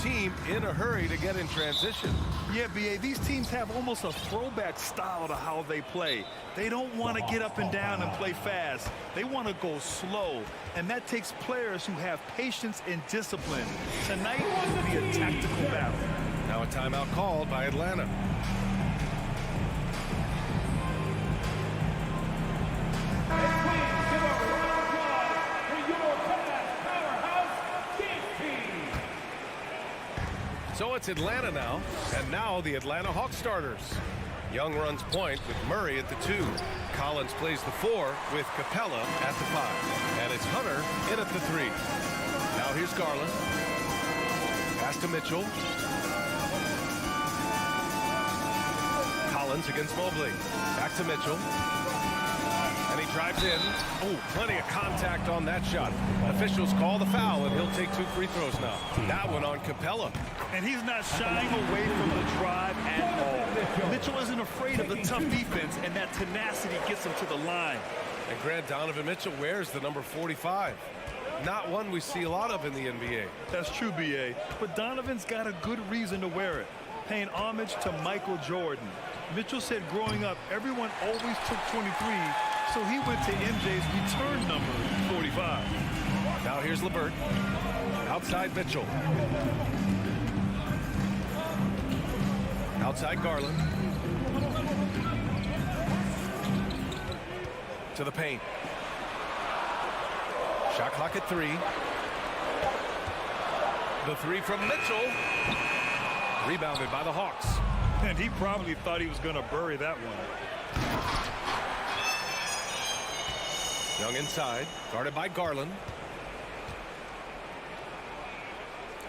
team in a hurry to get in transition. Yeah, BA, these teams have almost a throwback style to how they play. They don't want to get up and down and play fast. They want to go slow, and that takes players who have patience and discipline. Tonight will be a tactical battle. Now a timeout called by Atlanta. So it's Atlanta now, and now the Atlanta Hawks starters. Young runs point with Murray at the 2. Collins plays the 4 with Capella at the 5. And it's Hunter in at the 3. Now here's Garland. Pass to Mitchell. Collins against Mobley. Back to Mitchell. And he drives in. Oh, plenty of contact on that shot. Officials call the foul, and he'll take 2 free throws now. That one on Capella. And he's not shying away from the drive at all. Mitchell isn't afraid of the tough defense, and that tenacity gets him to the line. And Grant, Donovan Mitchell wears the number 45. Not one we see a lot of in the NBA. That's true, BA. But Donovan's got a good reason to wear it, paying homage to Michael Jordan. Mitchell said growing up, everyone always took 23, so he went to MJ's return number, 45. Now here's LeVert. Outside Mitchell. Outside Garland. To the paint. Shot clock at 3. The 3 from Mitchell. Rebounded by the Hawks. And he probably thought he was going to bury that one. Young inside, guarded by Garland.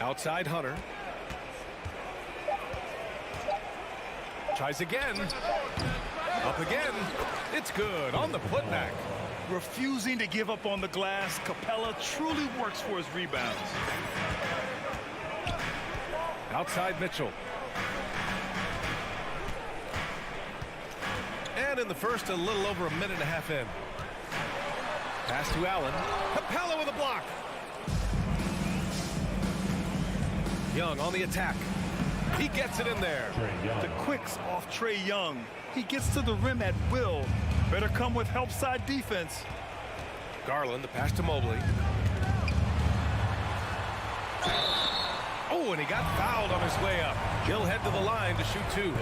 Outside Hunter. Tries again. Up again. It's good on the putback. Refusing to give up on the glass, Capella truly works for his rebounds. Outside Mitchell. And in the first, a little over a minute and a half in. Pass to Allen. Capella with a block. Young on the attack. He gets it in there. The quicks off Trae Young. He gets to the rim at will. Better come with help side defense. Garland, the pass to Mobley. Oh, and he got fouled on his way up. He'll head to the line to shoot 2.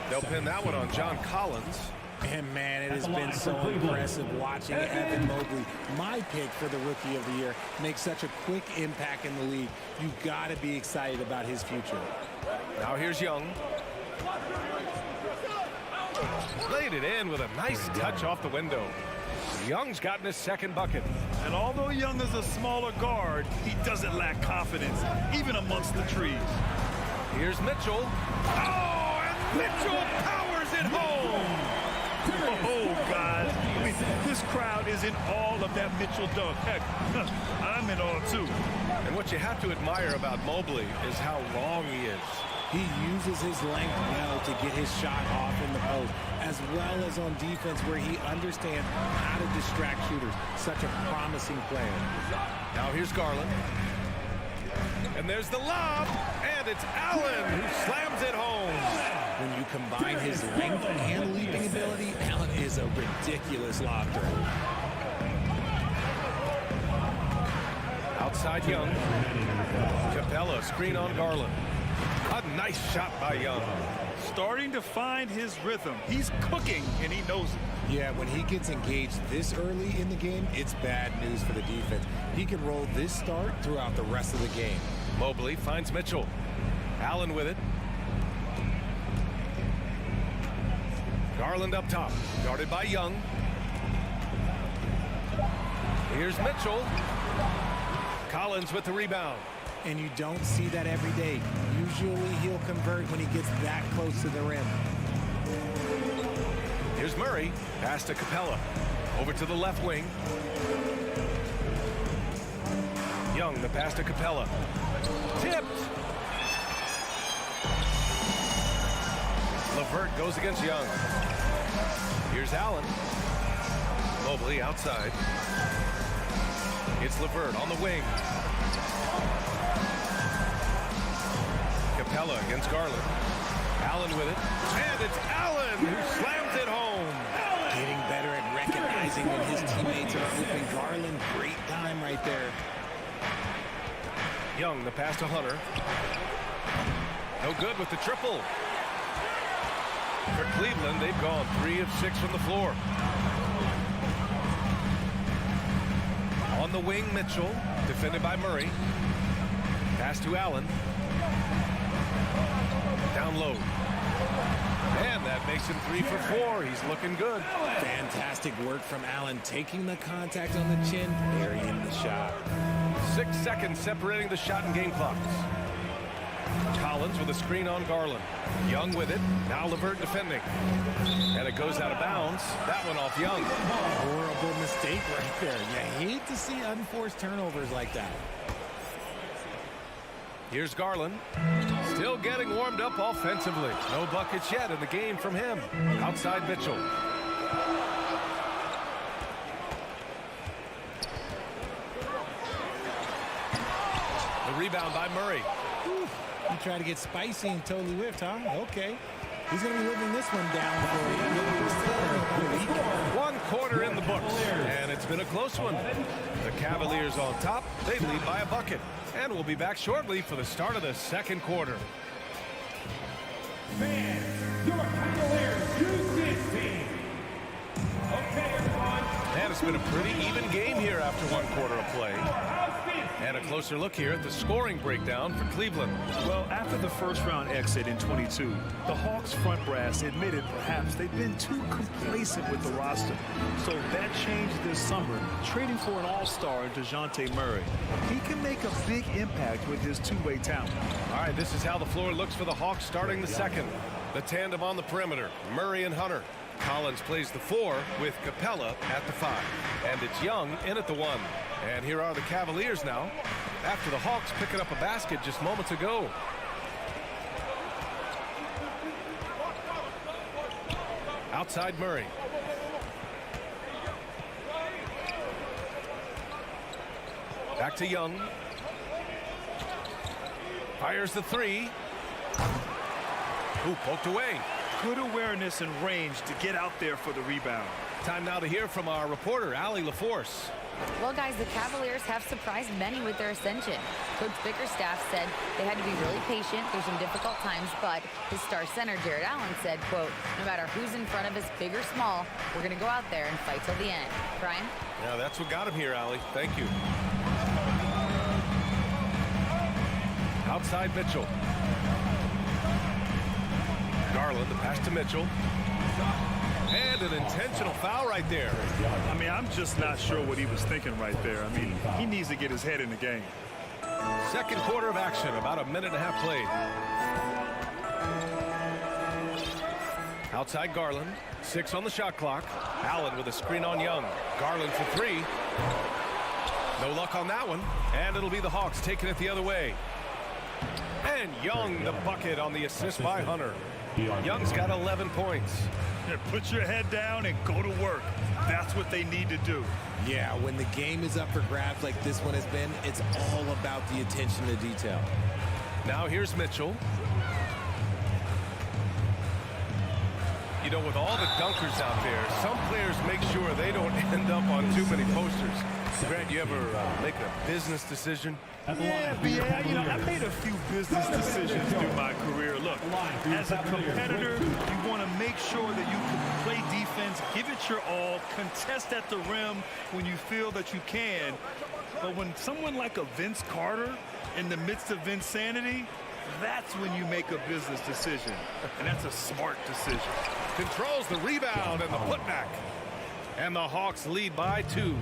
They'll pin that one on John Collins. And man, it has been so impressive watching Evan Mobley, my pick for the Rookie of the Year, make such a quick impact in the league. You've got to be excited about his future. Now here's Young. Laid it in with a nice touch off the window. Young's gotten his second bucket. And although Young is a smaller guard, he doesn't lack confidence, even amongst the trees. Here's Mitchell. Oh, and Mitchell powers it home. Oh, guys. I mean, this crowd is in all of that Mitchell dunk. Heck, I'm in all, too. And what you have to admire about Mobley is how long he is. He uses his length well to get his shot off in the post, as well as on defense where he understands how to distract shooters. Such a promising player. Now here's Garland. And there's the lob, and it's Allen who slams it home. When you combine his length and leaping ability, Allen is a ridiculous lob threat. Outside Young. Capella, screen on Garland. A nice shot by Young. Starting to find his rhythm. He's cooking, and he knows it. Yeah, when he gets engaged this early in the game, it's bad news for the defense. He can roll this start throughout the rest of the game. Mobley finds Mitchell. Allen with it. Garland up top, guarded by Young. Here's Mitchell. Collins with the rebound. And you don't see that every day. Usually he'll convert when he gets that close to the rim. Here's Murray. Pass to Capella. Over to the left wing. Young, the pass to Capella. Tipped. LeVert goes against Young. Here's Allen. Mobley outside. It's LeVert on the wing. Capella against Garland. Allen with it. And it's Allen who slams it home. Getting better at recognizing when his teammates are open. Garland, great time right there. Young, the pass to Hunter. No good with the triple. For Cleveland, they've gone 3 of 6 from the floor. On the wing, Mitchell, defended by Murray. Pass to Allen. Down low. And that makes him 3 for 4. He's looking good. Fantastic work from Allen, taking the contact on the chin, burying the shot. 6 seconds separating the shot and game clocks. Collins with a screen on Garland. Young with it. Now LeVert defending. And it goes out of bounds. That one off Young. Horrible mistake right there. You hate to see unforced turnovers like that. Here's Garland. Still getting warmed up offensively. No buckets yet in the game from him. Outside Mitchell. The rebound by Murray. You try to get spicy and totally whiffed, huh? Okay. He's going to be living this one down for you. 1 quarter in the books, and it's been a close one. The Cavaliers on top. They lead by a bucket. And we'll be back shortly for the start of the second quarter. Fans, your Cavaliers U16. Okay, everyone. And it's been a pretty even game here after 1 quarter of play. And a closer look here at the scoring breakdown for Cleveland. Well, after the first round exit in 22, the Hawks front brass admitted perhaps they've been too complacent with the roster. So that changed this summer, trading for an all-star in DeJounte Murray. He can make a big impact with his two-way talent. All right, this is how the floor looks for the Hawks starting the second. The tandem on the perimeter, Murray and Hunter. Collins plays the 4 with Capella at the 5. And it's Young in at the 1. And here are the Cavaliers now, after the Hawks picking up a basket just moments ago. Outside Murray. Back to Young. Fires the 3. Ooh, poked away. Good awareness and range to get out there for the rebound. Time now to hear from our reporter, Allie LaForce. Well, guys, the Cavaliers have surprised many with their ascension. Coach Bickerstaff said they had to be really patient through some difficult times, but his star center, Jared Allen, said, quote, no matter who's in front of us, big or small, we're going to go out there and fight till the end. Brian? Yeah, that's what got him here, Allie. Thank you. Outside Mitchell. Garland, the pass to Mitchell. And an intentional foul right there. I mean, I'm just not sure what he was thinking right there. I mean, he needs to get his head in the game. Second quarter of action, about a minute and a half played. Outside Garland, 6 on the shot clock. Allen with a screen on Young. Garland for 3. No luck on that one. And it'll be the Hawks taking it the other way. And Young, the bucket on the assist by Hunter. Young's got 11 points. Yeah, put your head down and go to work. That's what they need to do. Yeah, when the game is up for grabs like this one has been, it's all about the attention to detail. Now here's Mitchell. You know, with all the dunkers out there, some players make sure they don't end up on too many posters. Grant, you ever make a business decision? Yeah, you know, I made a few business decisions through my career. Look, as a competitor, you want to make sure that you can play defense, give it your all, contest at the rim when you feel that you can. But when someone like a Vince Carter in the midst of insanity, that's when you make a business decision. And that's a smart decision. Controls the rebound and the putback. And the Hawks lead by 2.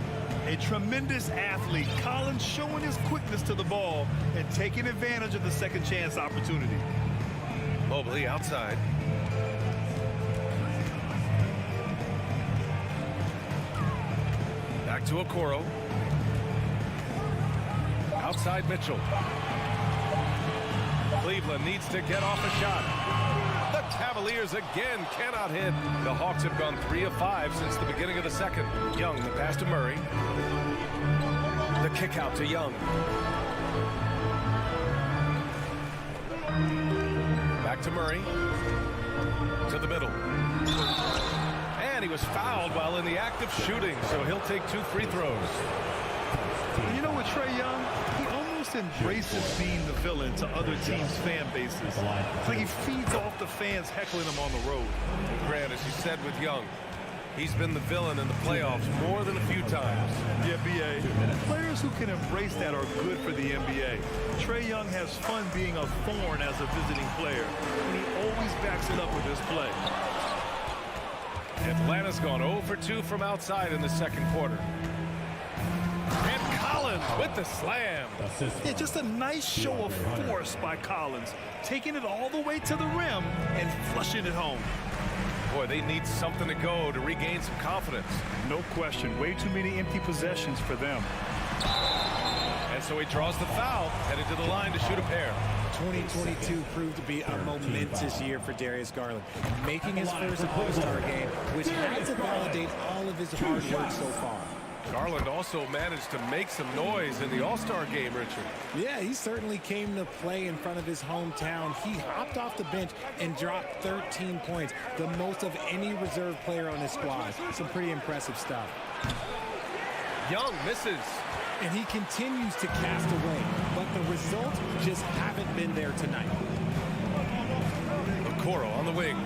A tremendous athlete, Collins showing his quickness to the ball and taking advantage of the second chance opportunity. Mobley outside. Back to Okoro. Outside Mitchell. Cleveland needs to get off a shot. The Cavaliers again cannot hit. The Hawks have gone 3 of 5 since the beginning of the second. Young, the pass to Murray. The kick out to Young. back to Murray. To the middle. And he was fouled while in the act of shooting, so he'll take 2 free throws. You know what, Trae Young? He almost embraces being the villain to other teams' fan bases. It's like he feeds off the fans heckling him on the road. Grant, as you said with Young, he's been the villain in the playoffs more than a few times. Yeah, B.A. Players who can embrace that are good for the NBA. Trae Young has fun being a thorn as a visiting player, and he always backs it up with his play. Atlanta's gone 0 for 2 from outside in the second quarter. And Collins with the slam. Yeah, just a nice show of force by Collins, taking it all the way to the rim and flushing it home. Boy, they need something to go to regain some confidence. No question. Way too many empty possessions for them. And so he draws the foul, headed to the line to shoot a pair. 2022 proved to be a momentous year for Darius Garland, making his first All-Star game, which had to validate all of his hard work so far. Garland also managed to make some noise in the All-Star game, Richard. Yeah, he certainly came to play in front of his hometown. He hopped off the bench and dropped 13 points, the most of any reserve player on his squad. Some pretty impressive stuff. Young misses. And he continues to cast away, but the results just haven't been there tonight. Okoro on the wing.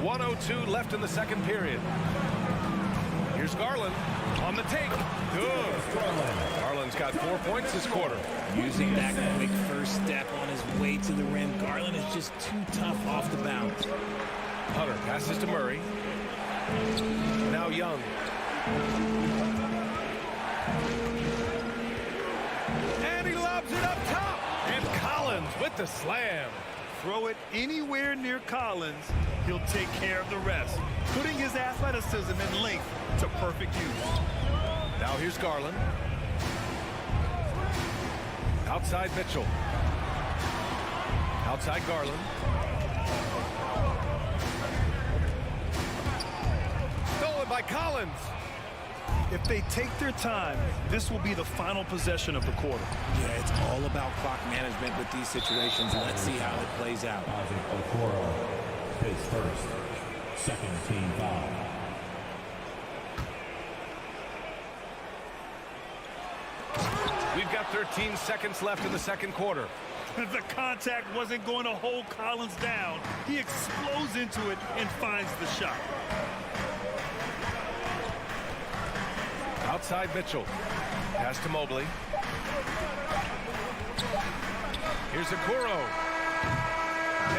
1:02 left in the second period. Here's Garland on the take. Good. Garland's got 4 points this quarter. Using that quick first step on his way to the rim, Garland is just too tough off the bounce. Hunter passes to Murray. Now Young. And he lobs it up top. And Collins with the slam. Throw it anywhere near Collins, he'll take care of the rest, putting his athleticism and length to perfect use. Now here's Garland. Outside Mitchell. Outside Garland. Stolen by Collins. If they take their time, this will be the final possession of the quarter. Yeah, it's all about clock management with these situations. Let's see how it plays out. Okoro, his first, second team foul. We've got 13 seconds left in the second quarter. The contact wasn't going to hold Collins down. He explodes into it and finds the shot. Outside Mitchell. Pass to Mobley. Here's Okoro.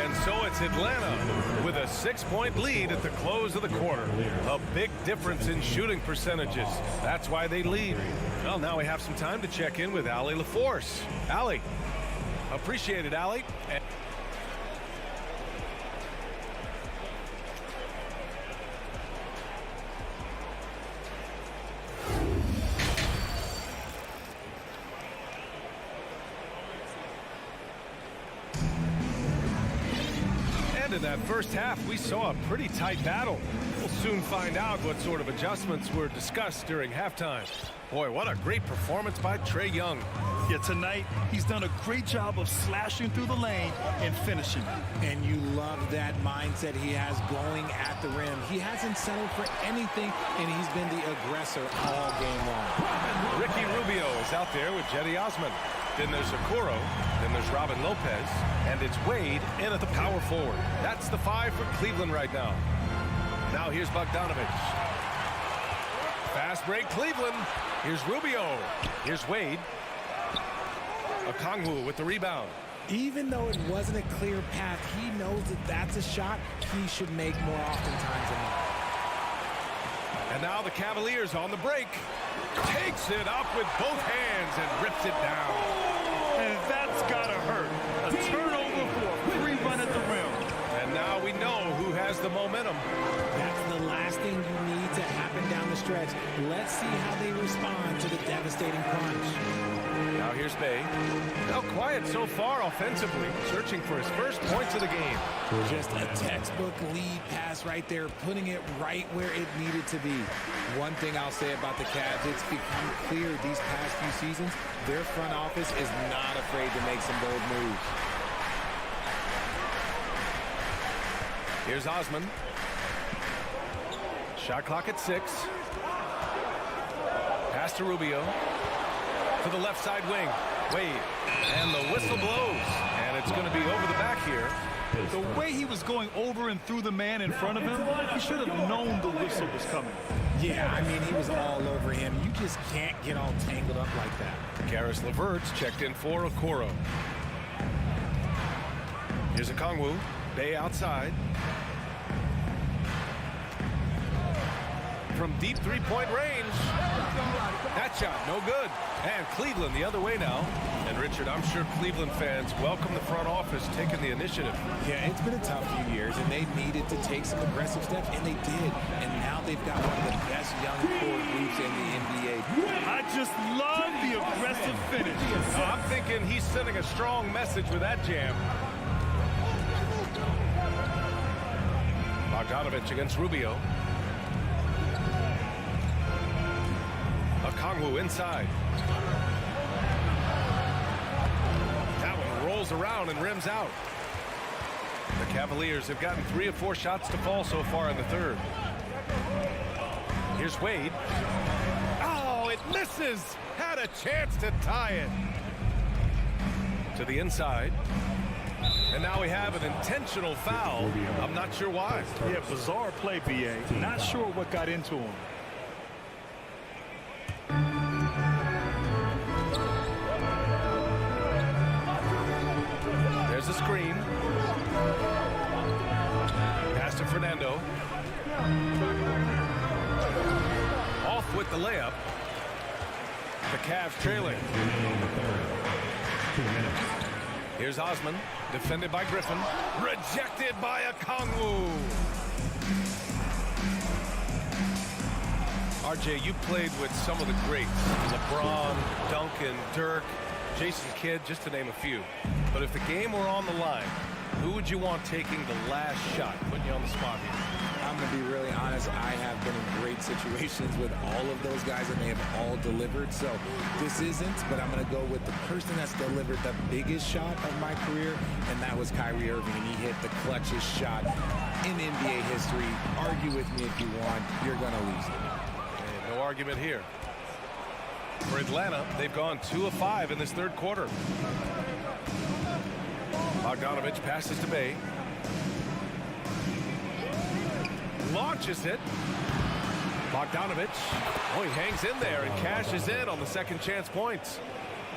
And so it's Atlanta with a 6-point lead at the close of the quarter. A big difference in shooting percentages. That's why they lead. Well, now we have some time to check in with Allie LaForce. Allie. Appreciate it, Allie. In that first half, we saw a pretty tight battle. We'll soon find out what sort of adjustments were discussed during halftime. Boy, what a great performance by Trae Young. Yeah, tonight, he's done a great job of slashing through the lane and finishing. And you love that mindset he has going at the rim. He hasn't settled for anything, and he's been the aggressor all game long. Ricky Rubio is out there with Jetty Osman. Then there's Okoro. Then there's Robin Lopez. And it's Wade in at the power forward. That's the 5 for Cleveland right now. Now here's Bogdanovich. Fast break, Cleveland. Here's Rubio. Here's Wade. Okongwu with the rebound. Even though it wasn't a clear path, he knows that that's a shot he should make more oftentimes than not. And now the Cavaliers on the break. Takes it up with both hands and rips it down. And that's gotta hurt. A turnover for a free run at the rim. And now we know who has the momentum. That's the last thing you need to happen down the stretch. stretch. Let's see how they respond to the devastating punch. Now here's Bay. Now quiet so far offensively, searching for his first points of the game. Just a textbook lead pass right there, putting it right where it needed to be. One thing I'll say about the Cavs, it's become clear these past few seasons, their front office is not afraid to make some bold moves. Here's Osman. Shot clock at 6. Pass to Rubio. To the left side wing. Wade. And the whistle blows. And it's going to be over the back here. The way he was going over and through the man in front of him, he should have known the whistle was coming. Yeah, I mean, he was all over him. You just can't get all tangled up like that. Karis LeVert's checked in for Okoro. Here's Okongwu. Bay outside. From deep three-point range. That shot, no good. And Cleveland the other way now. And Richard, I'm sure Cleveland fans welcome the front office taking the initiative. Yeah, it's been a tough few years, and they needed to take some aggressive steps, and they did. And now they've got one of the best young core groups in the NBA. I just love the aggressive finish. I'm thinking he's sending a strong message with that jam. Bogdanovich against Rubio. Okongwu inside. That one rolls around and rims out. The Cavaliers have gotten 3 of 4 shots to fall so far in the third. Here's Wade. Oh, it misses. Had a chance to tie it. To the inside. And now we have an intentional foul. I'm not sure why. Yeah, bizarre play, BA. Not sure what got into him. There's a screen. Pass to Fernando. Off with the layup. The Cavs trailing. Here's Osman, defended by Griffin. Rejected by Okongwu. RJ, you played with some of the greats. LeBron, Duncan, Dirk, Jason Kidd, just to name a few. But if the game were on the line, who would you want taking the last shot? Putting you on the spot here. I'm going to be really honest. I have been in great situations with all of those guys, and they have all delivered. So this isn't, but I'm going to go with the person that's delivered the biggest shot of my career, and that was Kyrie Irving. And he hit the clutchest shot in NBA history. Argue with me if you want. You're going to lose it. And no argument here. For Atlanta, they've gone 2 of 5 in this third quarter. Bogdanovich passes to Bay. Launches it. Bogdanovich. Oh, he hangs in there and cashes in on the second chance points.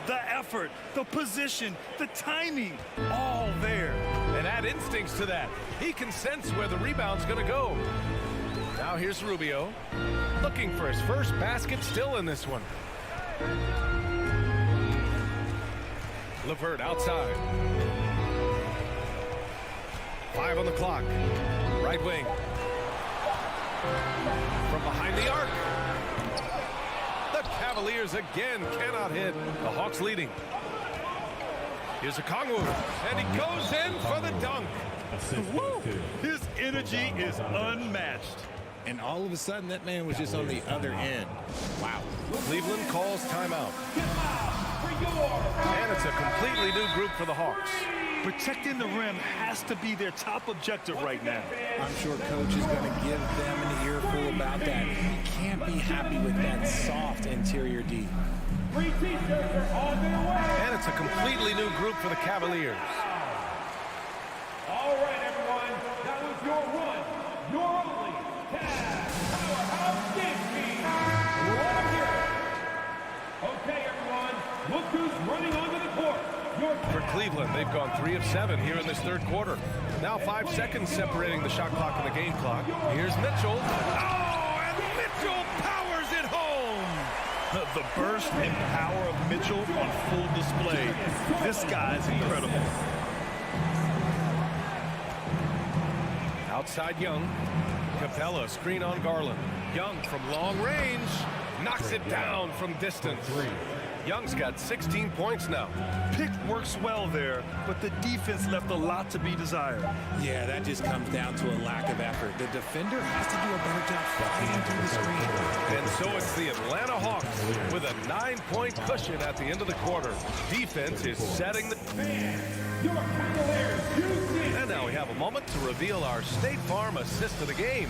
The effort, the position, the timing, all there. And add instincts to that. He can sense where the rebound's going to go. Now here's Rubio. Looking for his first basket still in this one. LeVert outside. 5 on the clock. Right wing. From behind the arc. The Cavaliers again cannot hit. The Hawks leading. Here's Okongwu. And he goes in for the dunk. Woo! His energy is unmatched. And all of a sudden, that man was just on the other end. Wow. Cleveland calls timeout. And it's a completely new group for the Hawks. Protecting the rim has to be their top objective right now. I'm sure coach is going to give them an earful about that. He can't be happy with that soft interior D. And it's a completely new group for the Cavaliers. All right, everyone. That was your one, your only Cavs powerhouse game team. We're here. Okay, everyone. Look who's running onto the court. For Cleveland, they've gone 3 of 7 here in this third quarter. Now 5 seconds separating the shot clock and the game clock. Here's Mitchell. Oh, and Mitchell powers it home. The burst and power of Mitchell on full display. This guy's incredible. Outside Young. Capella, screen on Garland. Young from long range knocks it down from distance. Young's got 16 points now. Pick works well there, but the defense left a lot to be desired. Yeah, that just comes down to a lack of effort. The defender has to do a better job fighting through the screen. And so it's the Atlanta Hawks with a 9-point cushion at the end of the quarter. Defense is setting the... Your Cavaliers, And now we have a moment to reveal our State Farm assist of the game.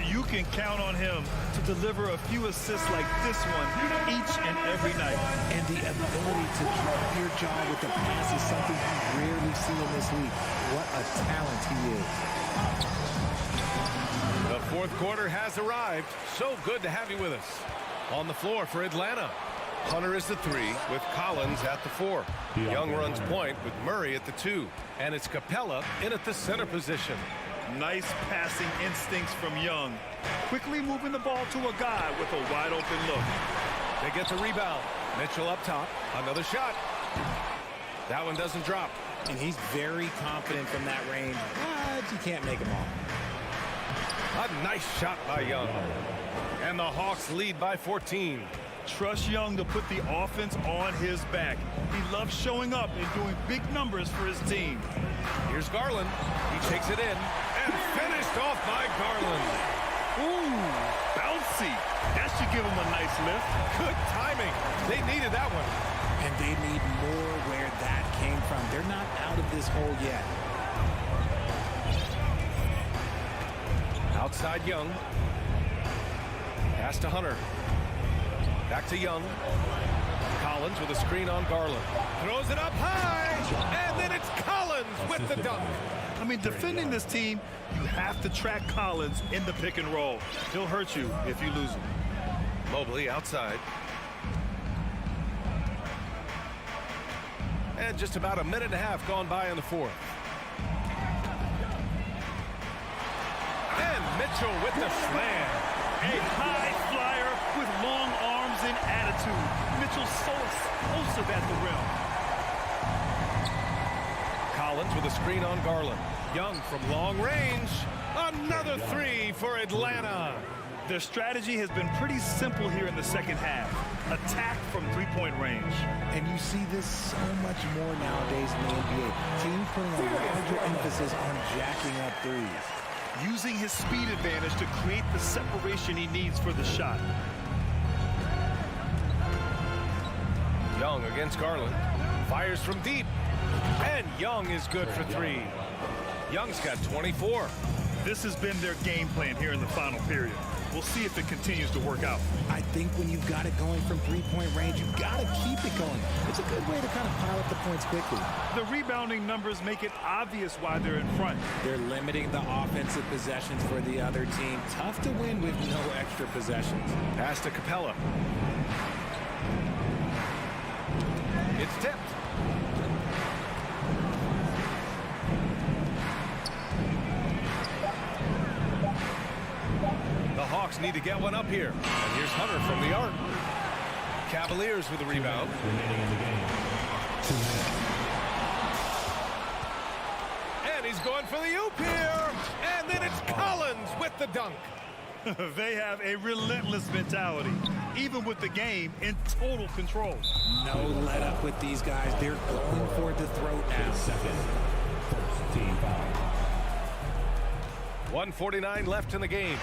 You can count on him to deliver a few assists like this one each and every night. And the ability to drop your jaw with the pass is something you rarely see in this league. What a talent he is. The fourth quarter has arrived. So good to have you with us. On the floor for Atlanta, Hunter is the 3 with Collins at the 4. Young runs point with Murray at the 2. And it's Capella in at the center position. Nice passing instincts from Young. Quickly moving the ball to a guy with a wide open look. They get the rebound. Mitchell up top. Another shot. That one doesn't drop. And he's very confident from that range, but you can't make him all. A nice shot by Young. And the Hawks lead by 14. Trust Young to put the offense on his back. He loves showing up and doing big numbers for his team. Here's Garland. He takes it in and finished off by Garland. Ooh, bouncy. That should give him a nice lift. Good timing. They needed that one. And they need more where that came from. They're not out of this hole yet. Outside Young. Pass to Hunter. Back to Young. Collins with a screen on Garland. Throws it up high. And then it's Collins with the dunk. I mean, defending this team, you have to track Collins in the pick and roll. He'll hurt you if you lose him. Mobley outside. And just about a minute and a half gone by in the fourth. And Mitchell with the slam. A high flyer with long arms and attitude. Mitchell so explosive at the rim. Collins with a screen on Garland. Young from long range. Another 3 for Atlanta. Their strategy has been pretty simple here in the second half. Attack from three-point range. And you see this so much more nowadays in the NBA. Teams putting a larger emphasis on jacking up threes. Using his speed advantage to create the separation he needs for the shot. Young against Garland. Fires from deep. And Young is good for 3. Young's got 24. This has been their game plan here in the final period. We'll see if it continues to work out. I think when you've got it going from three-point range, you've got to keep it going. It's a good way to kind of pile up the points quickly. The rebounding numbers make it obvious why they're in front. They're limiting the offensive possessions for the other team. Tough to win with no extra possessions. Pass to Capella. It's tipped. The Hawks need to get one up here. And here's Hunter from the arc. Cavaliers with the rebound. Remaining in the game. 2 minutes. And he's going for the oop here. And then it's Collins with the dunk. They have a relentless mentality, even with the game in total control. No let up with these guys. They're going for the throat now. Second. First team foul. 1:49 left in the game.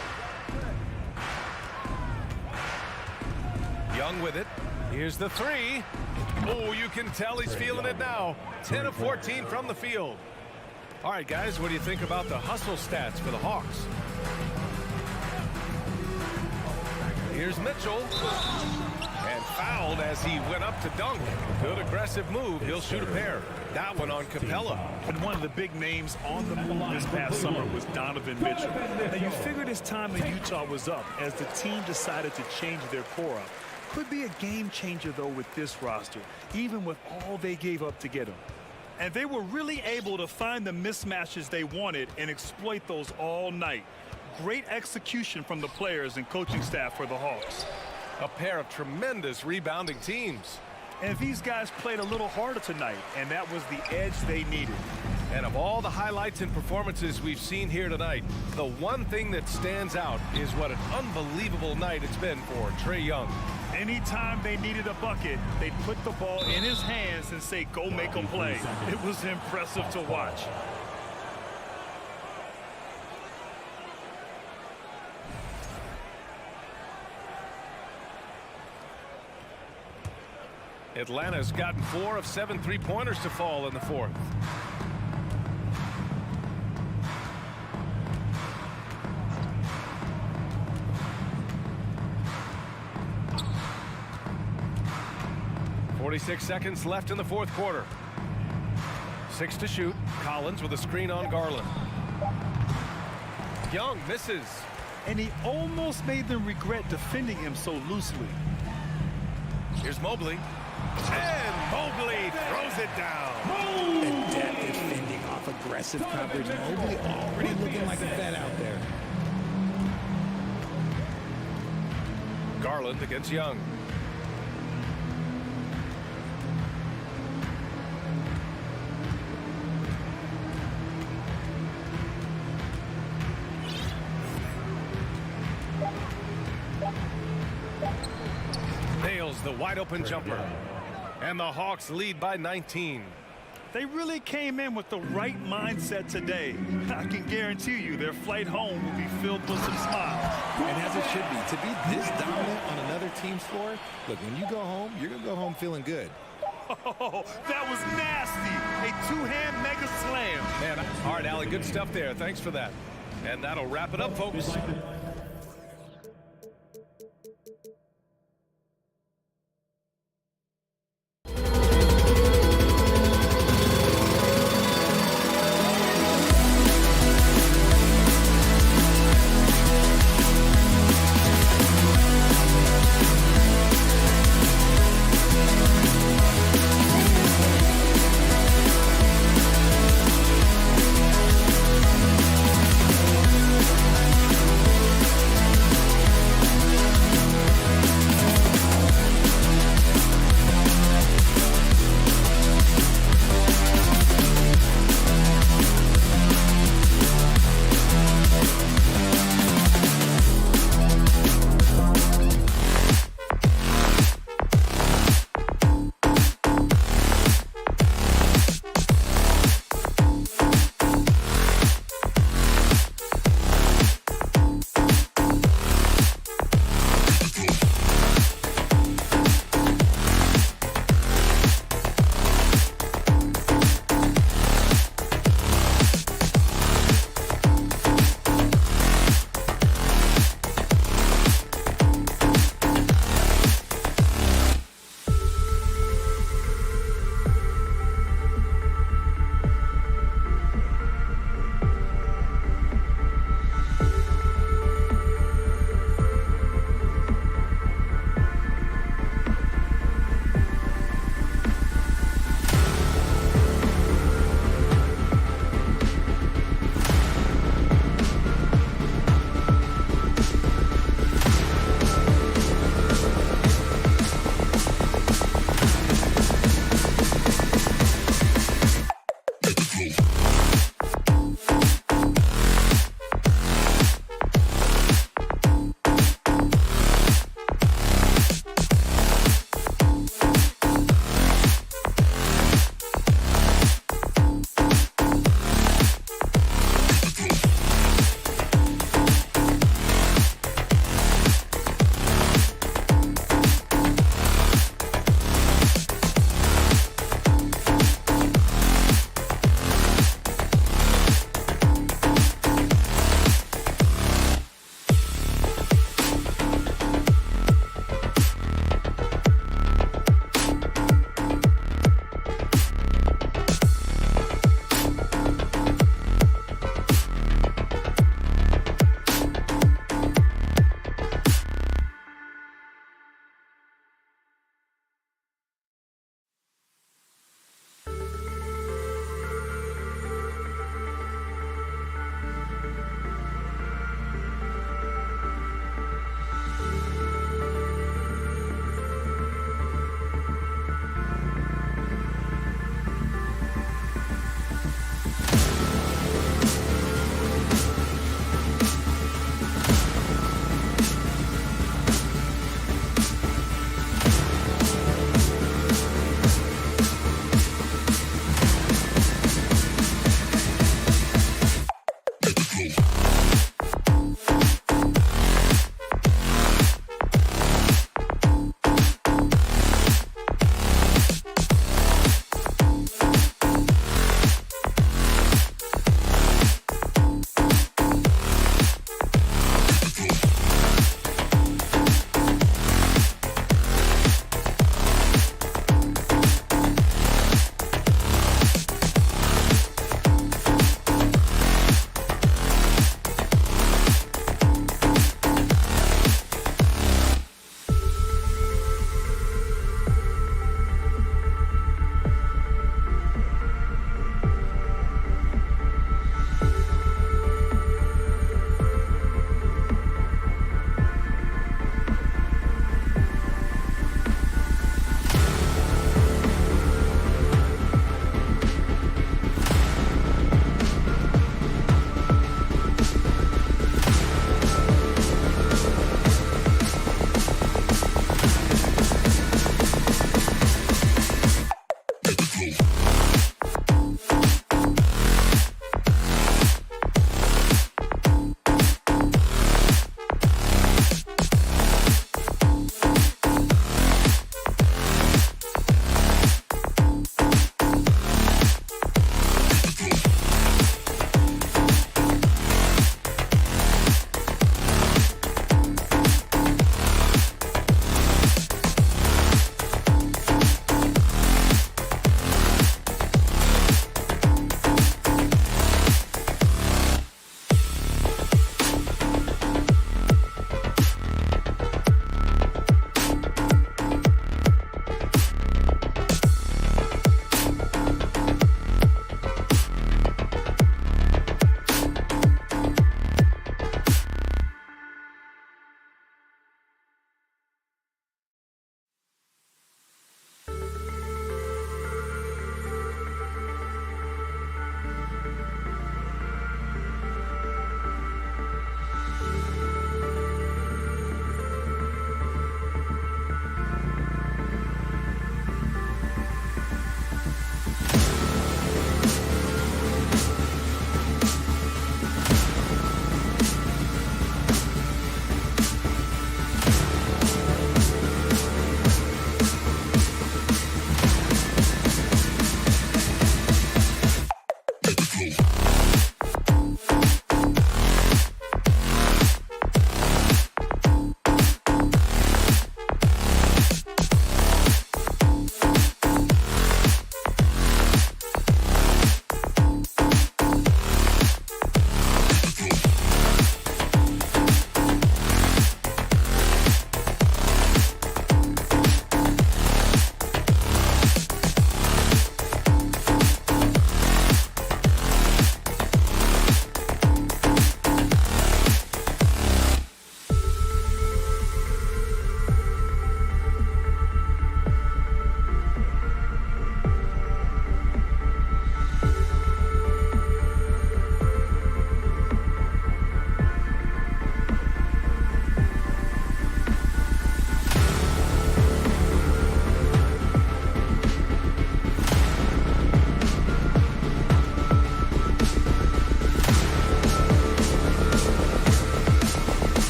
Young with it. Here's the 3. Oh, you can tell he's feeling it now. 10 of 14 from the field. All right, guys, what do you think about the hustle stats for the Hawks? Here's Mitchell. And fouled as he went up to dunk. Good aggressive move. He'll shoot a pair. That one on Capella. And one of the big names on the move this past summer was Donovan Mitchell. Now, you figured his time in Utah was up as the team decided to change their core up. Could be a game changer, though, with this roster, even with all they gave up to get him. And they were really able to find the mismatches they wanted and exploit those all night. Great execution from the players and coaching staff for the Hawks. A pair of tremendous rebounding teams. And these guys played a little harder tonight, and that was the edge they needed. And of all the highlights and performances we've seen here tonight, the one thing that stands out is what an unbelievable night it's been for Trae Young. Anytime they needed a bucket, they'd put the ball in his hands and say, go make a play. It was impressive to watch. Atlanta's gotten 4 of 7 3-pointers to fall in the fourth. .46 seconds left in the fourth quarter. 6 to shoot. Collins with a screen on Garland. Young misses. And he almost made them regret defending him so loosely. Here's Mobley. And Mobley throws it down. Adept at fending off aggressive coverage. Mobley already looking like a vet out there. Garland against Young. Nails the wide open jumper. And the Hawks lead by 19. They really came in with the right mindset today. I can guarantee you their flight home will be filled with some smiles. And as it should be. To be this dominant on another team's floor, look, when you go home, you're going to go home feeling good. Oh, that was nasty. A two-hand mega slam. Man, all right, Allie, good stuff there. Thanks for that. And that'll wrap it up, folks.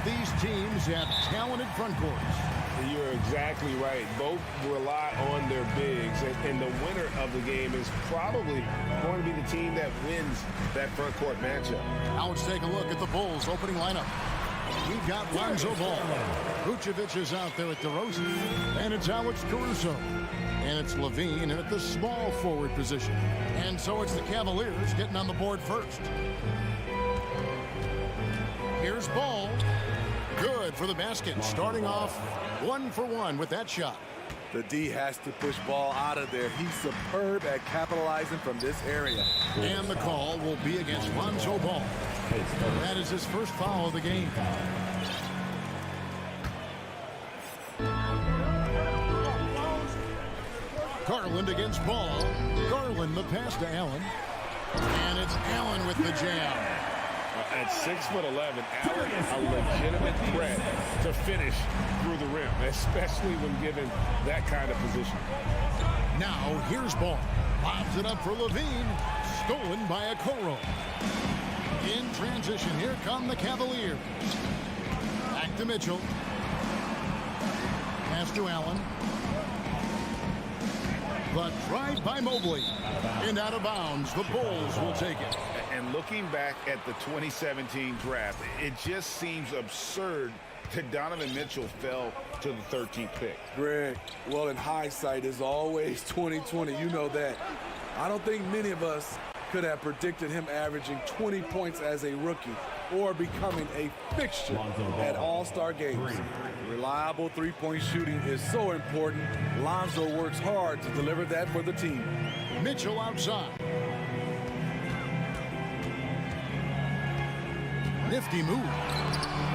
these teams have talented front courts. You're exactly right. Both rely on their bigs, and the winner of the game is probably going to be the team that wins that front court matchup. Now let's take a look at the Bulls' opening lineup. We've got Lonzo Ball. Vucevic is out there at DeRozan. And it's Alex Caruso. And it's Levine at the small forward position. And so it's the Cavaliers getting on the board first. Here's Ball. Good for the basket. Starting off 1-for-1 with that shot. The D has to push Ball out of there. He's superb at capitalizing from this area. And the call will be against Lonzo Ball. That is his first foul of the game. Garland against Ball. Garland the pass to Allen. And it's Allen with the jam. At 6'11", Allen a legitimate threat to finish through the rim, especially when given that kind of position. Now here's Ball. Lobs it up for Levine. Stolen by Okoro. In transition, here come the Cavaliers. Back to Mitchell. Pass to Allen. But tried by Mobley. And out of bounds, the Bulls will take it. And looking back at the 2017 draft, it just seems absurd that Donovan Mitchell fell to the 13th pick. Greg, well, in hindsight is always 20/20. You know that. I don't think many of us could have predicted him averaging 20 points as a rookie or becoming a fixture at All-Star games. Reliable three-point shooting is so important. Lonzo works hard to deliver that for the team. Mitchell outside. Nifty move.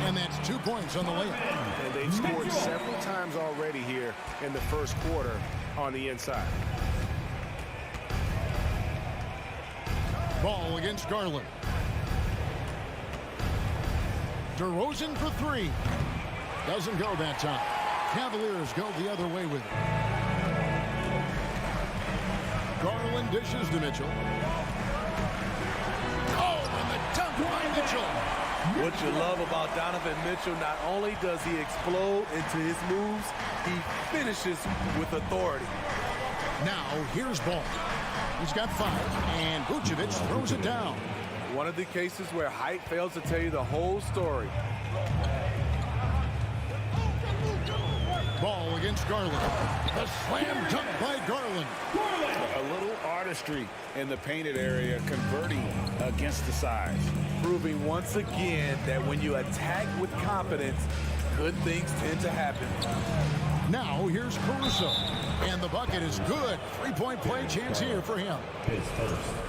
And that's 2 points on the layup. And they've scored several times already here in the first quarter on the inside. Ball against Garland. DeRozan for three. Doesn't go that time. Cavaliers go the other way with it. Garland dishes to Mitchell. Oh, and the dunk by Mitchell. What you love about Donovan Mitchell, not only does he explode into his moves, he finishes with authority. Now, here's Ball. He's got five, and Vucevic throws it down. One of the cases where height fails to tell you the whole story. Ball against Garland. The slam dunk by Garland. A little artistry in the painted area, converting against the size. Proving once again that when you attack with confidence, good things tend to happen. Now here's Caruso. And the bucket is good. Three-point play chance here for him.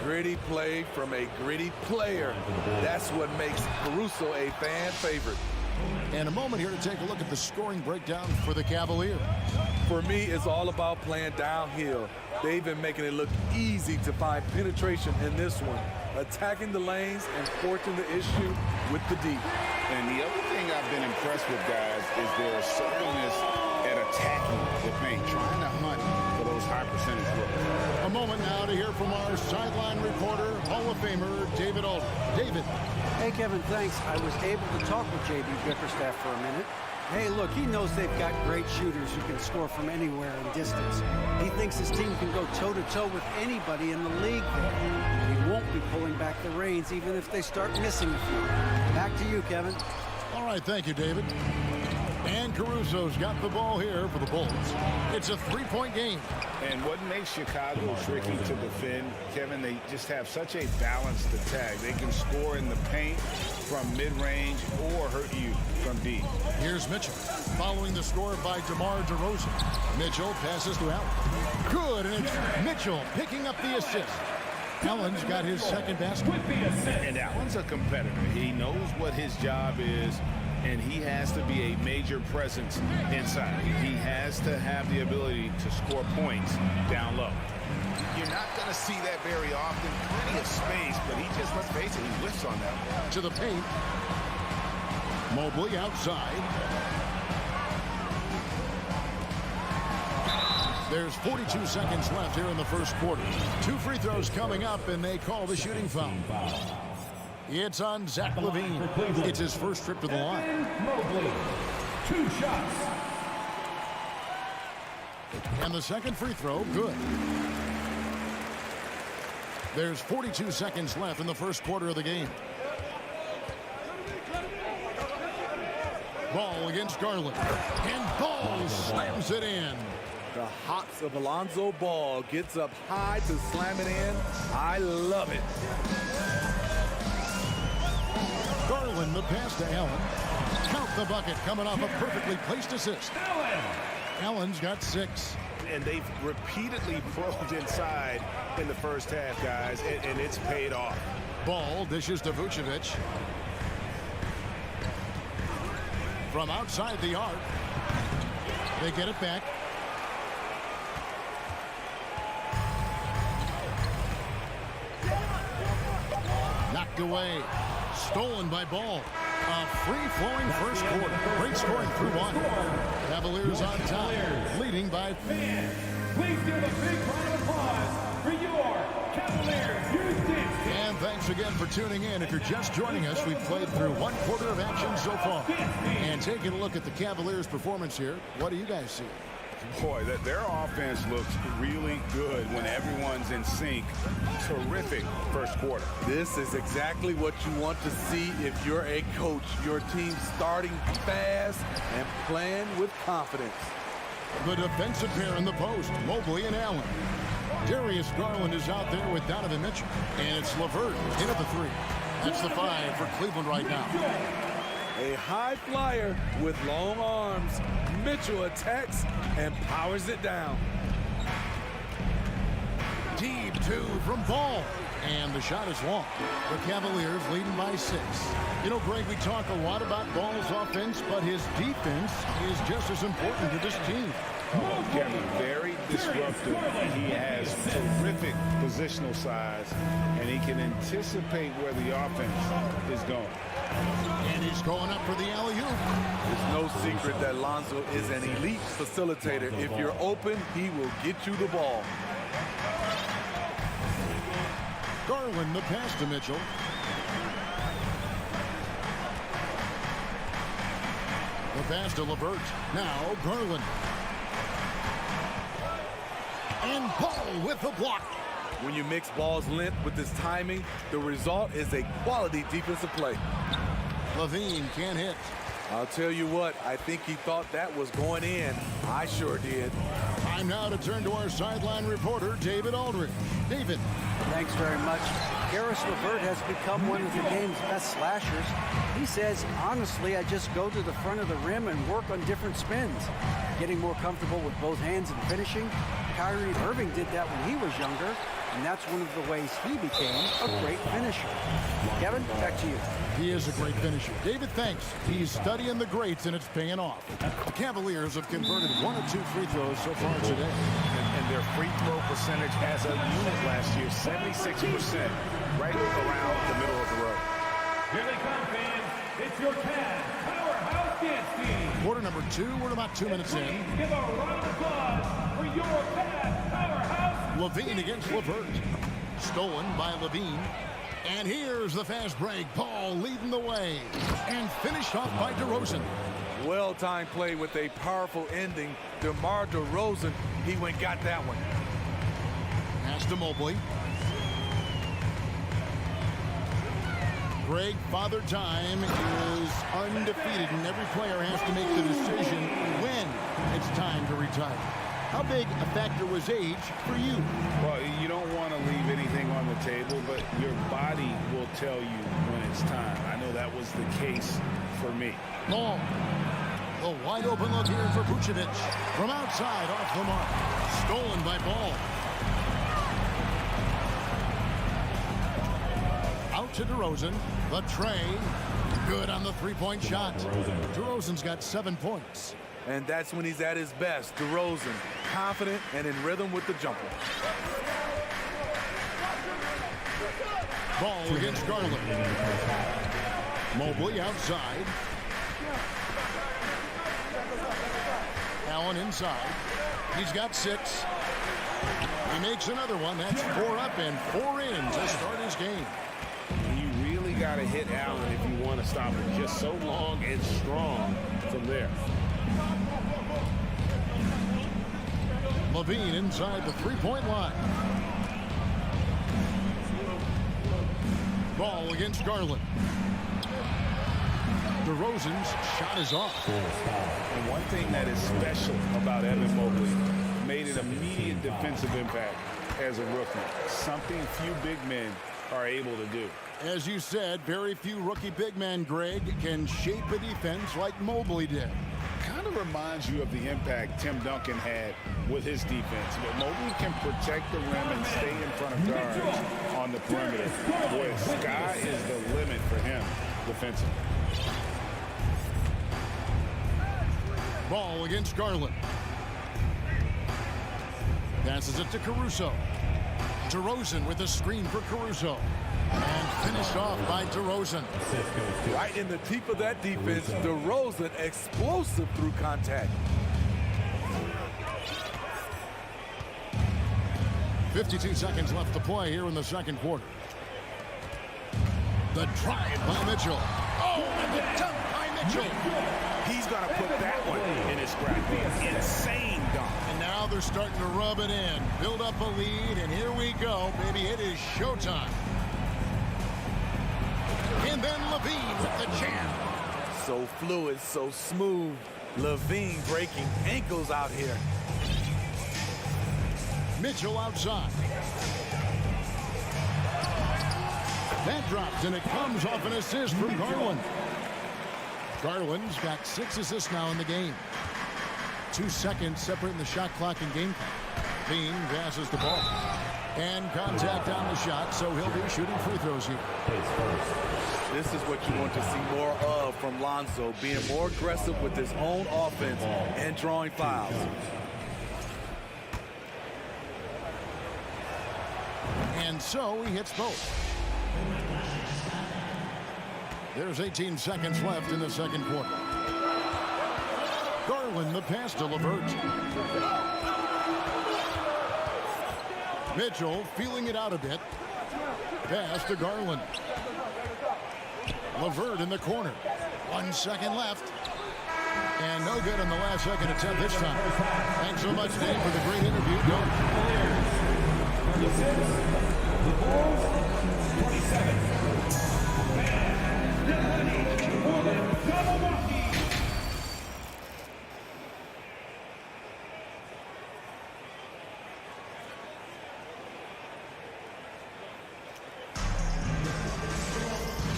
Gritty play from a gritty player. That's what makes Caruso a fan favorite. And a moment here to take a look at the scoring breakdown for the Cavaliers. For me, it's all about playing downhill. They've been making it look easy to find penetration in this one, attacking the lanes and forcing the issue with the D. And the other thing I've been impressed with, guys, is their assertiveness at attacking the paint, trying to hunt for those high percentage looks. A moment now to hear from our sideline reporter, Hall of Famer David Alden. David. Hey, Kevin, thanks. I was able to talk with J.B. Bickerstaff for a minute. Hey, look, he knows they've got great shooters who can score from anywhere in distance. He thinks his team can go toe-to-toe with anybody in the league there. He won't be pulling back the reins even if they start missing a few. Back to you, Kevin. All right, thank you, David. And Caruso's got the ball here for the Bulls. It's a three-point game. And what makes Chicago tricky to defend, Kevin, they just have such a balanced attack. They can score in the paint from mid-range or hurt you from deep. Here's Mitchell, following the score by DeMar DeRozan. Mitchell passes to Allen. Good, and it's Mitchell picking up the assist. Allen's got his second basket. And Allen's a competitor. He knows what his job is, and he has to be a major presence inside. He has to have the ability to score points down low. You're not going to see that very often. Plenty of space, but he just, let's face it, he whiffs on that one. To the paint. Mobley outside. There's 42 seconds left here in the first quarter. Two free throws coming up, and they call the shooting foul. It's on Zach LaVine. It's his first trip to the line. Mobley, 2 shots. And the second free throw, good. There's 42 seconds left in the first quarter of the game. Ball against Garland. And Ball slams it in. The hops of Alonzo Ball gets up high to slam it in. I love it. Garland, the pass to Allen. Count the bucket coming off a perfectly placed assist. Allen's got 6. And they've repeatedly probed inside in the first half, guys, and it's paid off. Ball dishes to Vucevic. From outside the arc. They get it back. Knocked away. Stolen by Ball. A free-flowing first quarter. Great scoring through one. Cavaliers on top, leading by 4. Please give a big round of applause for your Cavaliers. And thanks again for tuning in. If you're just joining us, we've played through 1 quarter of action so far. And taking a look at the Cavaliers' performance here, what do you guys see? Boy, their offense looks really good when everyone's in sync. Terrific first quarter. This is exactly what you want to see if you're a coach. Your team starting fast and playing with confidence. The defensive pair in the post, Mobley and Allen. Darius Garland is out there with Donovan Mitchell. And it's LeVert in at the 3. That's the 5 for Cleveland right now. A high flyer with long arms. Mitchell attacks and powers it down. Deep 2 from Ball. And the shot is long. The Cavaliers leading by 6. You know, Greg, we talk a lot about Ball's offense, but his defense is just as important to this team. Kevin, very disruptive. He has terrific positional size, and he can anticipate where the offense is going. And he's going up for the alley-oop. It's no secret that Lonzo is an elite facilitator. If you're open, he will get you the ball. Garland, the pass to Mitchell. The pass to LeVert. Now Garland. And Ball with the block. When you mix Ball's length with his timing, the result is a quality defensive play. LaVine can't hit. I'll tell you what, I think he thought that was going in. I sure did. Time now to turn to our sideline reporter, David Aldridge. David. Thanks very much. Karis LeVert has become one of the game's best slashers. He says, honestly, I just go to the front of the rim and work on different spins. Getting more comfortable with both hands and finishing. Kyrie Irving did that when he was younger, and that's one of the ways he became a great finisher. Kevin, back to you. He is a great finisher. David, thanks. He's studying the greats, and it's paying off. The Cavaliers have converted 1 of 2 free throws so far today. And their free throw percentage as a unit last year, 76%, right around the middle of the road. Here they come, fans. It's your Cavs powerhouse dance team. Quarter number 2, we're about 2 minutes in. Give a round of applause for your Cavs powerhouse. LaVine against LeVert. Stolen by LaVine. And here's the fast break. Ball leading the way. And finished off by DeRozan. Well-timed play with a powerful ending. DeMar DeRozan, he went got that one. Pass to Mobley. Greg, Father Time is undefeated, and every player has to make the decision when it's time to retire. How big a factor was age for you? Well, you don't want to leave anything on the table, but your body will tell you when it's time. I know that was the case for me. Long. A wide open look here for Vucevic. From outside, off the mark. Stolen by Ball. Out to DeRozan. The tray. Good on the three-point shot. DeRozan's got 7 points. And that's when he's at his best. DeRozan, confident and in rhythm with the jumper. Ball against Garland. Mobley outside. Allen inside. He's got 6. He makes another one. That's 4 up and 4 in to start his game. You really got got to hit Allen if you want to stop him. Just so long and strong from there. Levine inside the three-point line. Ball against Garland. DeRozan's shot is off. And one thing that is special about Evan Mobley, made an immediate defensive impact as a rookie. Something few big men are able to do. As you said, very few rookie big men, Greg, can shape a defense like Mobley did. Kind of reminds you of the impact Tim Duncan had with his defense. But Mobley can protect the rim and stay in front of guards on the perimeter. Boy, the sky is the limit for him defensively. Ball against Garland. Passes it to Caruso. DeRozan with a screen for Caruso. And finished off by DeRozan. Right in the teeth of that defense, DeRozan explosive through contact. 52 seconds left to play here in the second quarter. The drive by Mitchell. Oh, and the dunk by Mitchell. He's going to put that one in his scrap heap. Insane dunk. And now they're starting to rub it in. Build up a lead, and here we go, baby. It is showtime. And then Levine with the jam. So fluid, so smooth. Levine breaking ankles out here. Mitchell outside. That drops, and it comes off an assist from Garland. Garland's got 6 assists now in the game. 2 seconds separating the shot clock and game clock. Bean passes the ball. And contact on the shot, so he'll be shooting free throws here. This is what you want to see more of from Lonzo, being more aggressive with his own offense and drawing fouls. And so he hits both. There's 18 seconds left in the second quarter. Garland the pass to LeVert. Mitchell feeling it out a bit. Pass to Garland. LeVert in the corner. 1 second left. And no good on the last second attempt this time. Thanks so much, Dave, for the great interview. Go. The Bulls, 27. Get ready for the double monkey.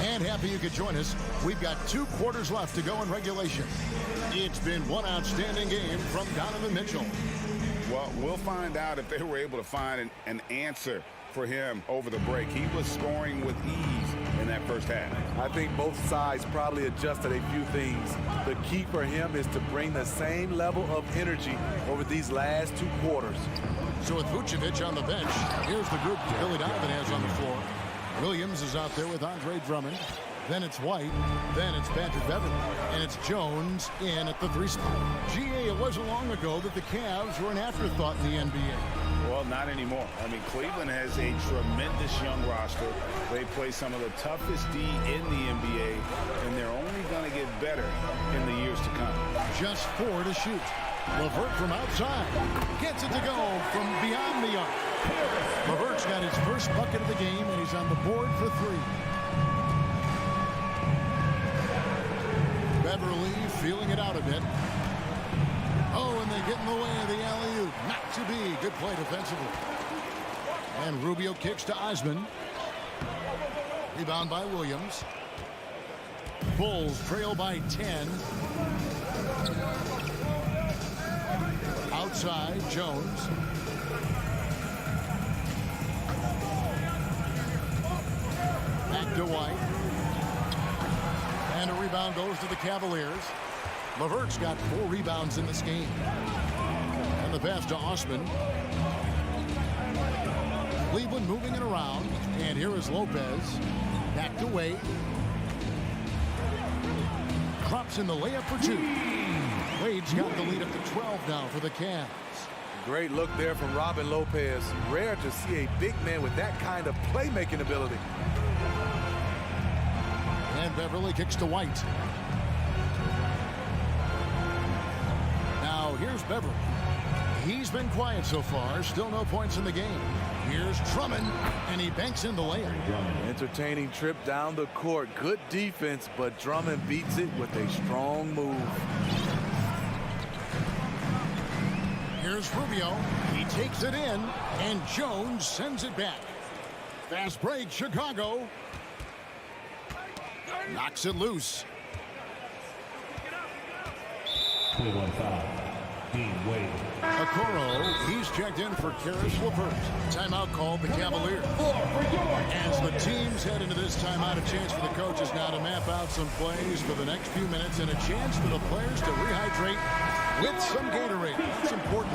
And happy you could join us. We've got 2 quarters left to go in regulation. It's been one outstanding game from Donovan Mitchell. Well, we'll find out if they were able to find an answer for him over the break. He was scoring with ease in that first half. I think both sides probably adjusted a few things. The key for him is to bring the same level of energy over these last 2 quarters. So with Vucevic on the bench, here's the group Billy Donovan has on the floor. Williams is out there with Andre Drummond. Then it's White. Then it's Patrick Beverley. And it's Jones in at the 3 spot. GA, it wasn't long ago that the Cavs were an afterthought in the NBA. Well, not anymore. I mean, Cleveland has a tremendous young roster. They play some of the toughest D in the NBA, and they're only going to get better in the years to come. Just 4 to shoot. LeVert from outside. Gets it to go from beyond the arc. LeVert's got his first bucket of the game, and he's on the board for 3. Beverly feeling it out a bit. Oh, and they get in the way of the alley-oop. Not to be. Good play defensively. And Rubio kicks to Osman. Rebound by Williams. Bulls trail by 10. Outside, Jones. Back to White. And a rebound goes to the Cavaliers. LeVert's got 4 rebounds in this game. And the pass to Osman. Cleveland moving it around. And here is Lopez. Back to Wade. Drops in the layup for 2. Wade's got the lead up to 12 now for the Cavs. Great look there from Robin Lopez. Rare to see a big man with that kind of playmaking ability. And Beverly kicks to White. Now here's Beverly. He's been quiet so far. Still no points in the game. Here's Drummond, and he banks in the layup. Entertaining trip down the court. Good defense, but Drummond beats it with a strong move. Here's Rubio. He takes it in, and Jones sends it back. Fast break, Chicago. Knocks it loose. Cleveland foul. Dean Wade. Okoro, he's checked in for Karis LeVert. Timeout called the Cavaliers. As the teams head into this timeout, a chance for the coaches now to map out some plays for the next few minutes and a chance for the players to rehydrate with some Gatorade. It's important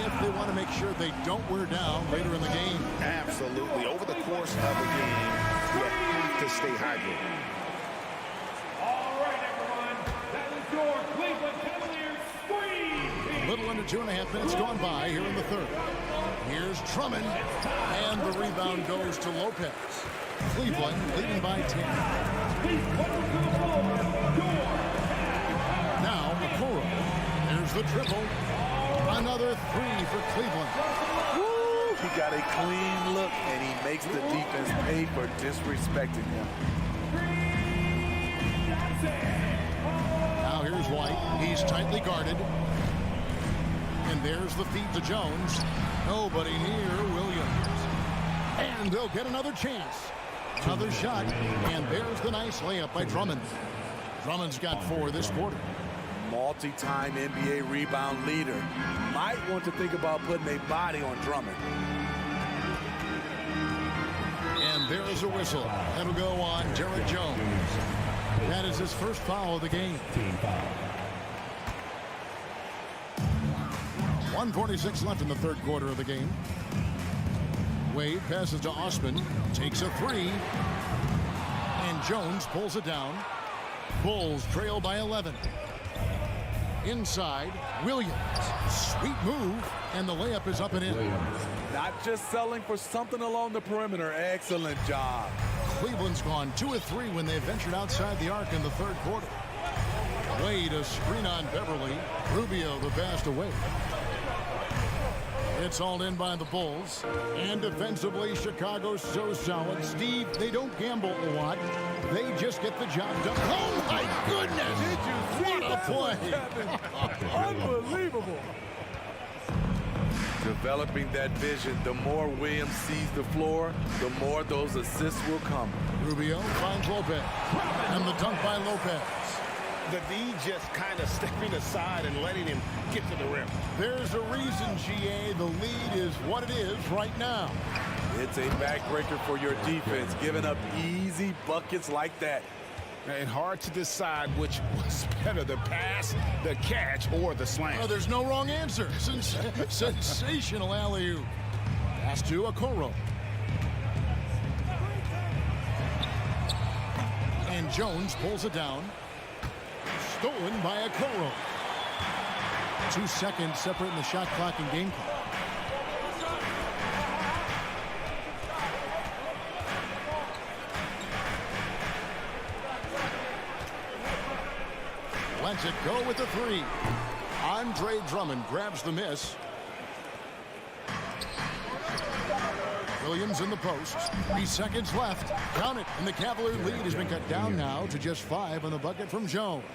if they want to make sure they don't wear down later in the game. Absolutely. Over the course of the game, you have to stay hydrated. All right, everyone. That was your Cleveland Cavaliers screen. A little under 2.5 minutes gone by here in the third. Here's Drummond, and the rebound goes to Lopez. Cleveland leading by 10. Now Okoro. There's the triple. Another three for Cleveland. Woo! He got a clean look, and he makes the defense pay for disrespecting him. Now here's White. He's tightly guarded. And there's the feed to Jones. Nobody near Williams. And they'll get another chance. Another shot. And there's the nice layup by Drummond. Drummond's got 4 this quarter. Multi-time NBA rebound leader. Might want to think about putting a body on Drummond. And there is a whistle. That'll go on Derek Jones. That is his first foul of the game. Team foul. 1:46 left in the third quarter of the game. Wade passes to Osman. Takes a 3. And Jones pulls it down. Bulls trail by 11. Inside, Williams. Sweet move. And the layup is up and in. Not just selling for something along the perimeter. Excellent job. Cleveland's gone 2 of 3 when they ventured outside the arc in the third quarter. Wade a screen on Beverly. Rubio the pass to Wade. It's all in by the Bulls. And defensively, Chicago's so solid. Steve, they don't gamble a lot. They just get the job done. Oh, my goodness! Did you see what a play? Unbelievable. Developing that vision, the more Williams sees the floor, the more those assists will come. Rubio finds Lopez. And the dunk by Lopez. The D just kind of stepping aside and letting him get to the rim. There's a reason, GA, the lead is what it is right now. It's a backbreaker for your defense, giving up easy buckets like that. And hard to decide which was better, the pass, the catch, or the slam. Oh, there's no wrong answer. Sensational alley-oop. Pass to Okoro. And Jones pulls it down. Stolen by Okoro. 2 seconds separating the shot clock and game clock. Lets it go with the 3. Andre Drummond grabs the miss. Williams in the post. 3 seconds left. Count it. And the Cavalier lead has been cut down now to just 5 on the bucket from Jones.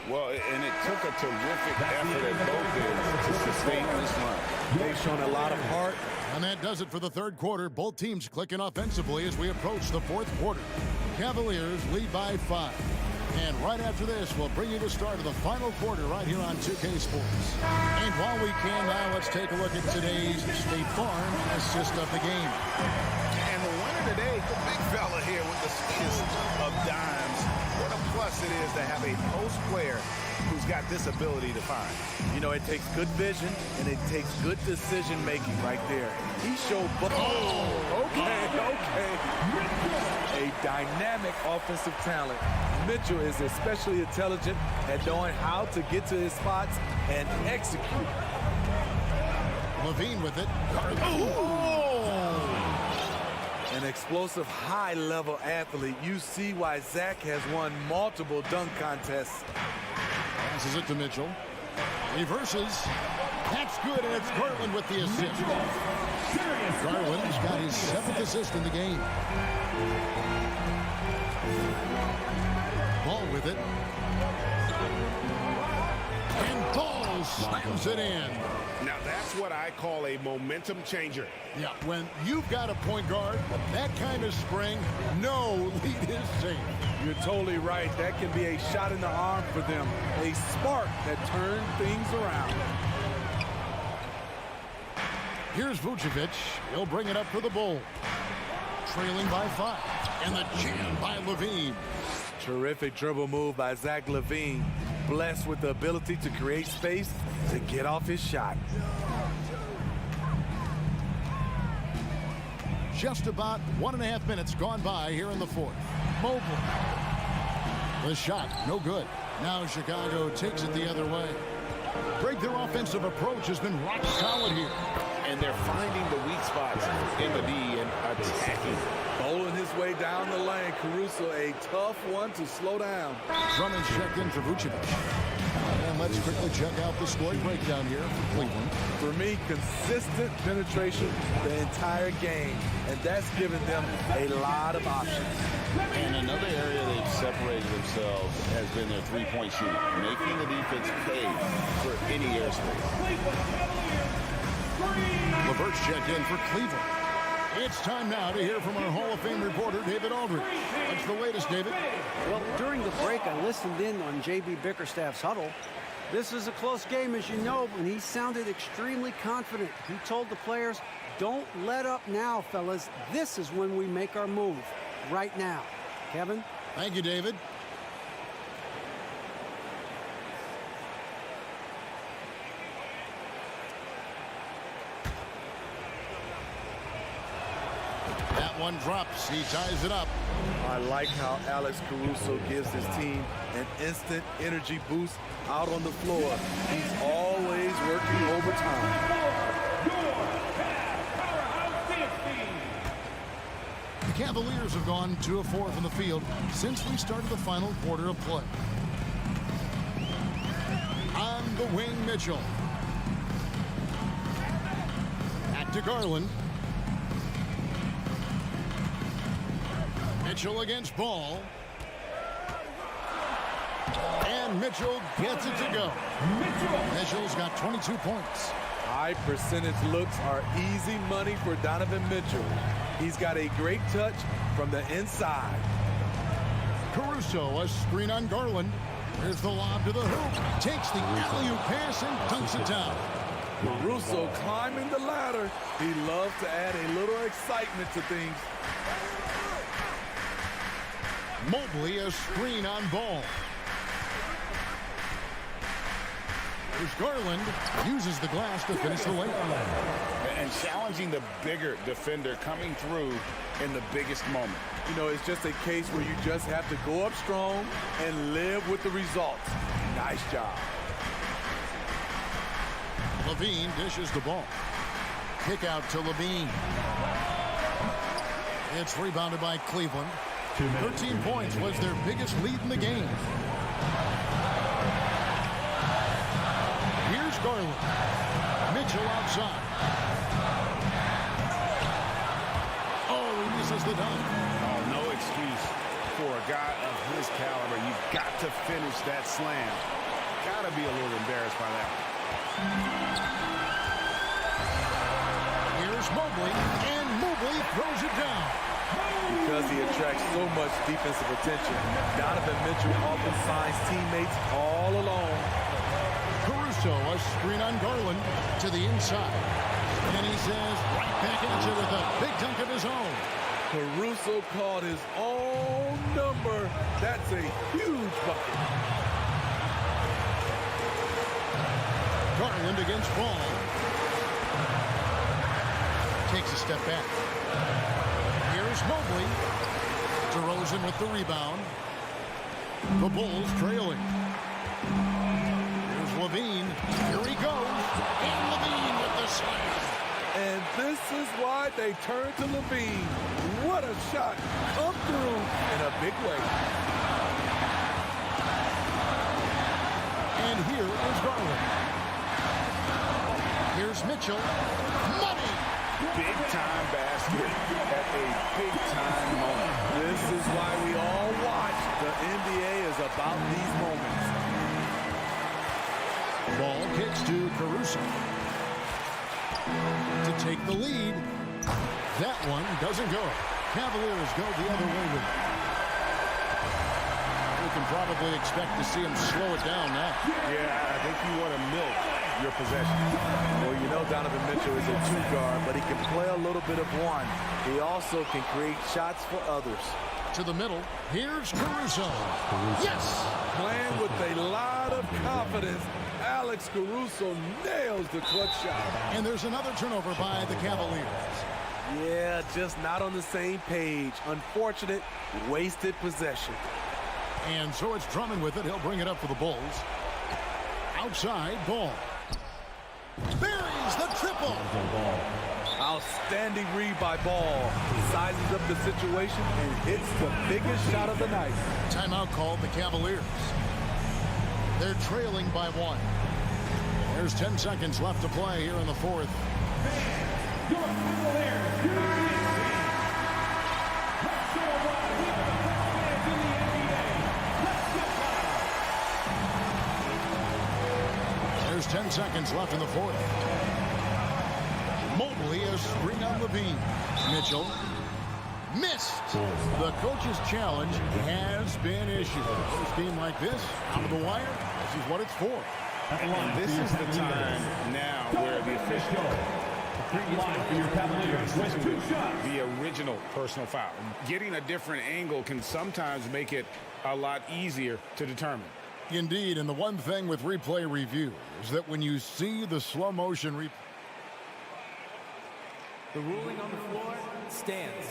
Well, and it took a terrific effort at both ends to sustain this run. They've shown a lot of heart. And that does it for the third quarter. Both teams clicking offensively as we approach the fourth quarter. Cavaliers lead by 5. And right after this, we'll bring you the start of the final quarter right here on 2K Sports. And while we can now, let's take a look at today's State Farm assist of the game. And the winner today, the big fella here with the assist of dimes. What a plus it is to have a post player who's got this ability to find. You know, it takes good vision, and it takes good decision-making right there. He showed... Oh, okay. A dynamic offensive talent. Mitchell is especially intelligent at knowing how to get to his spots and execute. Levine with it. An explosive, high-level athlete. You see why Zach has won multiple dunk contests. Passes it to Mitchell. Reverses. That's good, and it's Garland with the assist. Garland's got his 7th assist in the game. Ball with it. And Ball slams it in. Now that's what I call a momentum changer. Yeah, when you've got a point guard, that kind of spring, no lead is safe. You're totally right. That can be a shot in the arm for them. A spark that turned things around. Here's Vucevic. He'll bring it up for the Bulls. Trailing by 5. And the jam by Levine. Terrific dribble move by Zach LaVine. Blessed with the ability to create space to get off his shot. Just about 1.5 minutes gone by here in the 4th. Mobley. The shot, no good. Now Chicago takes it the other way. Greg, their offensive approach has been rock solid here. And they're finding the weak spots in the D and attacking. Bowling his way down the lane. Caruso, a tough one to slow down. Drummond's checked in for Vucevic. And let's quickly check out the scoring breakdown here for Cleveland. For me, consistent penetration the entire game. And that's given them a lot of options. And another area they've separated themselves has been their three-point shooting, making the defense pay for any airspace. LeVert's checked in for Cleveland. It's time now to hear from our Hall of Fame reporter, David Aldridge. What's the latest, David? Well, during the break, I listened in on J.B. Bickerstaff's huddle. This is a close game, as you know, and he sounded extremely confident. He told the players, don't let up now, fellas. This is when we make our move, right now. Kevin? Thank you, David. That one drops. He ties it up. I like how Alex Caruso gives his team an instant energy boost out on the floor. He's always working overtime. The Cavaliers have gone 2 of 4 from the field since we started the final quarter of play. On the wing, Mitchell. Back to Garland. Mitchell against Ball. And Mitchell gets it to go. Mitchell's got 22 points. High percentage looks are easy money for Donovan Mitchell. He's got a great touch from the inside. Caruso, a screen on Garland. There's the lob to the hoop. Takes the alley-oop pass and dunks it down. Caruso climbing the ladder. He loves to add a little excitement to things. Mobley, a screen on Ball. There's Garland. Uses the glass to finish the layup. And challenging the bigger defender coming through in the biggest moment. You know, it's just a case where you just have to go up strong and live with the results. Nice job. Levine dishes the ball. Kick out to Levine. It's rebounded by Cleveland. 13 points was their biggest lead in the game. Here's Garland. Mitchell outside. Oh, he misses the dunk. Oh, no excuse for a guy of his caliber. You've got to finish that slam. Got to be a little embarrassed by that. Here's Mobley, and Mobley throws it down. Because he attracts so much defensive attention, Donovan Mitchell often finds teammates all alone. Caruso, a screen on Garland to the inside. And he says, right back at you with a big dunk of his own. Caruso called his own number. That's a huge bucket. Garland against Ball. Takes a step back. Here's Mobley. DeRozan with the rebound. The Bulls trailing. Here's Levine. Here he goes. And Levine with the slam. And this is why they turn to Levine. What a shot. Come through in a big way. And here is Garland. Here's Mitchell. Money! Big-time basket at a big-time moment. This is why we all watch. The NBA is about these moments. Ball kicks to Caruso. To take the lead. That one doesn't go. Cavaliers go the other way with it. We can probably expect to see him slow it down now. Yeah, I think you want to milk your possession. Well, you know Donovan Mitchell is a two-guard, but he can play a little bit of one. He also can create shots for others. To the middle, here's Caruso. Yes! Playing with a lot of confidence, Alex Caruso nails the clutch shot. And there's another turnover by the Cavaliers. Yeah, just not on the same page. Unfortunate, wasted possession. And so it's Drummond with it. He'll bring it up for the Bulls. Outside, Ball. Buries the triple. Outstanding read by Ball. Sizes up the situation and hits the biggest shot of the night. Timeout called the Cavaliers. They're trailing by 1. There's 10 seconds left to play here in the fourth. There's 10 seconds left in the fourth. Mobley is bring on Levine. Mitchell missed. The coach's challenge has been issued. A game like this, out of the wire, this is what it's for. And this is the time now where the official the original personal foul. Getting a different angle can sometimes make it a lot easier to determine. Indeed, and the one thing with replay review is that when you see the slow motion replay, the ruling on the floor stands.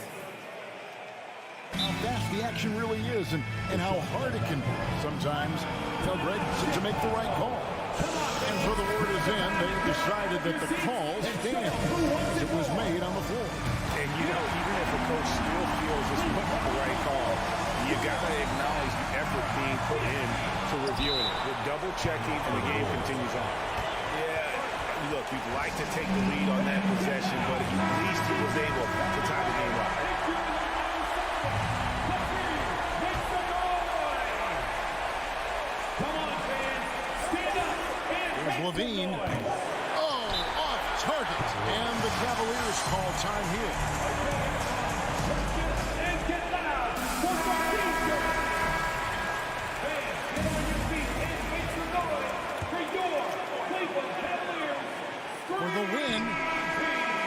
How fast the action really is and how hard it can be. Sometimes tell Greg to make the right call. And so the word is in. They decided that the call stands. It was made on the floor. And you know, even if a coach still feels this wasn't the right call, you got to acknowledge the effort being put in to reviewing it. We're double checking and the game continues on. Yeah, look, we'd like to take the lead on that possession, but at least he was able to tie the game up. Levine. Oh, off target. And the Cavaliers call time here. For the win.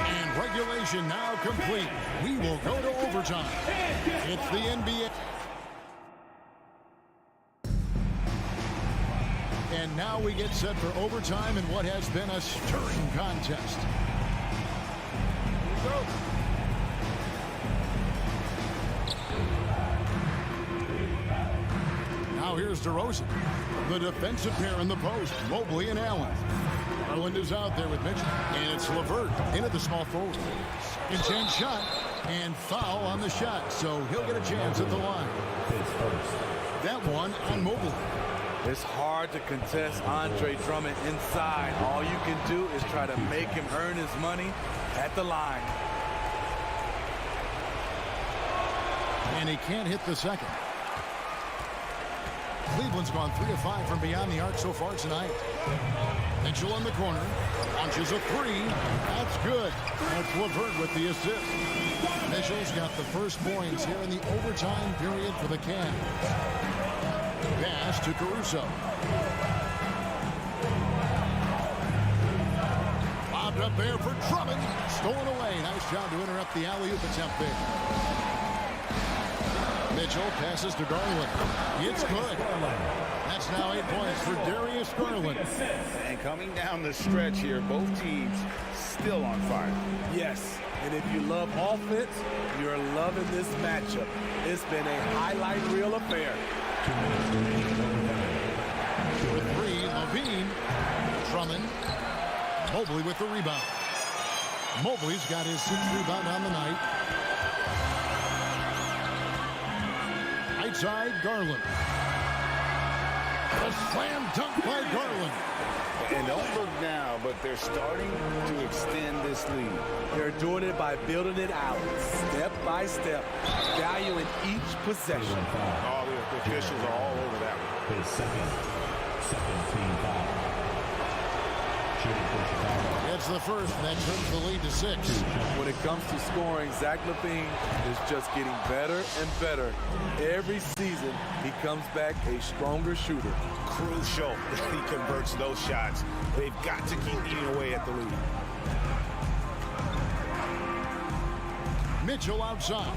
And regulation now complete. We will go to overtime. It's the NBA. And now we get set for overtime in what has been a stirring contest. Here we go. Now here's DeRozan. The defensive pair in the post, Mobley and Allen. Garland is out there with Mitchell. And it's LeVert into the small forward. Second chance shot. And foul on the shot. So he'll get a chance at the line. That one on Mobley. It's hard to contest Andre Drummond inside. All you can do is try to make him earn his money at the line. And he can't hit the second. Cleveland's gone 3 of 5 from beyond the arc so far tonight. Mitchell in the corner. Launches a 3. That's good. That's LeVert with the assist. Mitchell's got the first points here in the overtime period for the Cavs. Pass to Caruso. Lobbed up there for Drummond. Stolen away. Nice job to interrupt the alley-oop attempt there. Mitchell passes to Garland. It's good. That's now 8 points for Darius Garland. And coming down the stretch here, both teams still on fire. Yes, and if you love offense, you're loving this matchup. It's been a highlight reel affair. For 3, Levine. Drummond. Mobley with the rebound. Mobley's got his 6th rebound on the night. Right side, Garland. A slam dunk by Garland. And don't look now, but they're starting to extend this lead. They're doing it by building it out, step by step, valuing each possession. All the officials are all over that one. His second team foul. Shooting for Chicago. It's the first, and that turns the lead to 6. When it comes to scoring, Zach LaVine is just getting better and better. Every season, he comes back a stronger shooter. Crucial that he converts those shots. They've got to keep eating away at the lead. Mitchell outside.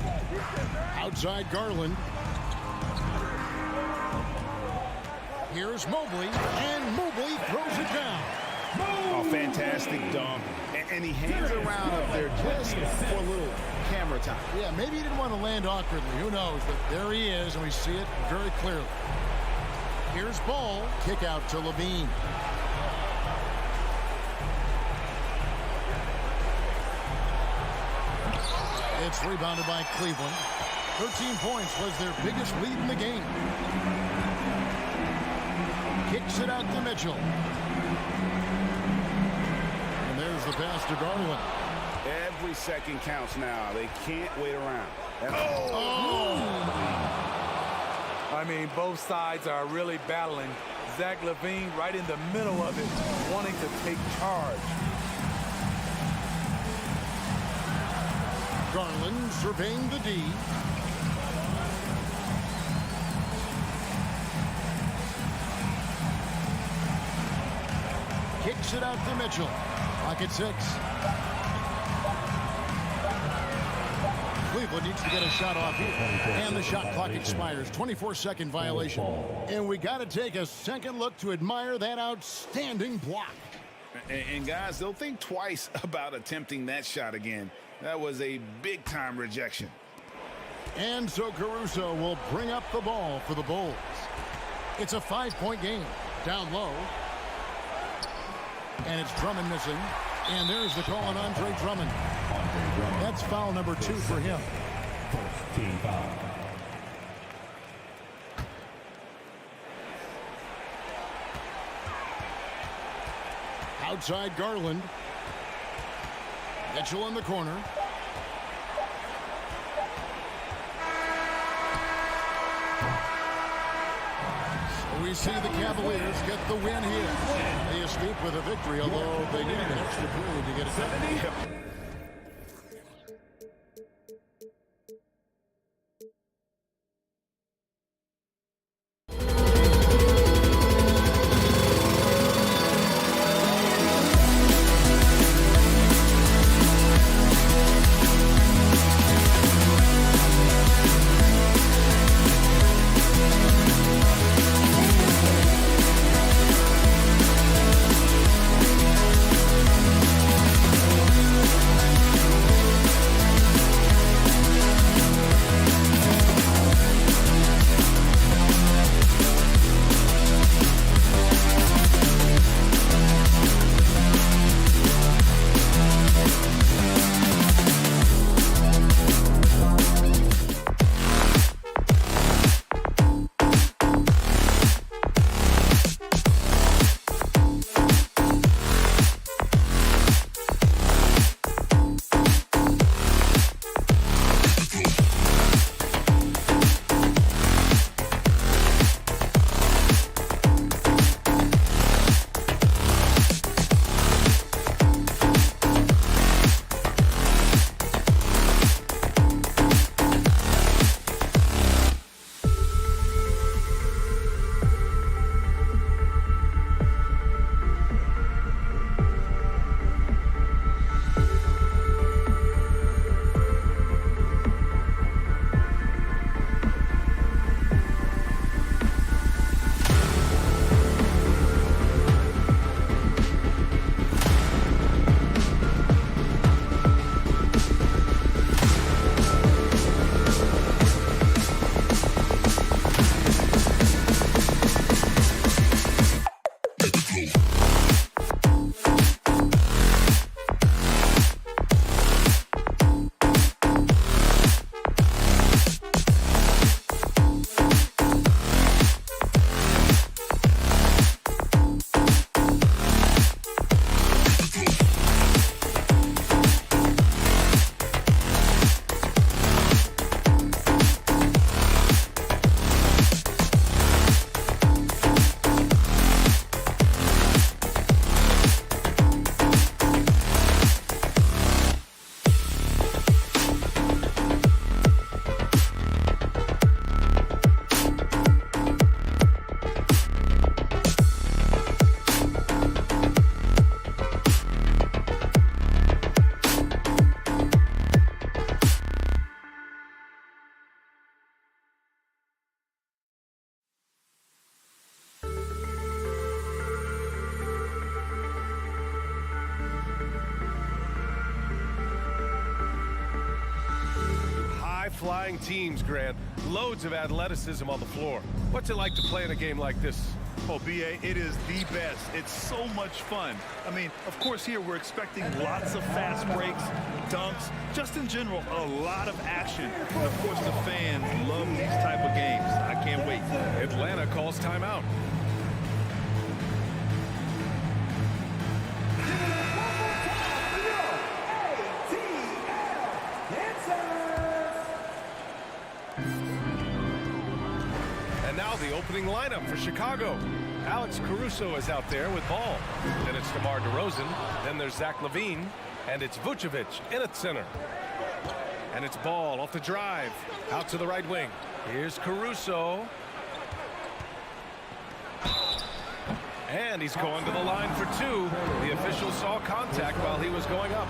Outside Garland. Here's Mobley, and Mobley throws it down. Oh, fantastic dunk. And he hangs around up there just for a little camera time. Yeah, maybe he didn't want to land awkwardly. Who knows? But there he is, and we see it very clearly. Here's Ball. Kick out to Levine. It's rebounded by Cleveland. 13 points was their biggest lead in the game. Kicks it out to Mitchell. And there's the pass to Garland. Every second counts now. They can't wait around. I mean, both sides are really battling. Zach LaVine right in the middle of it, wanting to take charge. Garland surveying the D. Kicks it out to Mitchell. Clock at 6. Cleveland needs to get a shot off here. And the shot clock expires. 24-second violation. And we got to take a second look to admire that outstanding block. And guys, they'll think twice about attempting that shot again. That was a big-time rejection. And so Caruso will bring up the ball for the Bulls. It's a 5-point game. Down low. And it's Drummond missing. And there's the call on Andre Drummond. That's foul number 2 for him. First team foul. Outside Garland. Mitchell in the corner. So we see the Cavaliers get the win here. They escape with a victory, although they needed an extra period to get it done. high-flying teams, Grant. Loads of athleticism on the floor. What's it like to play in a game like this? Oh, B.A., it is the best. It's so much fun. I mean, of course, here we're expecting lots of fast breaks, dunks, just in general, a lot of action. And, of course, the fans love these type of games. I can't wait. Atlanta calls timeout. Now the opening lineup for Chicago. Alex Caruso is out there with ball. Then it's DeMar DeRozan. Then there's Zach LaVine. And it's Vucevic in at center. And it's Ball off the drive. Out to the right wing. Here's Caruso. And he's going to the line for two. The official saw contact while he was going up.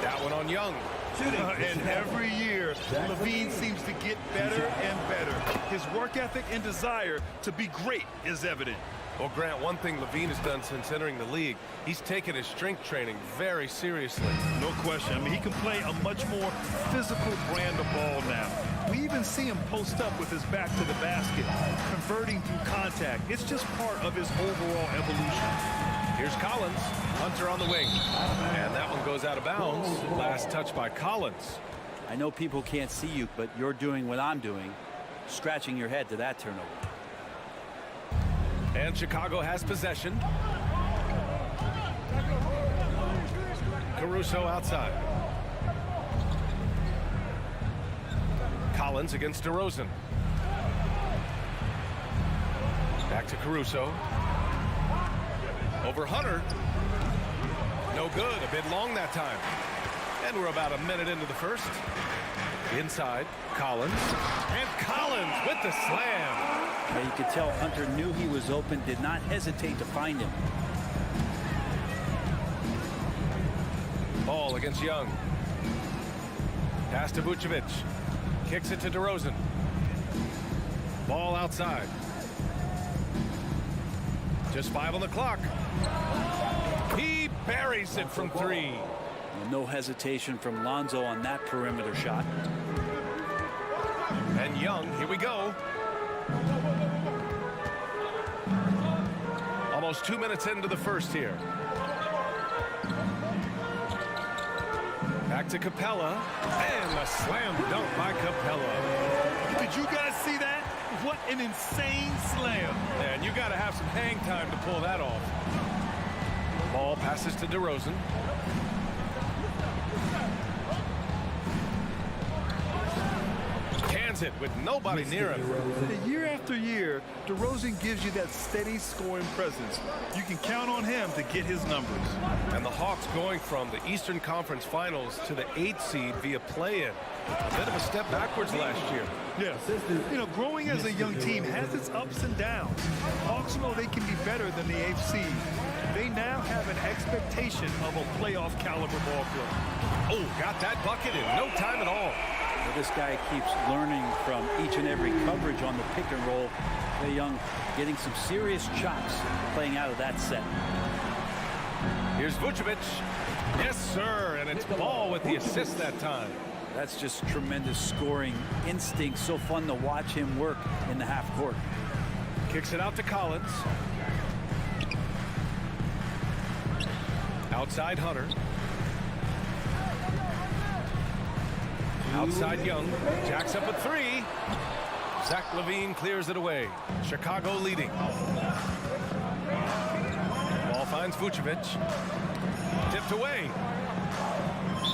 That one on Young. And every year, LaVine seems to get better and better. His work ethic and desire to be great is evident. Well, Grant, one thing LaVine has done since entering the league, he's taken his strength training very seriously. No question. I mean, he can play a much more physical brand of ball now. We even see him post up with his back to the basket, converting through contact. It's just part of his overall evolution. Here's Collins. Hunter on the wing. And that one goes out of bounds. Last touch by Collins. I know people can't see you, but you're doing what I'm doing, scratching your head to that turnover. And Chicago has possession. Caruso outside. Collins against DeRozan. Back to Caruso. Over Hunter. No good. A bit long that time. And we're about a minute into the first. Inside, Collins. And Collins with the slam. Yeah, you could tell Hunter knew he was open, did not hesitate to find him. Ball against Young. Pass to Vucevic. Kicks it to DeRozan. Ball outside. Just 5 on the clock. He buries it from 3. Well, no hesitation from Lonzo on that perimeter shot. And Young, here we go. Almost 2 minutes into the first here. Back to Capella. And a slam dunk by Capella. Did you guys see that? What an insane slam. And you got to have some hang time to pull that off. Ball passes to DeRozan. Cans it with nobody near him. Year after year, DeRozan gives you that steady scoring presence. You can count on him to get his numbers. And the Hawks going from the Eastern Conference Finals to the 8th seed via play-in. A bit of a step backwards last year. Yes. You know, growing as a young team has its ups and downs. Hawks know they can be better than the 8th seed. They now have an expectation of a playoff caliber ball club. Oh, got that bucket in no time at all. Well, this guy keeps learning from each and every coverage on the pick and roll. Trae Young getting some serious chops playing out of that set. Here's Vucevic. Yes, sir. And it's Ball with the assist that time. That's just tremendous scoring instinct. So fun to watch him work in the half court. Kicks it out to Collins. Outside Hunter. Outside Young. Jacks up a 3. Zach LaVine clears it away. Chicago leading. Ball finds Vucevic. Tipped away.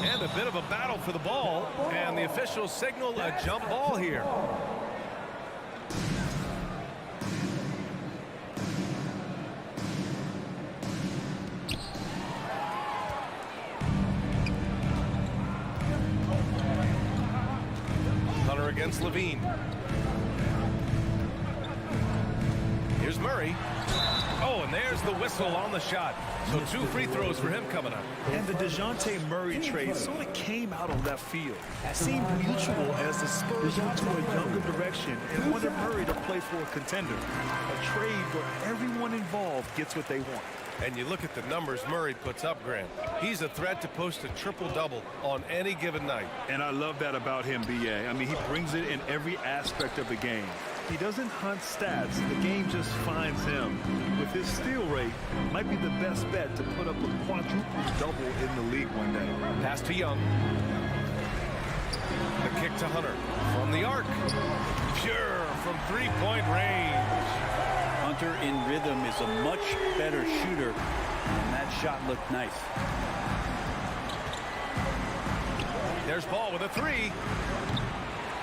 And a bit of a battle for the ball. And the officials signal a jump ball here. Hunter against LaVine. Here's Murray. Oh, and there's the whistle on the shot. So 2 free throws for him coming up. And the DeJounte Murray trade sort of came out of left field. It seemed mutual as the Spurs went to a younger direction and wanted Murray to play for a contender. A trade where everyone involved gets what they want. And you look at the numbers Murray puts up, Grant. He's a threat to post a triple-double on any given night. And I love that about him, B.A. I mean, he brings it in every aspect of the game. He doesn't hunt stats. The game just finds him. With his steal rate, might be the best bet to put up a quadruple-double in the league one day. Pass to Young. The kick to Hunter. From the arc. Pure from three-point range. Hunter in rhythm is a much better shooter, and that shot looked nice. There's Ball with a three.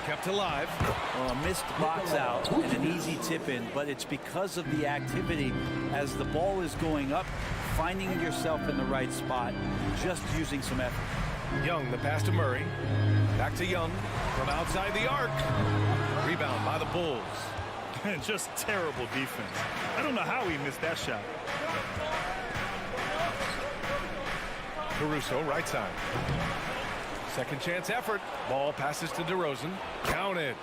Kept alive. Well, a missed box out and an easy tip in, but it's because of the activity as the ball is going up, finding yourself in the right spot, just using some effort. Young, the pass to Murray. Back to Young from outside the arc. Rebound by the Bulls. Just terrible defense. I don't know how he missed that shot. Caruso, right side. Second chance effort. Ball passes to DeRozan. Count it.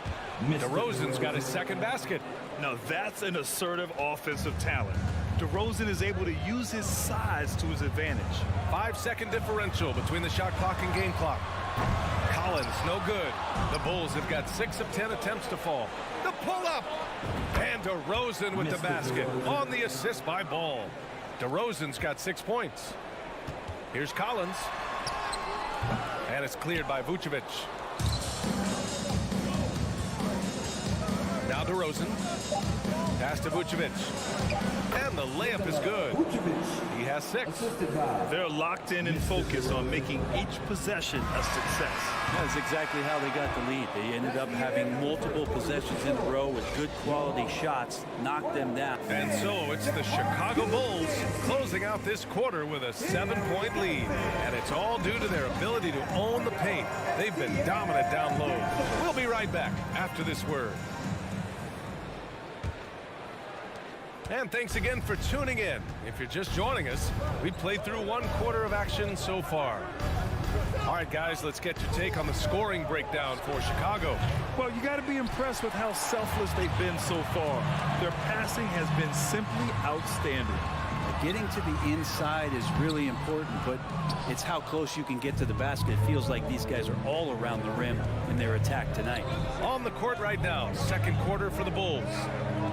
DeRozan's got his second basket. Now that's an assertive offensive talent. DeRozan is able to use his size to his advantage. 5-second differential between the shot clock and game clock. Collins, no good. The Bulls have got 6 of 10 attempts to fall. The pull-up. And DeRozan with the basket on the assist by Ball. DeRozan's got 6 points. Here's Collins. And it's cleared by Vucevic. Now DeRozan. Pass to Vucevic. And the layup is good. He has 6. They're locked in and focused on making each possession a success. That's exactly how they got the lead. They ended up having multiple possessions in a row with good quality shots, knocked them down. And so it's the Chicago Bulls closing out this quarter with a 7-point lead. And it's all due to their ability to own the paint. They've been dominant down low. We'll be right back after this word. And thanks again for tuning in. If you're just joining us, we've played through 1 quarter of action so far. All right, guys, let's get your take on the scoring breakdown for Chicago. Well, you got to be impressed with how selfless they've been so far. Their passing has been simply outstanding. Getting to the inside is really important, but it's how close you can get to the basket. It feels like these guys are all around the rim in their attack tonight. On the court right now, second quarter for the Bulls.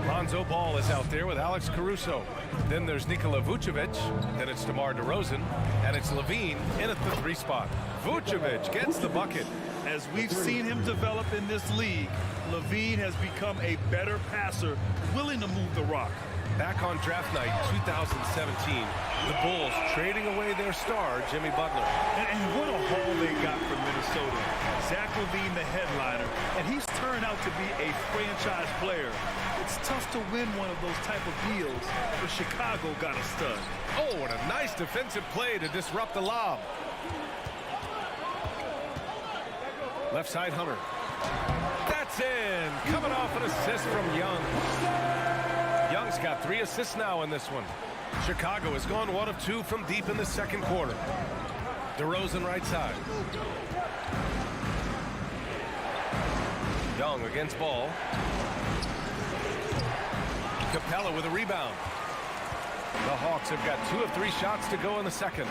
Lonzo Ball is out there with Alex Caruso. Then there's Nikola Vucevic. Then it's DeMar DeRozan. And it's Levine in at the 3 spot. Vucevic gets the bucket. As we've seen him develop in this league, Levine has become a better passer, willing to move the rock. Back on draft night 2017, the Bulls trading away their star, Jimmy Butler. And what a haul they got from Minnesota. Zach LaVine, the headliner, and he's turned out to be a franchise player. It's tough to win one of those type of deals, but Chicago got a stud. Oh, and a nice defensive play to disrupt the lob. Left side, Hunter. That's in. Coming off an assist from Young. Young's got 3 assists now in this one. Chicago has gone 1 of 2 from deep in the second quarter. DeRozan right side. Young against Ball. Capella with a rebound. The Hawks have got 2 of 3 shots to go in the second.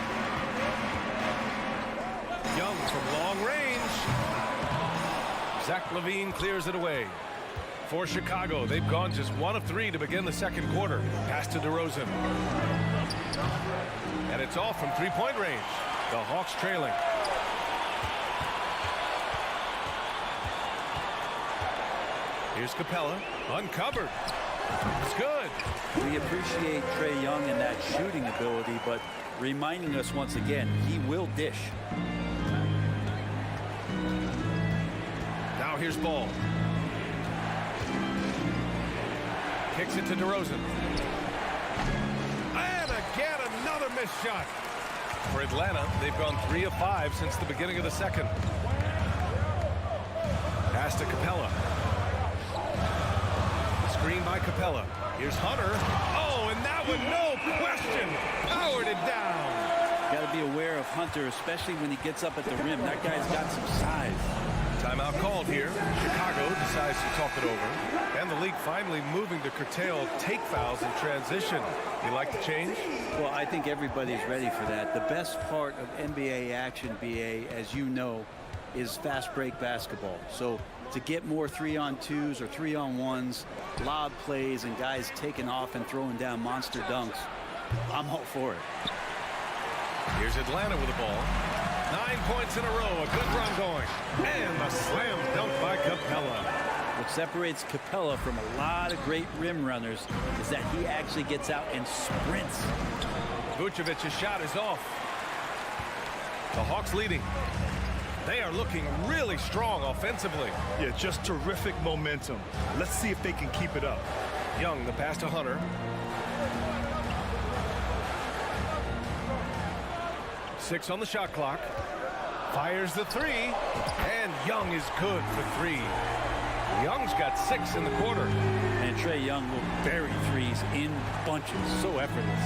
Young from long range. Zach LaVine clears it away. For Chicago, they've gone just 1 of 3 to begin the second quarter. Pass to DeRozan. And it's all from 3-point range. The Hawks trailing. Here's Capella, uncovered. It's good. We appreciate Trae Young and that shooting ability, but reminding us once again, he will dish. Now here's Ball. Kicks it to DeRozan. And again, another missed shot. For Atlanta, they've gone 3 of 5 since the beginning of the second. Pass to Capella. Screen by Capella. Here's Hunter. Oh, and that one, no question, powered it down. Got to be aware of Hunter, especially when he gets up at the rim. That guy's got some size. Timeout called here. Chicago decides to talk it over. And the league finally moving to curtail take fouls in transition. You like the change? Well, I think everybody's ready for that. The best part of NBA action, BA, as you know, is fast break basketball. So to get more 3-on-2s or 3-on-1s, lob plays, and guys taking off and throwing down monster dunks, I'm all for it. Here's Atlanta with the ball. 9 points in a row, a good run going. And a slam dunk by Capella. What separates Capella from a lot of great rim runners is that he actually gets out and sprints. Vucevic's shot is off. The Hawks leading. They are looking really strong offensively. Yeah, just terrific momentum. Let's see if they can keep it up. Young, the pass to Hunter. Six on the shot clock. Fires the three. And Young is good for three. Young's got 6 in the quarter. And Trae Young will bury threes in bunches. So effortless.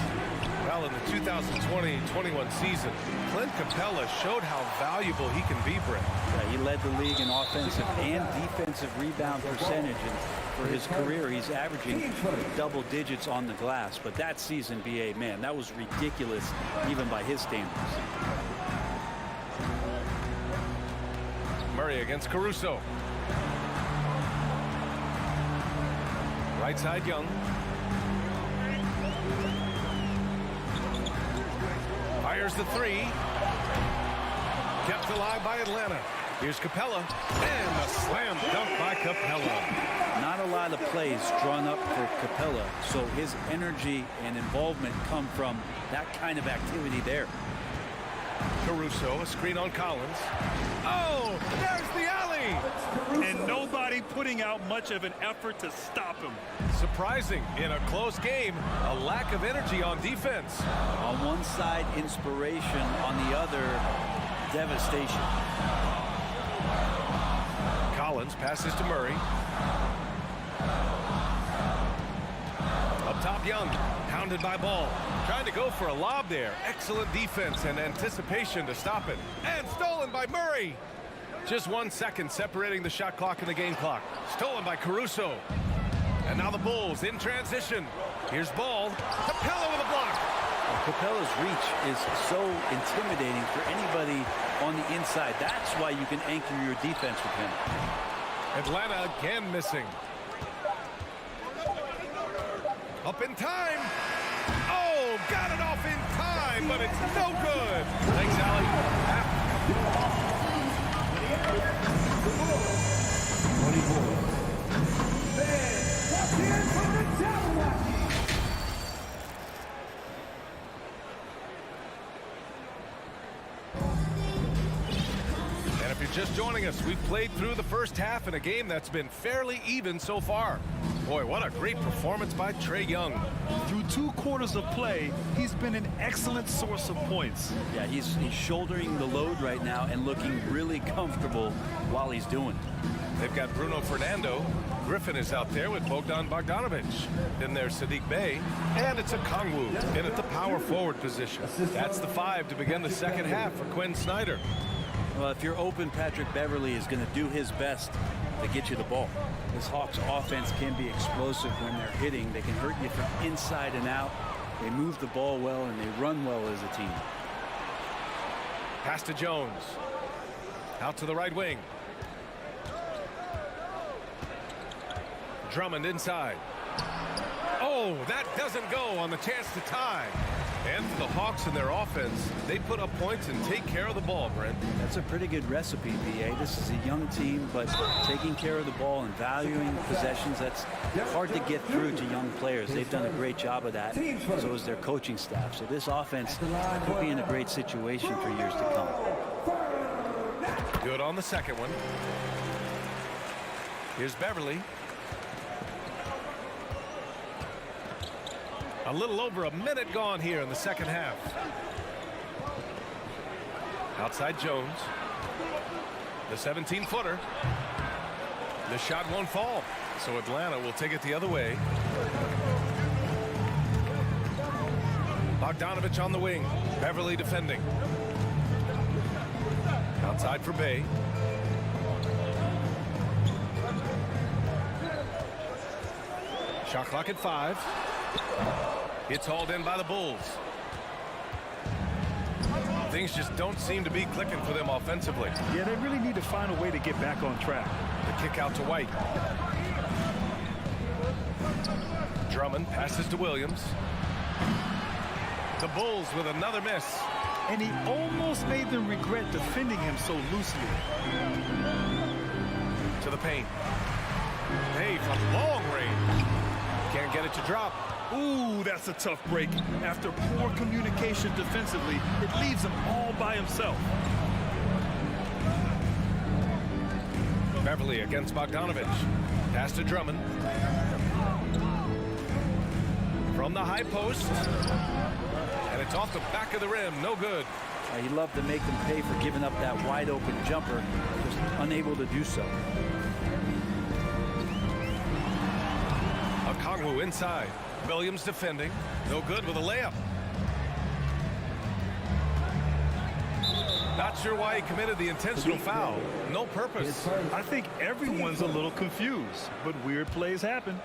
Well, in the 2020-21 season, Clint Capella showed how valuable he can be, Brent. Yeah, he led the league in offensive and defensive rebound percentage. And for his career, he's averaging double digits on the glass. But that season, BA, man, that was ridiculous, even by his standards. Murray against Caruso. Right side, Young. Fires the three. Kept alive by Atlanta. Here's Capella. And a slam dunk by Capella. Not a lot of plays drawn up for Capella, so his energy and involvement come from that kind of activity there. Caruso, a screen on Collins. Oh, there's the alley! And nobody putting out much of an effort to stop him. Surprising, in a close game, a lack of energy on defense. On one side, inspiration. On the other, devastation. Collins passes to Murray. Up top, Young, pounded by Ball. Trying to go for a lob there. Excellent defense and anticipation to stop it. And stolen by Murray. Just 1 second separating the shot clock and the game clock. Stolen by Caruso. And now the Bulls in transition. Here's Ball. Capella with a block. Capella's reach is so intimidating for anybody on the inside. That's why you can anchor your defense with him. Atlanta again missing. Up in time. Oh, got it off in time, but it's no good. Thanks, Allie. 24. And if you're just joining us, we've played through the first half in a game that's been fairly even so far. Boy, what a great performance by Trae Young. Through 2 quarters of play, he's been an excellent source of points. Yeah, he's shouldering the load right now and looking really comfortable while he's doing it. They've got Bruno Fernando. Griffin is out there with Bogdan Bogdanovic. Then there's Sadiq Bey. And it's a Kongwu in at the power forward position. That's the 5 to begin the second half for Quinn Snyder. Well, if you're open, Patrick Beverly is going to do his best to get you the ball. This Hawks offense can be explosive when they're hitting. They can hurt you from inside and out. They move the ball well, and they run well as a team. Pass to Jones. Out to the right wing. Drummond inside. Oh, that doesn't go on the chance to tie. And for the Hawks and their offense, they put up points and take care of the ball, Brent. That's a pretty good recipe, BA. This is a young team, but taking care of the ball and valuing possessions, that's hard to get through to young players. They've done a great job of that, so is their coaching staff. So this offense could be in a great situation for years to come. Good on the second one. Here's Beverly. A little over a minute gone here in the second half. Outside Jones. The 17-footer. The shot won't fall, so Atlanta will take it the other way. Bogdanovic on the wing. Beverly defending. Outside for Bey. Shot clock at 5. It's hauled in by the Bulls. Things just don't seem to be clicking for them offensively. Yeah, they really need to find a way to get back on track. The kick out to White. Drummond passes to Williams. The Bulls with another miss. And he almost made them regret defending him so loosely. To the paint. Hey, from long range. Can't get it to drop. Ooh, that's a tough break. After poor communication defensively, it leaves him all by himself. Beverly against Bogdanovich. Pass to Drummond. From the high post. And it's off the back of the rim. No good. He loved to make them pay for giving up that wide open jumper. Just unable to do so. Okongwu inside. Williams defending. No good with a layup. Not sure why he committed the intentional foul. No purpose. I think everyone's a little confused, but weird plays happen.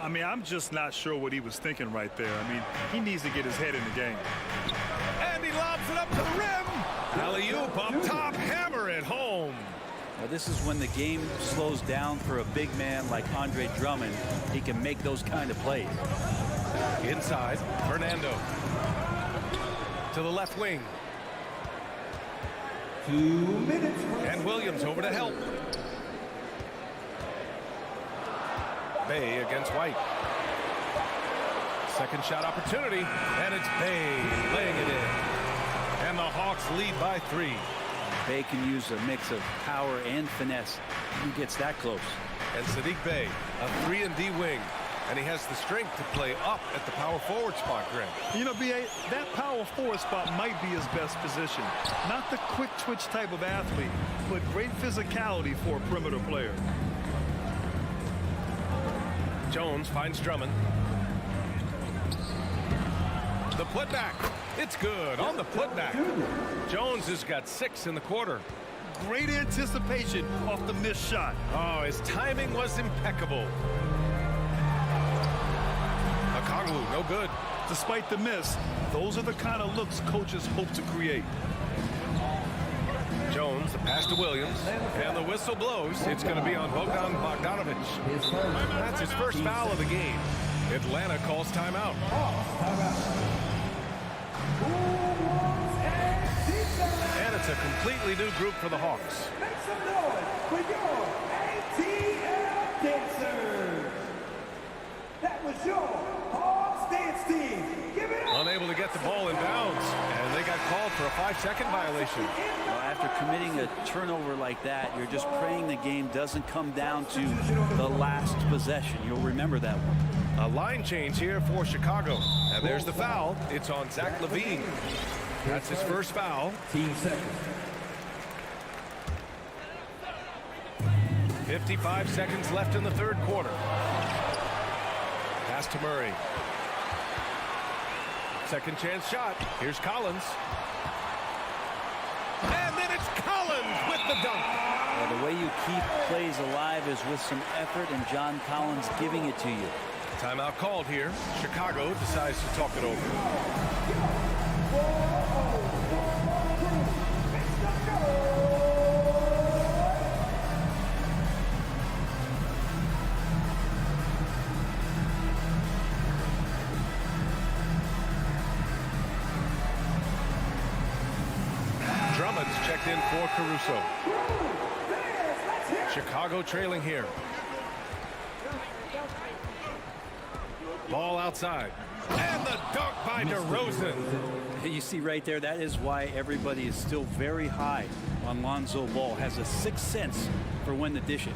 I mean, I'm just not sure what he was thinking right there. I mean, he needs to get his head in the game. And he lobs it up to the rim. Alley-oop up top. Hammer it home. Now, this is when the game slows down for a big man like Andre Drummond. He can make those kind of plays. Inside, Fernando. To the left wing. 2 minutes. And Williams over to help. Bay against White. Second shot opportunity, and it's Bay laying it in. And the Hawks lead by 3. Bay can use a mix of power and finesse. He gets that close. And Sadiq Bey, a 3-and-D wing. And he has the strength to play up at the power forward spot, Greg. You know, B.A., that power forward spot might be his best position. Not the quick twitch type of athlete, but great physicality for a perimeter player. Jones finds Drummond. The putback. It's good on the putback. Jones has got 6 in the quarter. Great anticipation off the missed shot. Oh, his timing was impeccable. Okongwu, no good. Despite the miss, those are the kind of looks coaches hope to create. Jones, the pass to Williams, and the whistle blows. It's going to be on Bogdanovich. That's his first foul of the game. Atlanta calls timeout. And it's a completely new group for the Hawks. Make some noise for your ATL dancers. That was your Hawks dance team. Give it up. Unable to get the ball in bounds, and they got called for a 5-second violation. Well, after committing a turnover like that, you're just praying the game doesn't come down to the last possession. You'll remember that one. A line change here for Chicago. And there's the foul. It's on Zach LaVine. That's his first foul. Team second. 55 seconds left in the third quarter. Pass to Murray. Second chance shot. Here's Collins. And then it's Collins with the dunk. Well, the way you keep plays alive is with some effort, and John Collins giving it to you. Timeout called here. Chicago decides to talk it over. Drummond's checked in for Caruso. Chicago trailing here. Ball outside. And the dunk by DeRozan. You see right there, that is why everybody is still very high on Lonzo Ball. Has a sixth sense for when to dish it.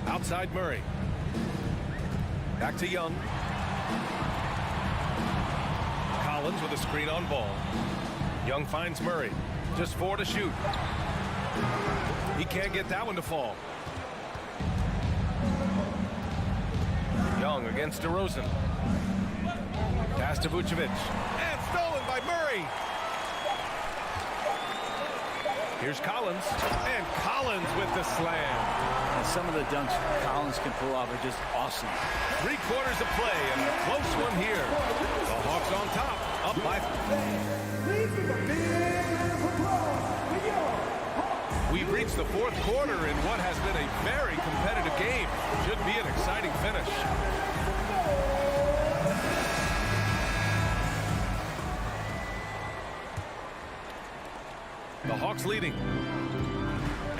Outside Murray. Back to Young. Collins with a screen on ball. Young finds Murray. Just 4 to shoot. He can't get that one to fall. Young against DeRozan. Pass to Vucevic. And stolen by Murray. Here's Collins, and Collins with the slam. And some of the dunks Collins can pull off are just awesome. 3 quarters of play, and a close one here. The Hawks on top, up by... We've reached the 4th quarter in what has been a very competitive game. Should be an exciting finish. The Hawks leading.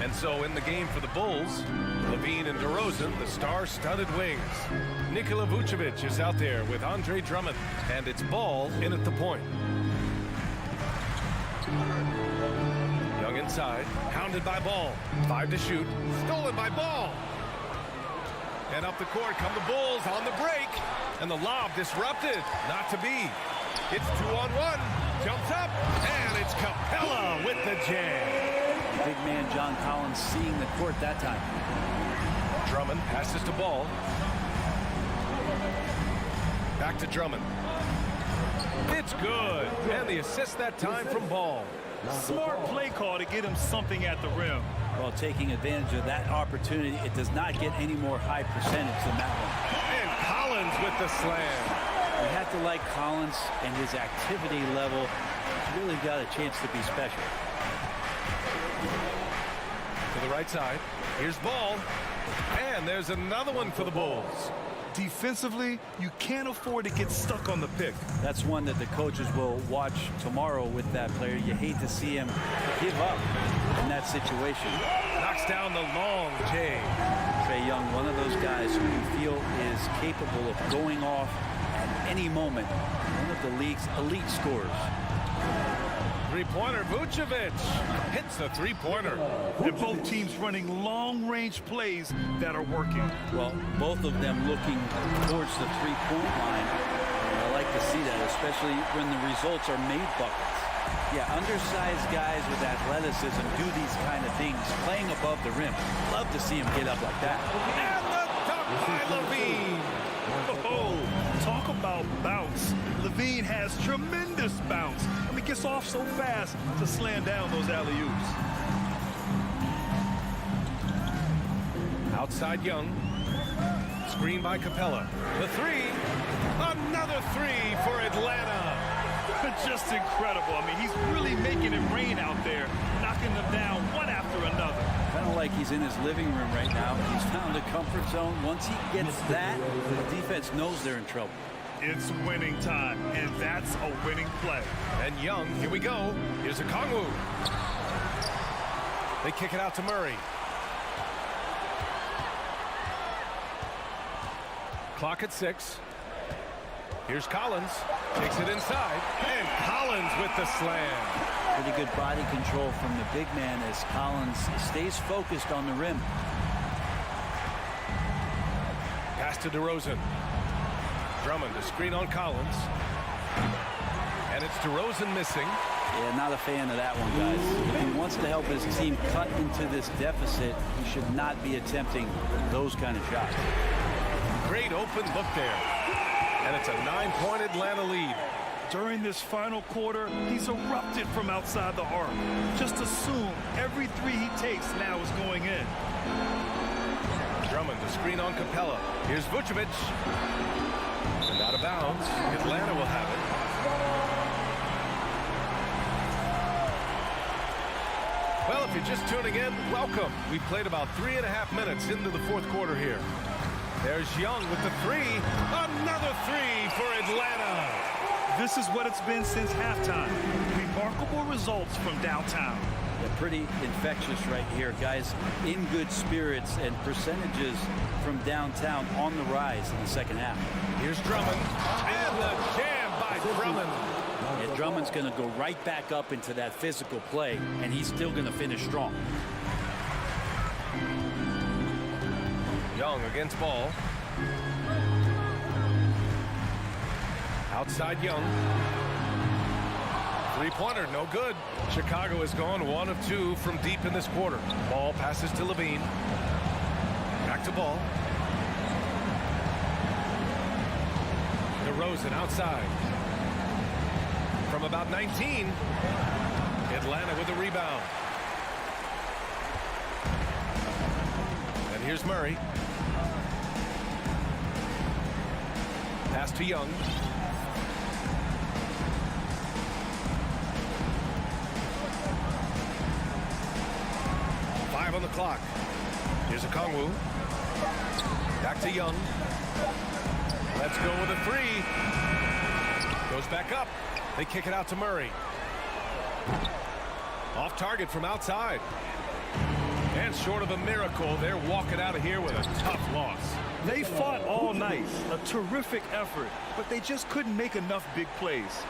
And so in the game for the Bulls, Levine and DeRozan, the star-studded wings. Nikola Vucevic is out there with Andre Drummond, and it's Ball in at the point. Young inside, hounded by Ball. 5 to shoot, stolen by Ball. And up the court come the Bulls on the break, and the lob disrupted, not to be. It's 2-on-1, jumps up, and it's Capella with the jam. Big man John Collins seeing the court that time. Drummond passes to Ball. Back to Drummond. It's good. And the assist that time from Ball. Smart play call to get him something at the rim. Well, taking advantage of that opportunity, it does not get any more high percentage than that one. And Collins with the slam. You have to like Collins and his activity level. He's really got a chance to be special. To the right side. Here's Ball. And there's another one for the Bulls. Defensively, you can't afford to get stuck on the pick. That's one that the coaches will watch tomorrow with that player. You hate to see him give up in that situation. Knocks down the long J. Trae Young, one of those guys who you feel is capable of going off at any moment. One of the league's elite scorers. Three-pointer, Vucevic hits the three-pointer. And both teams running long-range plays that are working. Well, both of them looking towards the three-point line. I like to see that, especially when the results are made buckets. Yeah, undersized guys with athleticism do these kind of things, playing above the rim. Love to see him get up like that. And the dunk by Levine. Oh, talk about bounce. Levine has tremendous bounce. I mean, gets off so fast to slam down those alley-oops. Outside Young. Screen by Capella. The three. Another three for Atlanta. Just incredible. I mean, he's really making it rain out there, knocking them down one after another. Kind of like he's in his living room right now. He's found a comfort zone. Once he gets that, the defense knows they're in trouble. It's winning time, and that's a winning play. And Young, here we go. Here's a Kongwu. They kick it out to Murray. Clock at 6. Here's Collins. Takes it inside. And Collins with the slam. Pretty good body control from the big man as Collins stays focused on the rim. Pass to DeRozan. Drummond, a screen on Collins. And it's DeRozan missing. Yeah, not a fan of that one, guys. If he wants to help his team cut into this deficit, he should not be attempting those kind of shots. Great open look there. And it's a 9-point Atlanta lead. During this final quarter, he's erupted from outside the arc. Just assume every three he takes now is going in. Drummond, the screen on Capella. Here's Vucevic. And out of bounds. Atlanta will have it. Well, if you're just tuning in, welcome. We played about 3.5 minutes into the fourth quarter here. There's Young with the three. Another three for Atlanta. This is what it's been since halftime. Remarkable results from downtown. Yeah, pretty infectious right here, guys. In good spirits and percentages from downtown on the rise in the second half. Here's Drummond. And the jam by Drummond. Yeah, Drummond's going to go right back up into that physical play, and he's still going to finish strong. Young against Ball. Outside Young. Three-pointer, no good. Chicago has gone 1 of 2 from deep in this quarter. Ball passes to Levine. Back to Ball. DeRozan outside. From about 19. Atlanta with a rebound. Here's Murray. Pass to Young. Five on the clock. Here's a Kongwu. Back to Young. Let's go with a three. Goes back up. They kick it out to Murray. Off target from outside. And short of a miracle, they're walking out of here with a tough loss. They fought all night. A terrific effort, but they just couldn't make enough big plays.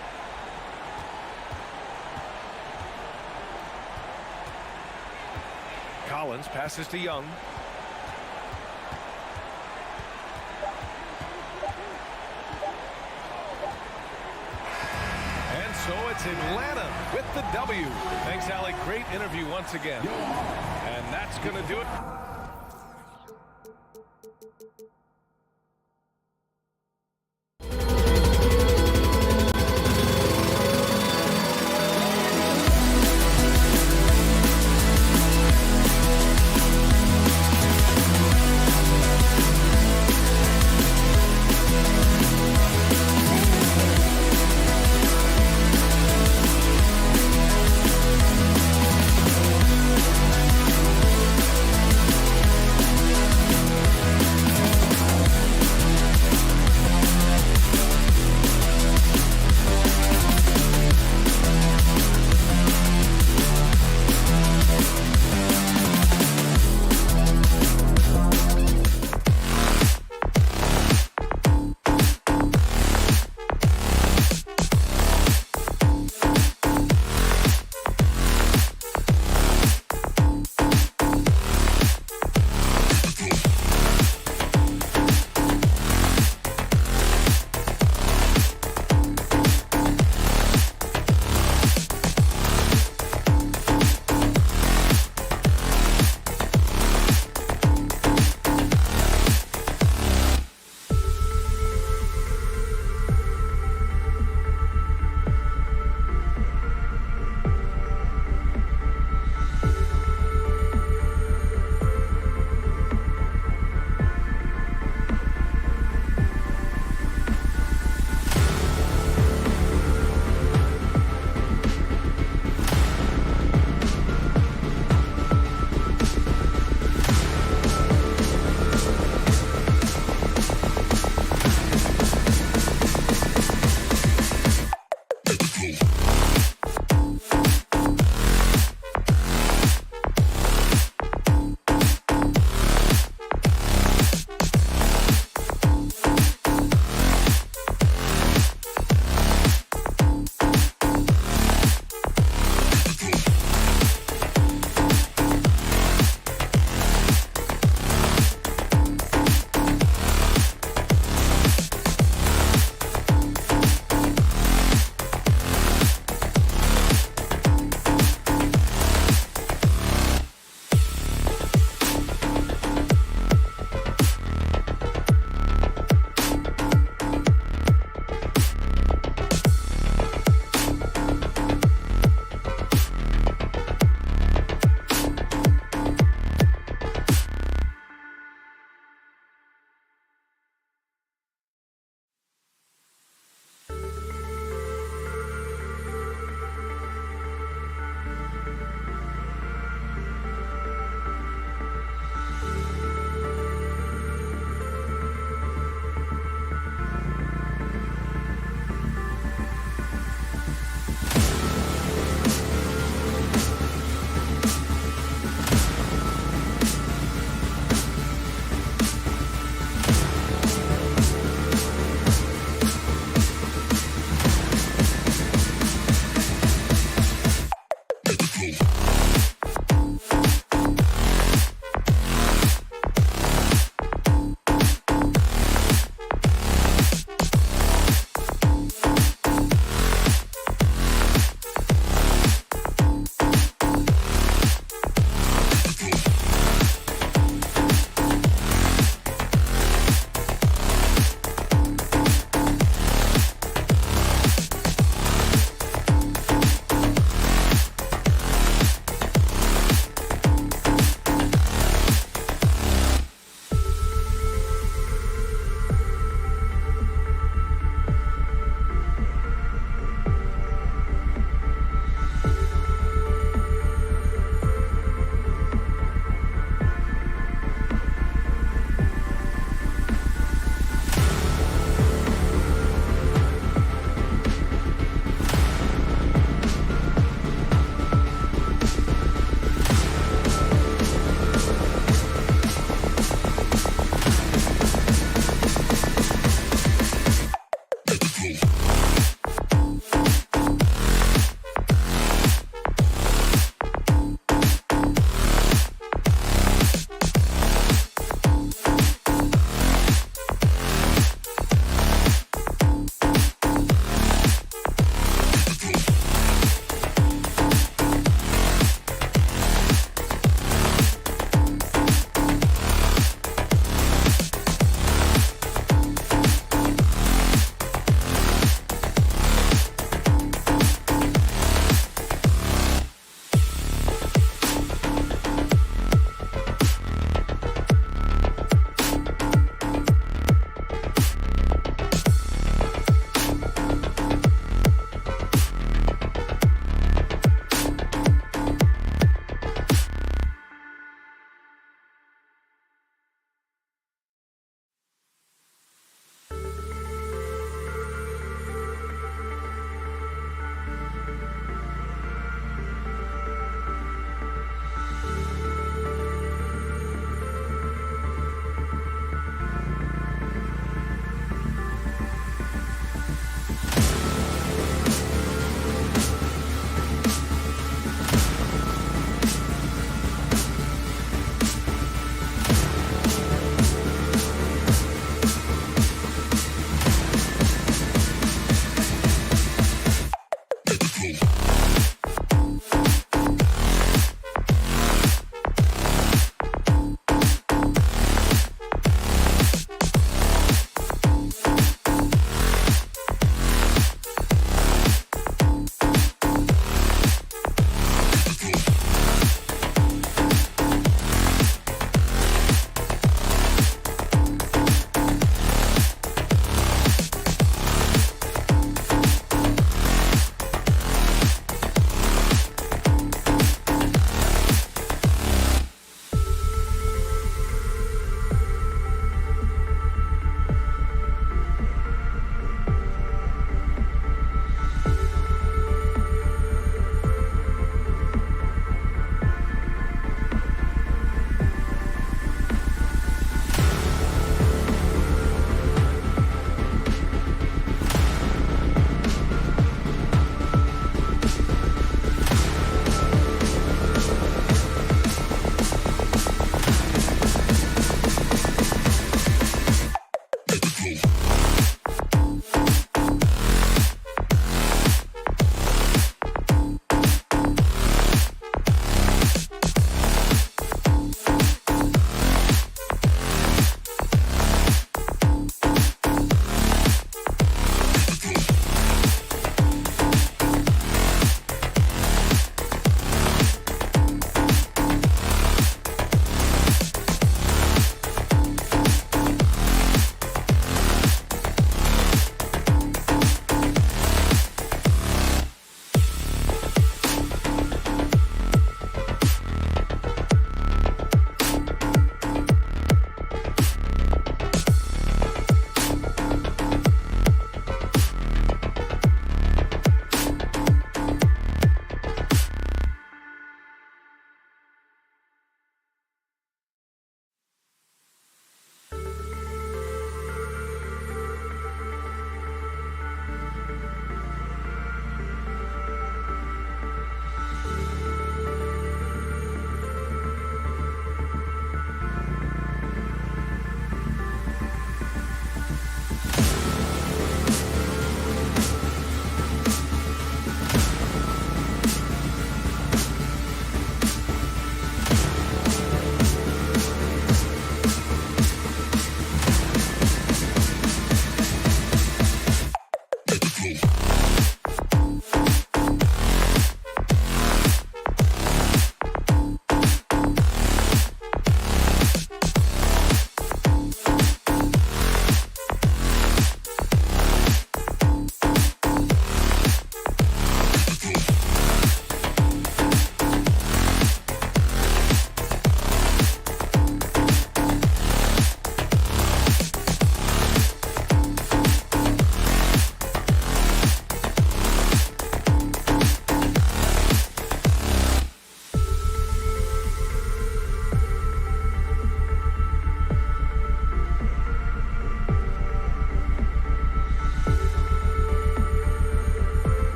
Collins passes to Young. And so it's Atlanta with the W. Thanks, Alec. Great interview once again. And that's going to do it.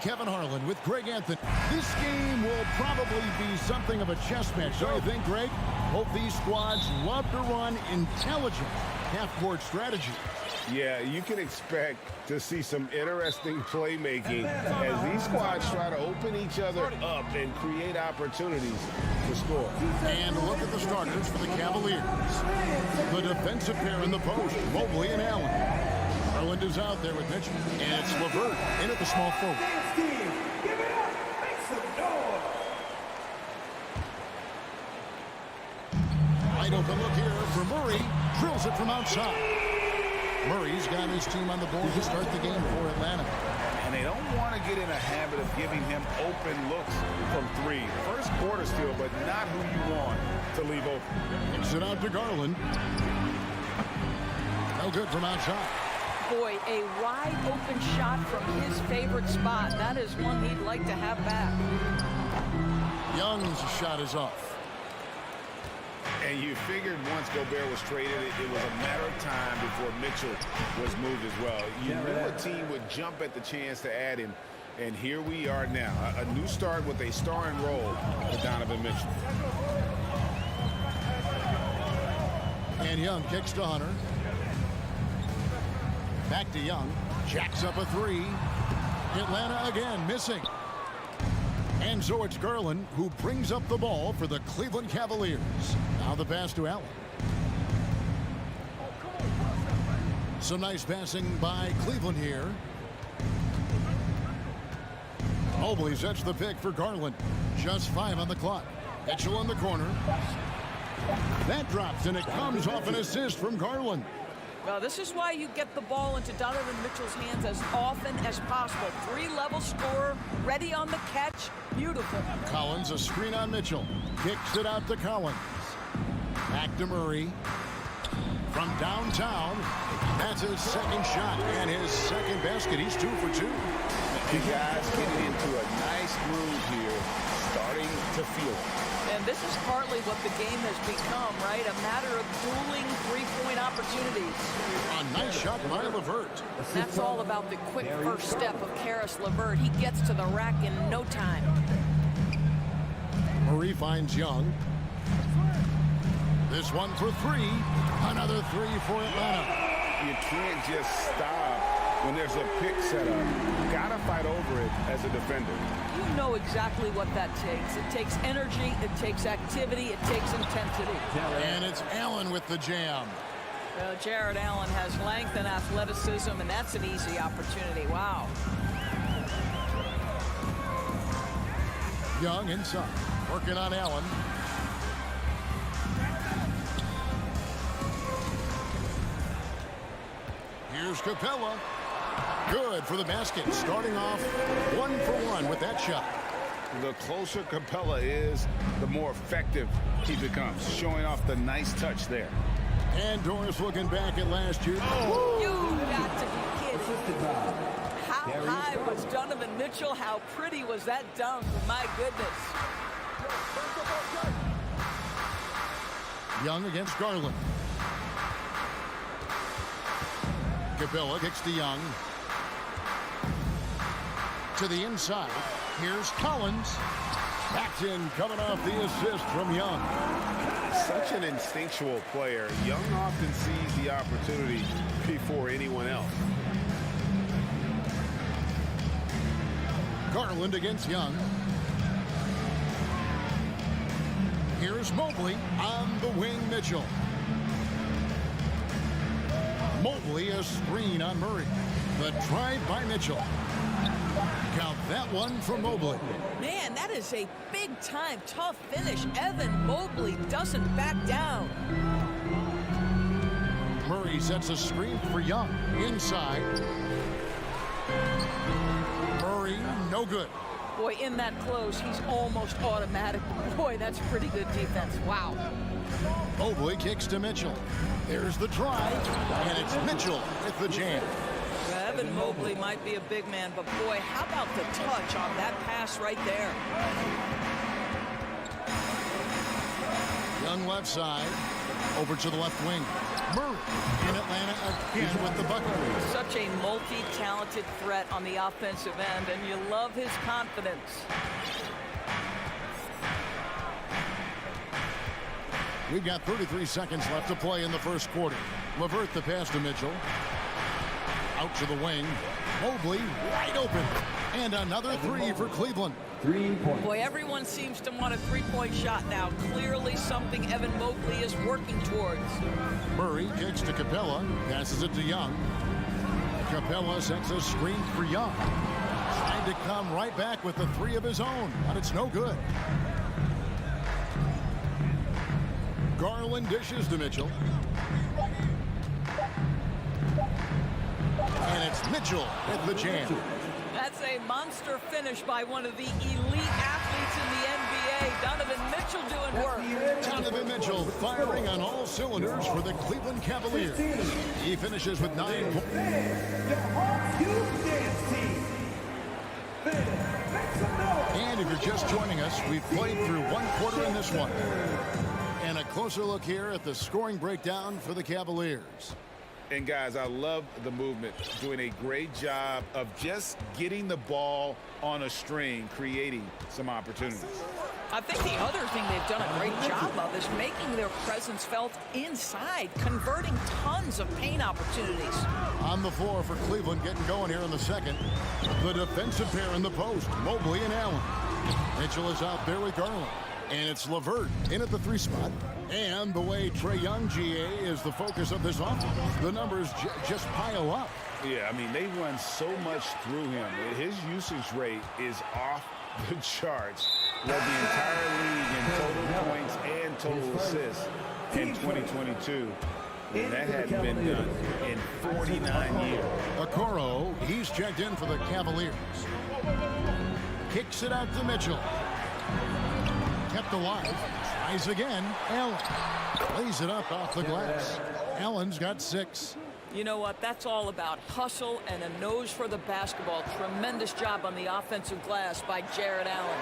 Kevin Harlan with Greg Anthony. This game will probably be something of a chess match, don't you think, Greg? Both these squads love to run intelligent half-court strategy. Yeah, you can expect to see some interesting playmaking as these squads try to open each other up and create opportunities to score. And look at the starters for the Cavaliers. The defensive pair in the post, Mobley and Allen. Garland is out there with Mitchell. And it's LeVert in at the small forward. Give it up! Make some noise! Wide open look here for Murray. Drills it from outside. Murray's got his team on the board to start the game for Atlanta. And they don't want to get in a habit of giving him open looks from three. First quarter still, but not who you want to leave open. Kicks it out to Garland. No good from outside. Boy, a wide open shot from his favorite spot. That is one he'd like to have back. Young's shot is off. And you figured once Gobert was traded, it was a matter of time before Mitchell was moved as well. You knew a team would jump at the chance to add him, and here we are now. A new start with a starring role for Donovan Mitchell. And Young kicks to Hunter. Back to Young. Jacks up a three. Atlanta again missing. And so it's Garland who brings up the ball for the Cleveland Cavaliers. Now the pass to Allen. Some nice passing by Cleveland here. Mobley sets the pick for Garland. Just 5 on the clock. Mitchell in the corner. That drops, and it comes off an assist from Garland. Well, this is why you get the ball into Donovan Mitchell's hands as often as possible. 3-level scorer, ready on the catch. Beautiful. Collins, a screen on Mitchell. Kicks it out to Collins. Back to Murray. From downtown, that's his second shot and his second basket. He's 2 for 2. You guys getting into a nice groove here, starting to feel it. And this is partly what the game has become, right? A matter of dueling three-point opportunities. A nice shot by LeVert. That's all about the quick first step of Karis LeVert. He gets to the rack in no time. Murray finds Young. This one for 3. Another 3 for Atlanta. You can't just stop when there's a pick set up. You gotta fight over it as a defender. You know exactly what that takes. It takes energy, it takes activity, it takes intensity. And it's Allen with the jam. Well, Jared Allen has length and athleticism, and that's an easy opportunity. Wow. Young inside, working on Allen. Here's Capella. Good for the basket. Starting off 1 for 1 with that shot. The closer Capella is, the more effective he becomes, showing off the nice touch there. And Doris looking back at last year. Oh. You got to be kidding. How high was Donovan Mitchell? How pretty was that dunk? My goodness. Young against Garland. Capella kicks to Young. To the inside. Here's Collins. Backed in, coming off the assist from Young. Such an instinctual player. Young often sees the opportunity before anyone else. Garland against Young. Here's Mobley on the wing, Mitchell. Mobley, a screen on Murray. The drive by Mitchell. Count that one for Mobley. Man, that is a big-time tough finish. Evan Mobley doesn't back down. Murray sets a screen for Young. Inside. Murray, no good. Boy, in that close, he's almost automatic. Boy, that's pretty good defense. Wow. Mobley kicks to Mitchell. There's the drive, and it's Mitchell with the jam. Evan Mobley might be a big man, but boy, how about the touch on that pass right there? Young left side, over to the left wing. Murray in Atlanta again with the bucket. Such a multi-talented threat on the offensive end, and you love his confidence. We've got 33 seconds left to play in the first quarter. LeVert the pass to Mitchell. Out to the wing. Mobley wide open. And another three for Cleveland. 3 points. Boy, everyone seems to want a three-point shot now. Clearly something Evan Mobley is working towards. Murray kicks to Capella. Passes it to Young. Capella sets a screen for Young. Trying to come right back with the three of his own, but it's no good. Garland dishes to Mitchell. And it's Mitchell with the jam. That's a monster finish by one of the elite athletes in the NBA. Donovan Mitchell doing work. Donovan Mitchell firing on all cylinders for the Cleveland Cavaliers. He finishes with 9 points. And if you're just joining us, we've played through one quarter in this one. And a closer look here at the scoring breakdown for the Cavaliers. And guys, I love the movement, doing a great job of just getting the ball on a string, creating some opportunities. I think the other thing they've done a great job of is making their presence felt inside, converting tons of paint opportunities. On the floor for Cleveland, getting going here in the second. The defensive pair in the post, Mobley and Allen. Mitchell is out there with Garland. And it's LeVert in at the 3 spot. And the way Trae Young, GA, is the focus of this offense, the numbers just pile up. Yeah, I mean, they run so much through him. His usage rate is off the charts. Led the entire league in total points and total assists in 2022. And that hadn't been done in 49 years. Okoro, he's checked in for the Cavaliers. Kicks it out to Mitchell. Kept alive. Tries again. Allen lays it up off the glass. Allen's got 6. You know what? That's all about hustle and a nose for the basketball. Tremendous job on the offensive glass by Jared Allen.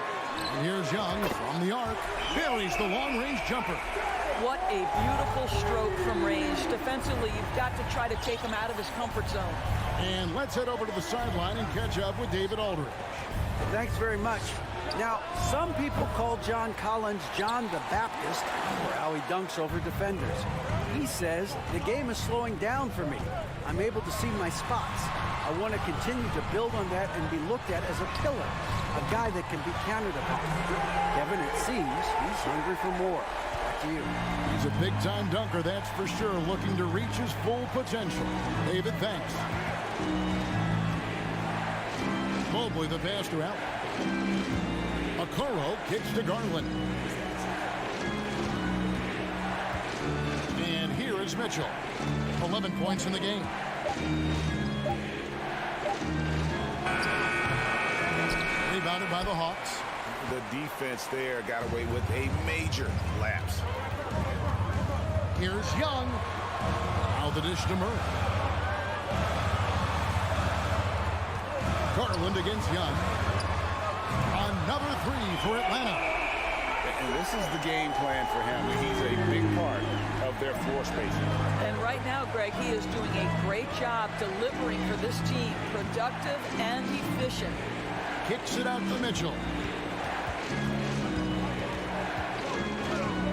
And here's Young from the arc. Buries the long-range jumper. What a beautiful stroke from range. Defensively, you've got to try to take him out of his comfort zone. And let's head over to the sideline and catch up with David Aldridge. Thanks very much. Now, some people call John Collins John the Baptist for how he dunks over defenders. He says, the game is slowing down for me. I'm able to see my spots. I want to continue to build on that and be looked at as a pillar, a guy that can be counted upon. Kevin, it seems he's hungry for more. Back to you. He's a big-time dunker, that's for sure, looking to reach his full potential. David, thanks. Mobley, the pass to Allen. Okoro kicks to Garland. And here is Mitchell. 11 points in the game. Rebounded by the Hawks. The defense there got away with a major lapse. Here's Young. Now the dish to Murray. Garland against Young. Another 3 for Atlanta. And this is the game plan for him. He's a big part of their floor spacing. And right now, Greg, he is doing a great job delivering for this team. Productive and efficient. Kicks it out to Mitchell.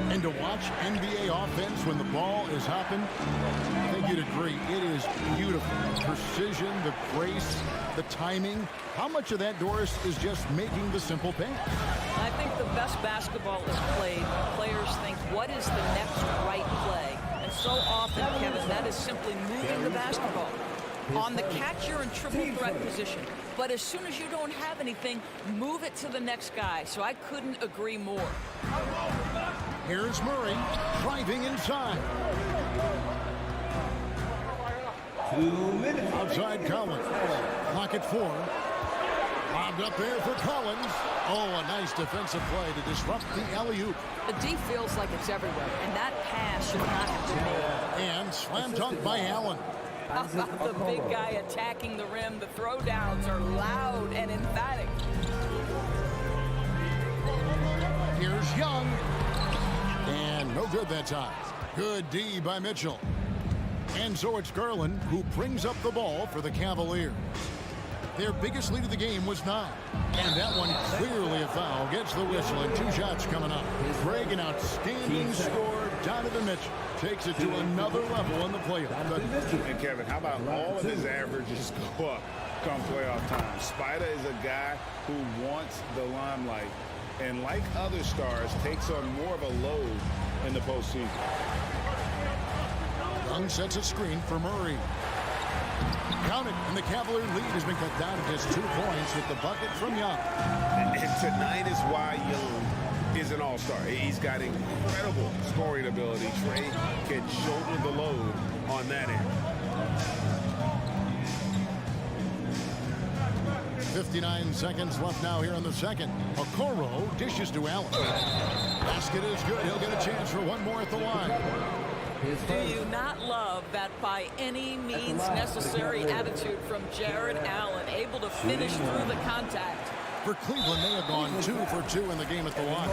And to watch NBA offense when the ball is hopping, I think you'd agree, it is beautiful. Precision, the grace, the timing. How much of that, Doris, is just making the simple pass? I think the best basketball is played when players think, what is the next right play? And so often, Kevin, that is simply moving the basketball. On the catch, you're in triple threat position. But as soon as you don't have anything, move it to the next guy. So I couldn't agree more. Here's Murray driving inside. 2 minutes. Outside Collins. Clock at 4. Lobbed up there for Collins. Oh, a nice defensive play to disrupt the alley-oop. The D feels like it's everywhere, and that pass should not have been made. And slam dunk by Allen. The big guy attacking the rim. The throwdowns are loud and emphatic. Here's Young. And no good that time. Good D by Mitchell. And so it's Garland who brings up the ball for the Cavaliers. Their biggest lead of the game was 9. And that one clearly a foul. Gets the whistle and 2 shots coming up. Greg, an outstanding score. Donovan Mitchell takes it to another level in the playoffs. And Kevin, how about all of his averages go up come playoff time? Spider is a guy who wants the limelight, and like other stars, takes on more of a load in the postseason. Young sets a screen for Murray. Count it, and the Cavalier lead has been cut down to just 2 points with the bucket from Young. And tonight is why Young is an all-star. He's got incredible scoring ability. Trey can shoulder the load on that end. 59 seconds left now here in the second. Okoro dishes to Allen. Basket is good. He'll get a chance for one more at the line. Do you not love that by any means necessary attitude from Jared Allen, able to finish through the contact? For Cleveland, they have gone 2 for 2 in the game at the line.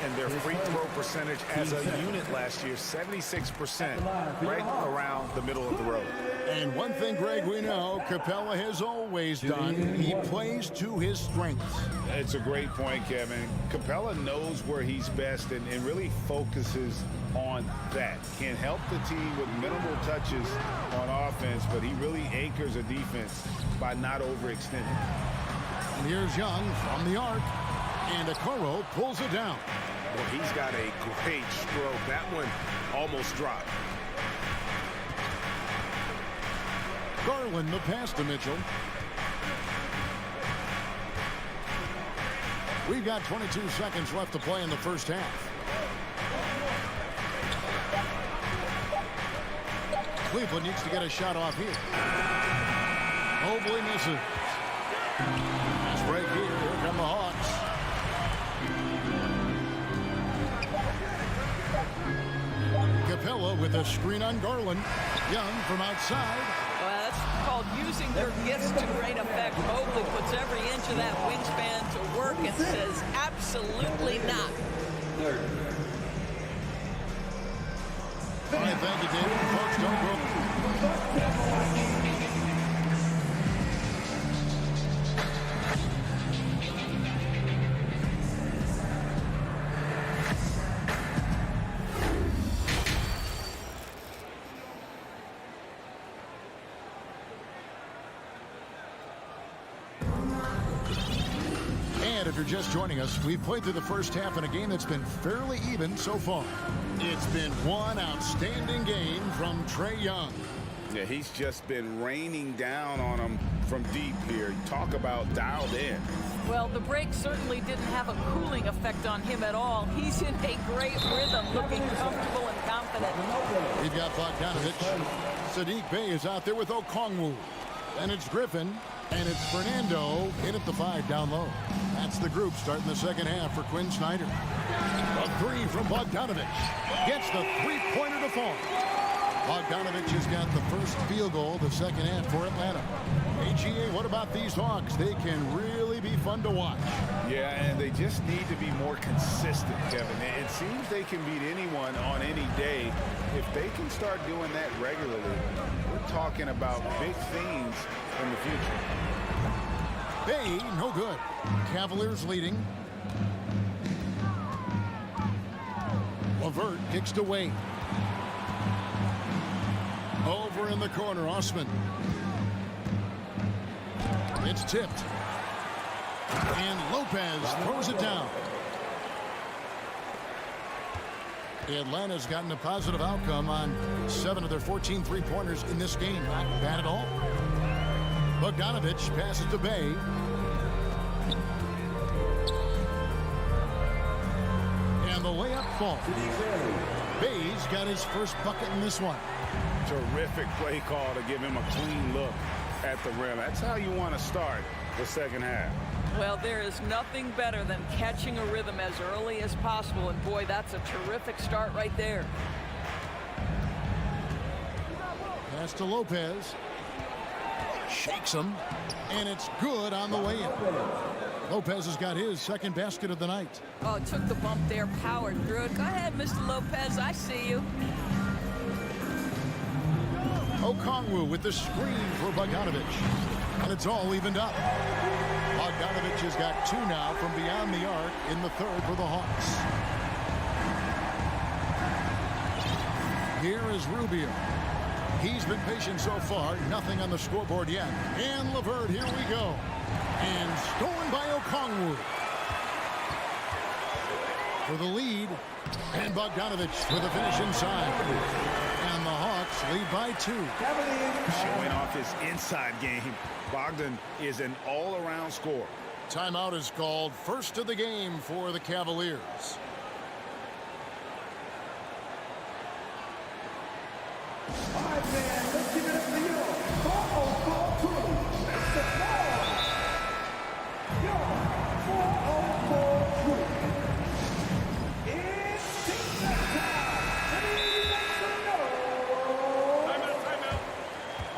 And their free throw percentage as a unit last year, 76%, right around the middle of the road. And one thing, Greg, we know Capella has always done. He plays to his strengths. It's a great point, Kevin. Capella knows where he's best and really focuses on that. Can help the team with minimal touches on offense, but he really anchors a defense by not overextending. And here's Young from the arc, and Okoro pulls it down. Well, he's got a great stroke. That one almost dropped. Garland the pass to Mitchell. We've got 22 seconds left to play in the first half. Cleveland needs to get a shot off here. Mobley misses. That's right here. Here come the Hawks. Capella with a screen on Garland. Young from outside. Well, that's called using their gifts to great effect. Mobley puts every inch of that wingspan to work and says, absolutely not. All right, thank you, David. Folks, don't go. And if you're just joining us, we've played through the first half in a game that's been fairly even so far. It's been one outstanding game from Trae Young. Yeah, he's just been raining down on him from deep here. Talk about dialed in. Well, the break certainly didn't have a cooling effect on him at all. He's in a great rhythm, looking comfortable and confident. We've got Bogdanovich. Sadiq Bey is out there with Okongwu. And it's Griffin. And it's Fernando in at the 5 down low. That's the group starting the second half for Quinn Snyder. A 3 from Bogdanovich. Gets the three-pointer to fall. Bogdanovich has got the first field goal of the second half for Atlanta. AGA, what about these Hawks? They can really be fun to watch. Yeah, and they just need to be more consistent, Kevin. It seems they can beat anyone on any day. If they can start doing that regularly, we're talking about big things in the future. Bay, no good. Cavaliers leading. Levert kicks to Wade. Over in the corner, Osman. It's tipped. And Lopez throws it down. Atlanta's gotten a positive outcome on 7 of their 14 three-pointers in this game. Not bad at all. Bogdanovich passes to Bay. And the layup falls. Bay's got his first bucket in this one. Terrific play call to give him a clean look at the rim. That's how you want to start the second half. Well, there is nothing better than catching a rhythm as early as possible. And boy, that's a terrific start right there. Pass to Lopez. Shakes him. And it's good on the way in. Lopez has got his second basket of the night. Oh, took the bump there, powered through it. Go ahead, Mr. Lopez, I see you. Okongwu with the screen for Bogdanovic. And it's all evened up. Bogdanovic has got 2 now from beyond the arc in the third for the Hawks. Here is Rubio. He's been patient so far. Nothing on the scoreboard yet. And LeVert, here we go. And stolen by Okongwu. For the lead. And Bogdanovic for the finish inside. And the Hawks lead by 2. Showing off his inside game. Bogdan is an all-around scorer. Timeout is called. First of the game for the Cavaliers. Let's give it up for you. Ball crew. Make some noise. Yo, 404 crew. It's team time. Let me hear you make some noise. Timeout.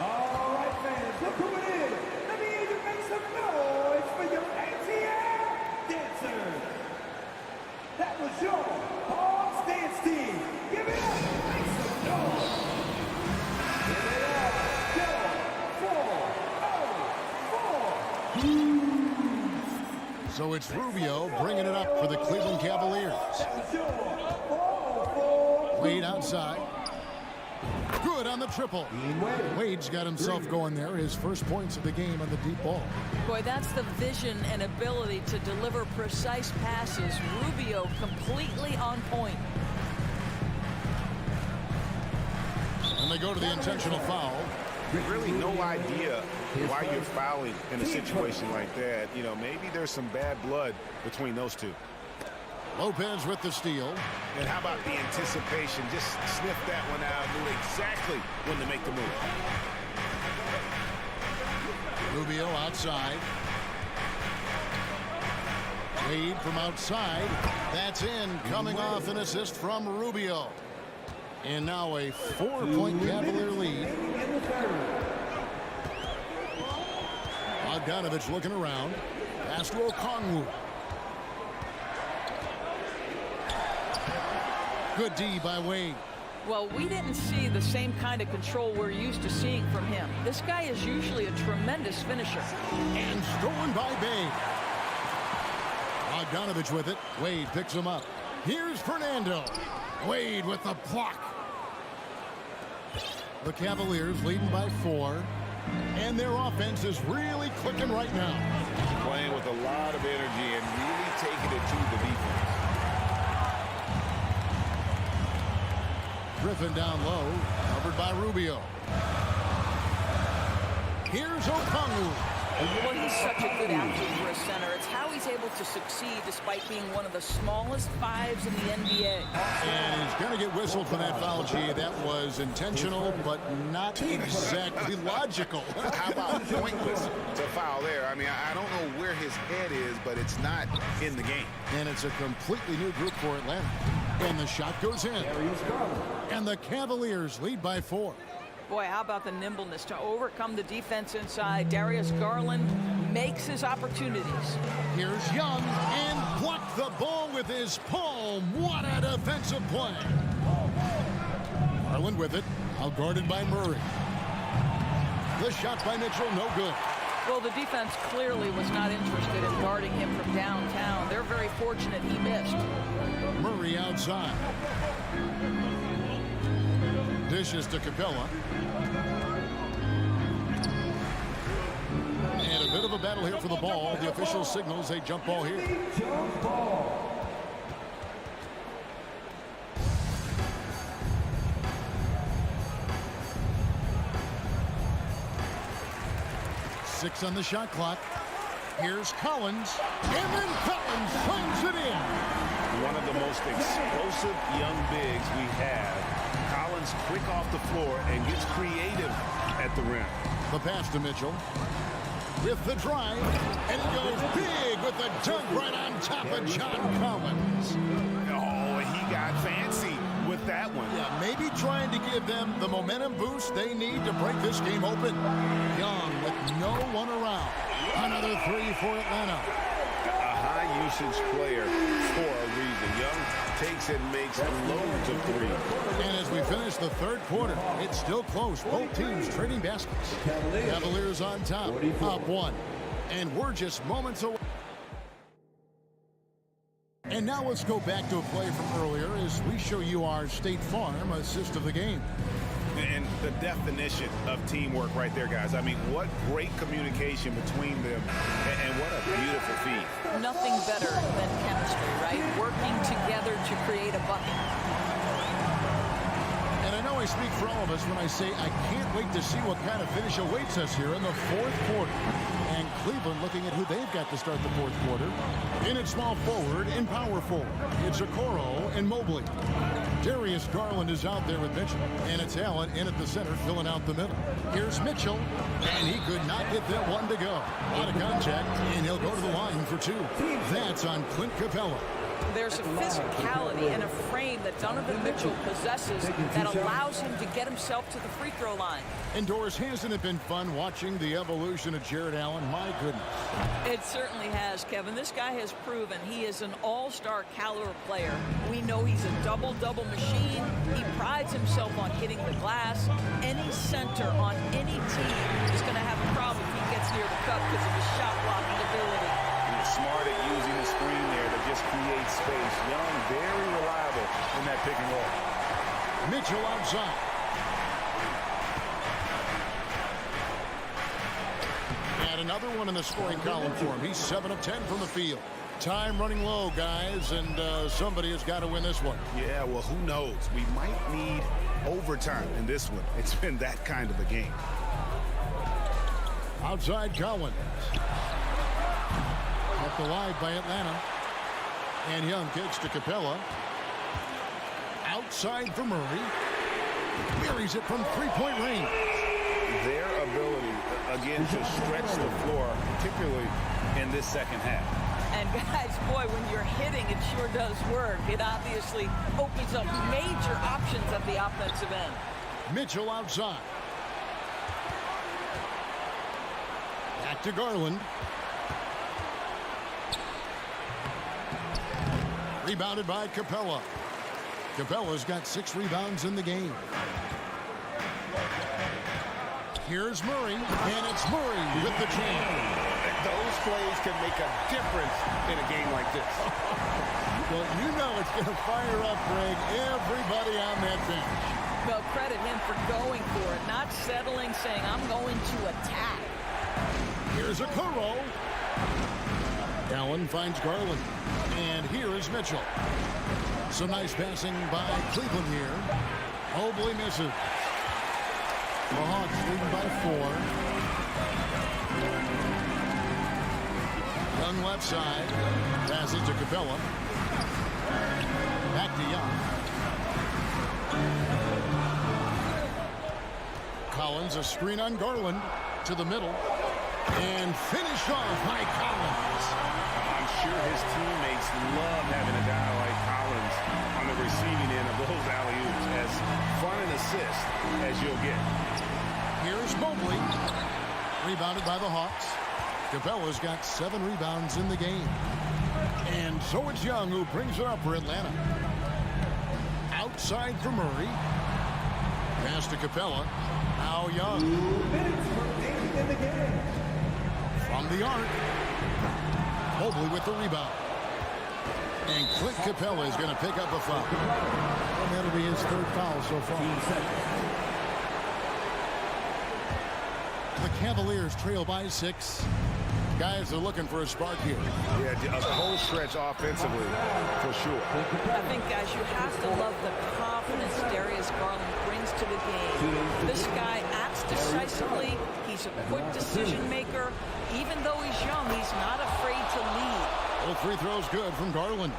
All right, fans, look who it is. Let me hear you make some noise for your ATL dancers. That was your Hawks dance team. Give it up. Make some noise. So it's Rubio bringing it up for the Cleveland Cavaliers. Wade outside. Good on the triple. Wade's got himself going there. His first points of the game on the deep ball. Boy, that's the vision and ability to deliver precise passes. Rubio completely on point. And they go to the intentional foul. Really no idea why you're fouling in a situation like that. You know, maybe there's some bad blood between those two. Lopez with the steal. And how about the anticipation? Just sniff that one out, knew exactly when to make the move. Rubio outside. Wade from outside. That's in, coming off an assist from Rubio. And now a 4-point Cavalier lead. Bogdanovic looking around. Pass to Okongwu. Good D by Wade. Well, we didn't see the same kind of control we're used to seeing from him. This guy is usually a tremendous finisher. And stolen by Bay. Bogdanovic with it. Wade picks him up. Here's Fernando. Wade with the block. The Cavaliers leading by 4. And their offense is really clicking right now. Playing with a lot of energy and really taking it to the defense. Griffin down low, covered by Rubio. Here's Okongwu. Well, he's such a good athlete for a center. It's how he's able to succeed despite being one of the smallest 5s in the NBA. And he's going to get whistled for that foul, G. That was intentional, but not exactly logical. How about pointless to foul there? I mean, I don't know where his head is, but it's not in the game. And it's a completely new group for Atlanta. And the shot goes in. And the Cavaliers lead by 4. Boy, how about the nimbleness to overcome the defense inside. Darius Garland makes his opportunities. Here's Young and blocked the ball with his palm. What a defensive play. Garland with it, outguarded by Murray. The shot by Mitchell, no good. Well, the defense clearly was not interested in guarding him from downtown. They're very fortunate he missed. Murray outside. Dishes to Capella. And a bit of a battle here for the ball. The official signals a jump ball here. Jump ball. Six on the shot clock. Here's Collins. And then Collins slams it in. One of the most explosive young bigs we have. Collins quick off the floor and gets creative at the rim. The pass to Mitchell. With the drive. And he goes big with the dunk right on top of John Collins. Oh, he got fancy with that one. Yeah, maybe trying to give them the momentum boost they need to break this game open. Young with no one around. Another 3 for Atlanta. A high-usage player for a reason. Young takes and makes loads of threes. And as we finish the third quarter, it's still close. Both teams trading baskets. Cavaliers on top, up one. And we're just moments away. And now let's go back to a play from earlier as we show you our State Farm assist of the game. And the definition of teamwork right there, guys. I mean, what great communication between them, and what a beautiful feed. Nothing better than chemistry, right? Working together to create a bucket. And I know I speak for all of us when I say I can't wait to see what kind of finish awaits us here in the fourth quarter. And Cleveland looking at who they've got to start the fourth quarter. In at small forward and power forward, it's Okoro and Mobley. Darius Garland is out there with Mitchell. And it's Allen in at the center, filling out the middle. Here's Mitchell, and he could not get that one to go. Out of contact, and he'll go to the line for two. That's on Clint Capella. There's a physicality and a frame that Donovan Mitchell possesses that allows him to get himself to the free throw line. Indoors, hasn't it been fun watching the evolution of Jared Allen? My goodness. It certainly has, Kevin. This guy has proven he is an all-star caliber player. We know he's a double-double machine. He prides himself on hitting the glass. Any center on any team is going to have a problem if he gets near the cup because of his shot blocking ability. He's smart at using the screen there to just create space. Young, very reliable in that pick and roll. Mitchell outside. And another one in the scoring column for him. He's 7 of 10 from the field. Time running low, guys, and somebody has got to win this one. Yeah, well, who knows? We might need overtime in this one. It's been that kind of a game. Outside Collins. Kept alive by Atlanta. And Young kicks to Capella. Outside for Murray. Buries it from three-point range. Their ability, again, to stretch the floor, particularly in this second half. And guys, boy, when you're hitting, it sure does work. It obviously opens up major options at the offensive end. Mitchell outside. Back to Garland. Rebounded by Capella. Capella's got 6 rebounds in the game. Here's Murray, and it's Murray with the jam. Those plays can make a difference in a game like this. Well, you know it's going to fire up, Greg, everybody on that bench. Well, credit him for going for it, not settling, saying, I'm going to attack. Here's Okoro. Allen finds Garland. And here is Mitchell. Some nice passing by Cleveland here. Mobley misses. The Hawks leading by 4. Young left side. Passes to Capella. Back to Young. Collins, a screen on Garland. To the middle. And finished off by Collins. I'm sure his teammates love having a guy like Collins on the receiving end of those alley-oops. As fun an assist as you'll get. Here's Mobley. Rebounded by the Hawks. Capella's got 7 rebounds in the game. And so it's Young who brings it up for Atlanta. Outside for Murray. Pass to Capella. Now Young. 2 minutes remaining in the game. From the arc. Mobley with the rebound. And Clint Capella is going to pick up a foul. And that'll be his 3rd foul so far. The Cavaliers trail by 6. Guys are looking for a spark here. Yeah, a cold stretch offensively, for sure. I think, guys, you have to love the confidence Darius Garland brings to the game. This guy acts decisively. He's a quick decision maker. Even though he's young, he's not afraid to lead. Both free throws good from Garland.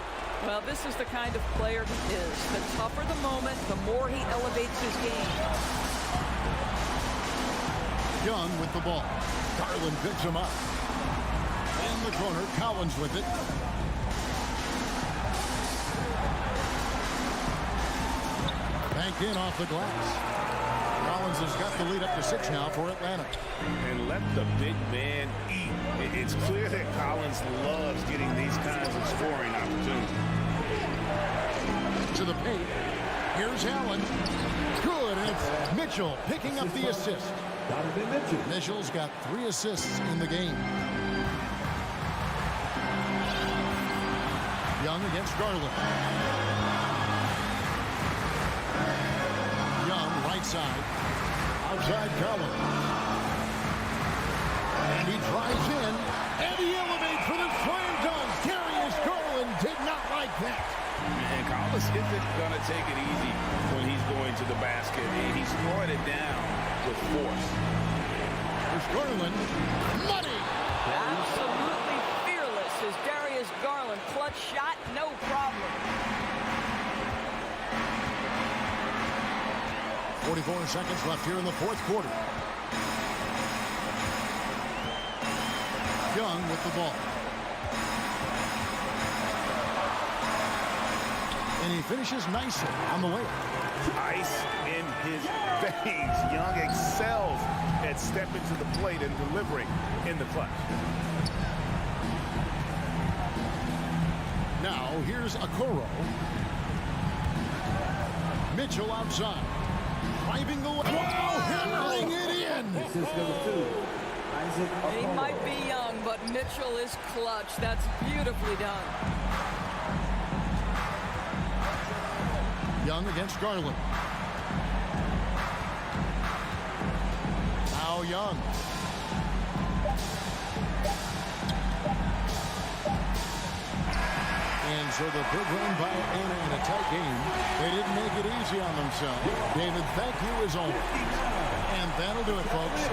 Well, this is the kind of player he is. The tougher the moment, the more he elevates his game. Young with the ball. Garland picks him up. In the corner, Collins with it. Banked in off the glass. Collins has got the lead up to 6 now for Atlanta. And let the big man eat. It's clear that Collins loves getting these kinds of scoring opportunities. To the paint. Here's Allen. Good, and it's Mitchell picking up the assist. Mitchell's got 3 assists in the game. Young against Garland. Young, right side. Outside Collins. And he drives in, and he elevates for the slam dunk. Darius Garland did not like that. And Collins isn't going to take it easy when he's going to the basket. He's throwing it down with force. There's Garland. Money! Absolutely fearless is Darius Garland. Clutch shot, no problem. 44 seconds left here in the fourth quarter. Young with the ball. And he finishes nicely on the way. Ice in his veins. Young excels at stepping to the plate and delivering in the clutch. Now here's Okoro. Mitchell outside. Driving the way. Wow, hammering it in. He might be young, but Mitchell is clutch. That's beautifully done. Young against Garland. Now Young. And so the big win by Atlanta in a tight game. They didn't make it easy on themselves. David, thank you as always. And that'll do it, folks.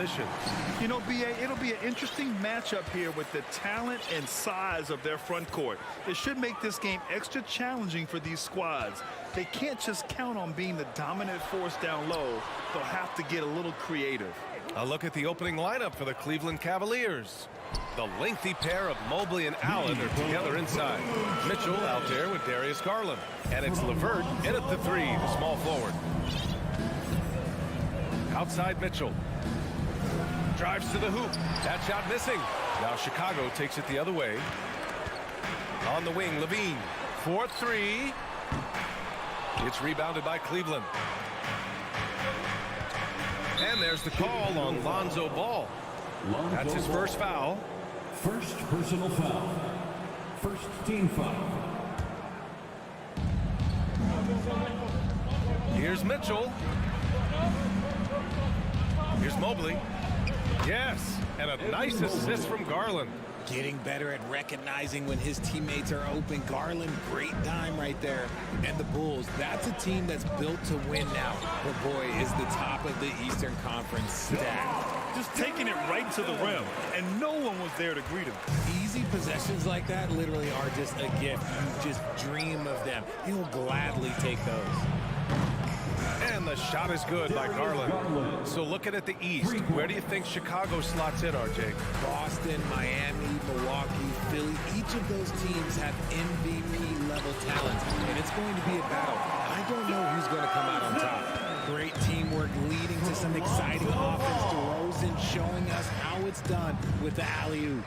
positions. You know, BA, it'll be an interesting matchup here with the talent and size of their front court. It should make this game extra challenging for these squads. They can't just count on being the dominant force down low. They'll have to get a little creative. A look at the opening lineup for the Cleveland Cavaliers. The lengthy pair of Mobley and Allen are together inside. Mitchell out there with Darius Garland. And it's LeVert in at the 3, the small forward. Outside Mitchell. Drives to the hoop. That shot missing. Now Chicago takes it the other way. On the wing, Levine. 4-3. It's rebounded by Cleveland. And there's the call on Lonzo Ball. That's his first foul. First personal foul. First team foul. Here's Mitchell. Here's Mobley. Yes, and a nice assist from Garland. Getting better at recognizing when his teammates are open. Garland, great dime right there. And the Bulls, that's a team that's built to win now. But boy, is the top of the Eastern Conference stacked. Just taking it right to the rim, and no one was there to greet him. Easy possessions like that literally are just a gift. You just dream of them. He'll gladly take those. And the shot is good by Garland. So looking at the East, where do you think Chicago slots in, RJ? Boston, Miami, Milwaukee, Philly, each of those teams have MVP-level talent, and it's going to be a battle. I don't know who's going to come out on top. Great teamwork leading to some exciting offense. DeRozan showing us how it's done with the alley-oop.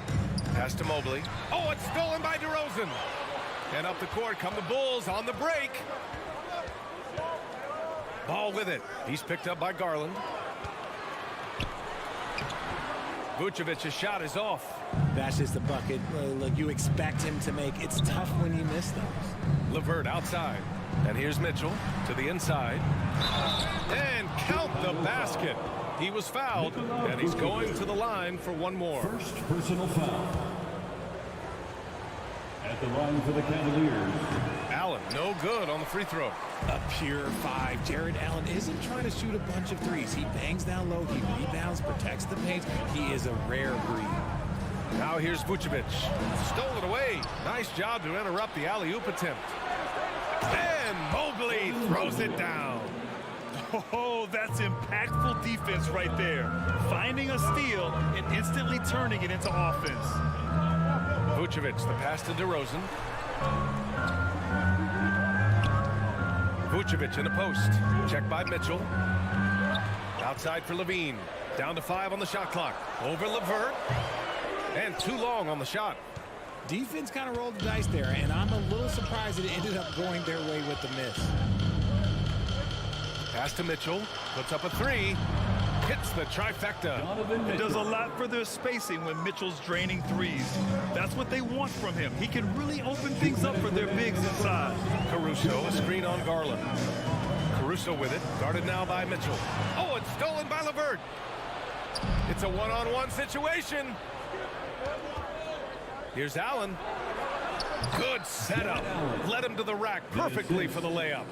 Pass to Mobley. Oh, it's stolen by DeRozan. And up the court come the Bulls on the break. Ball with it. He's picked up by Garland. Vucevic's shot is off. That's just a bucket. Look, you expect him to make. It's tough when you miss those. LeVert outside. And here's Mitchell to the inside. And count the basket. He was fouled, and he's going to the line for one more. First personal foul. At the line for the Cavaliers. Allen, no good on the free throw. A pure 5. Jared Allen isn't trying to shoot a bunch of threes. He bangs down low. He rebounds, protects the paint. He is a rare breed. Now here's Vucevic. Stolen away. Nice job to interrupt the alley-oop attempt. And Mobley throws it down. Oh, that's impactful defense right there. Finding a steal and instantly turning it into offense. Vucevic, the pass to DeRozan. Vucevic in the post. Checked by Mitchell. Outside for Levine. Down to 5 on the shot clock. Over LeVert. And too long on the shot. Defense kind of rolled the dice there, and I'm a little surprised that it ended up going their way with the miss. Pass to Mitchell. Puts up a 3. Hits the trifecta. It does a lot for their spacing when Mitchell's draining threes. That's what they want from him. He can really open things up for their bigs inside. Caruso, a screen on Garland. Caruso with it. Guarded now by Mitchell. Oh, it's stolen by LeVert. It's a one-on-one situation. Here's Allen. Good setup. Led him to the rack perfectly for the layup.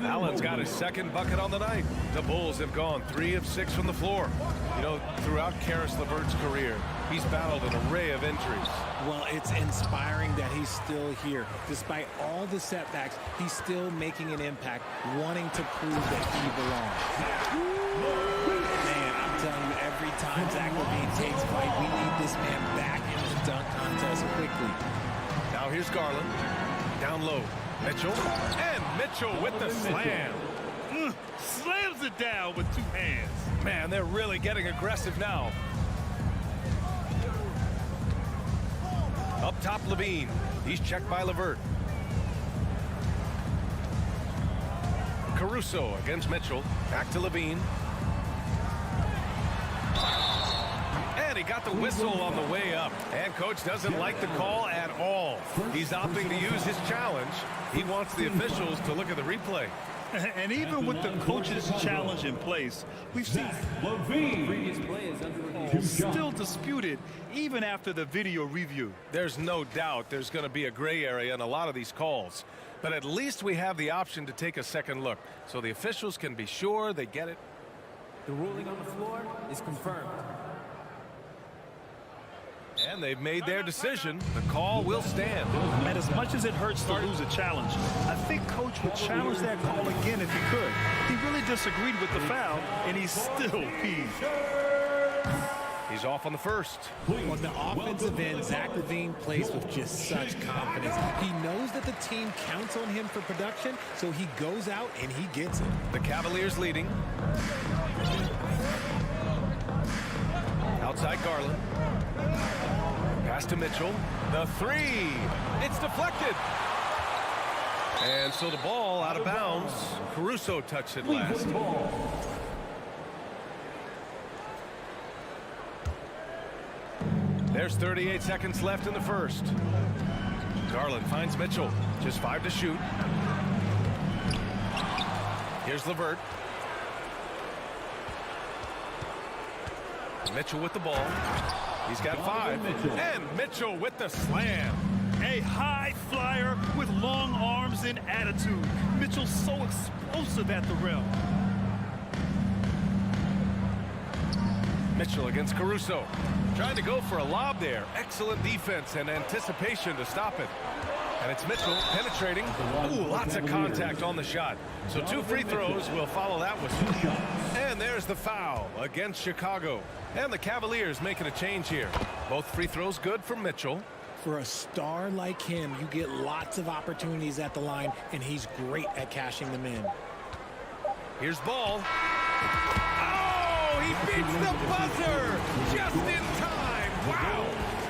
Allen's got his second bucket on the night. The Bulls have gone 3 of 6 from the floor. You know, throughout Karis LeVert's career, he's battled an array of injuries. Well, it's inspiring that he's still here. Despite all the setbacks, he's still making an impact, wanting to prove that he belongs. Man, I'm telling you, every time Zach LaVine takes flight, we need this man back in the dunk contest quickly. Now here's Garland. Down low. Mitchell. And Mitchell with the slam. Slams it down with 2 hands. Man, they're really getting aggressive now. Up top, Levine. He's checked by LeVert. Caruso against Mitchell. Back to Levine. And he got the whistle on the way up. And coach doesn't like the call at all. He's opting to use his challenge. He wants the officials to look at the replay. And even with the coach's challenge in place, we've seen still disputed even after the video review. There's no doubt there's going to be a gray area in a lot of these calls. But at least we have the option to take a second look so the officials can be sure they get it The ruling on the floor is confirmed. And they've made their decision. The call will stand. And as much as it hurts to lose a challenge, I think Coach would challenge that call again if he could. He really disagreed with the foul, and he's still peeved. He's off on the first. On the offensive end, Zach LaVine plays with just such confidence. He knows that the team counts on him for production, so he goes out and he gets it. The Cavaliers leading. Outside Garland. Pass to Mitchell. The three. It's deflected. And so the ball out of bounds. Caruso touched it last. There's 38 seconds left in the first. Garland finds Mitchell. Just 5 to shoot. Here's LeVert. Mitchell with the ball. He's got 5. And Mitchell with the slam. A high flyer with long arms and attitude. Mitchell's so explosive at the rim. Mitchell against Caruso. Trying to go for a lob there. Excellent defense and anticipation to stop it. And it's Mitchell penetrating. Ooh, lots of contact on the shot. So 2 free throws will follow that whistle. And there's the foul against Chicago. And the Cavaliers making a change here. Both free throws good for Mitchell. For a star like him, you get lots of opportunities at the line, and he's great at cashing them in. Here's Ball. Oh, he beats the buzzer just in time. Wow.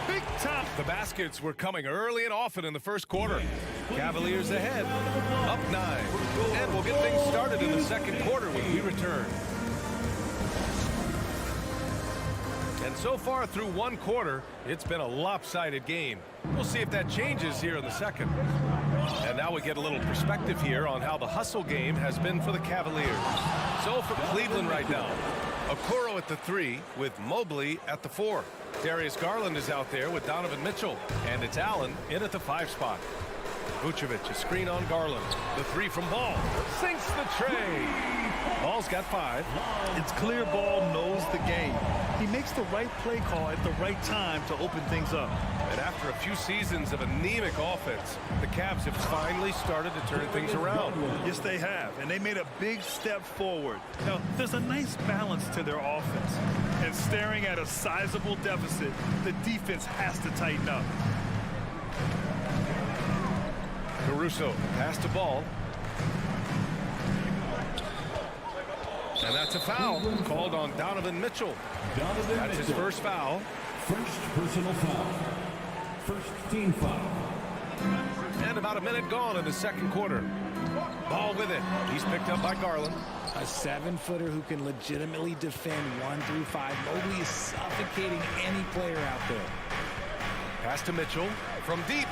Big time. The baskets were coming early and often in the first quarter. Cavaliers ahead, up 9. And we'll get things started in the second quarter when we return. And so far through one quarter, it's been a lopsided game. We'll see if that changes here in the second. And now we get a little perspective here on how the hustle game has been for the Cavaliers. So for Cleveland right now, Okoro at the 3 with Mobley at the 4. Darius Garland is out there with Donovan Mitchell. And it's Allen in at the 5 spot. Vucevic, a screen on Garland. The 3 from Ball. Sinks the tray. Ball's got 5. It's clear Ball knows the game. He makes the right play call at the right time to open things up. And after a few seasons of anemic offense, the Cavs have finally started to turn things around. Yes, they have. And they made a big step forward. Now, there's a nice balance to their offense. And staring at a sizable deficit, the defense has to tighten up. Caruso pass to Ball. And that's a foul called on Donovan Mitchell. That's his first foul. First personal foul. First team foul. And about a minute gone in the second quarter. Ball with it. He's picked up by Garland. A 7-footer who can legitimately defend 1 through 5. Mobley is suffocating any player out there. Pass to Mitchell from deep.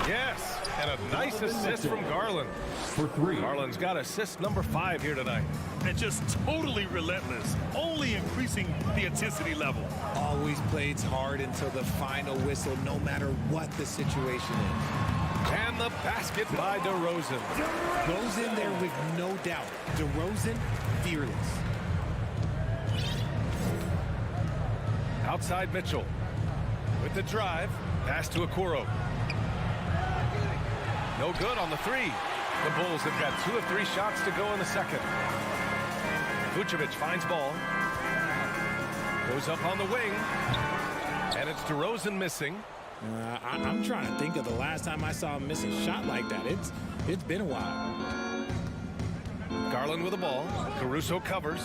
Yes, and a nice assist from Garland. For 3. Garland's got assist number 5 here tonight. And just totally relentless, only increasing the intensity level. Always plays hard until the final whistle, no matter what the situation is. And the basket by DeRozan. Goes in there with no doubt. DeRozan, fearless. Outside Mitchell. With the drive, pass to Okoro. No good on the 3. The Bulls have got 2 of 3 shots to go in the second. Vucevic finds Ball. Goes up on the wing. And it's DeRozan missing. I'm trying to think of the last time I saw him miss a shot like that. It's been a while. Garland with the ball. Caruso covers.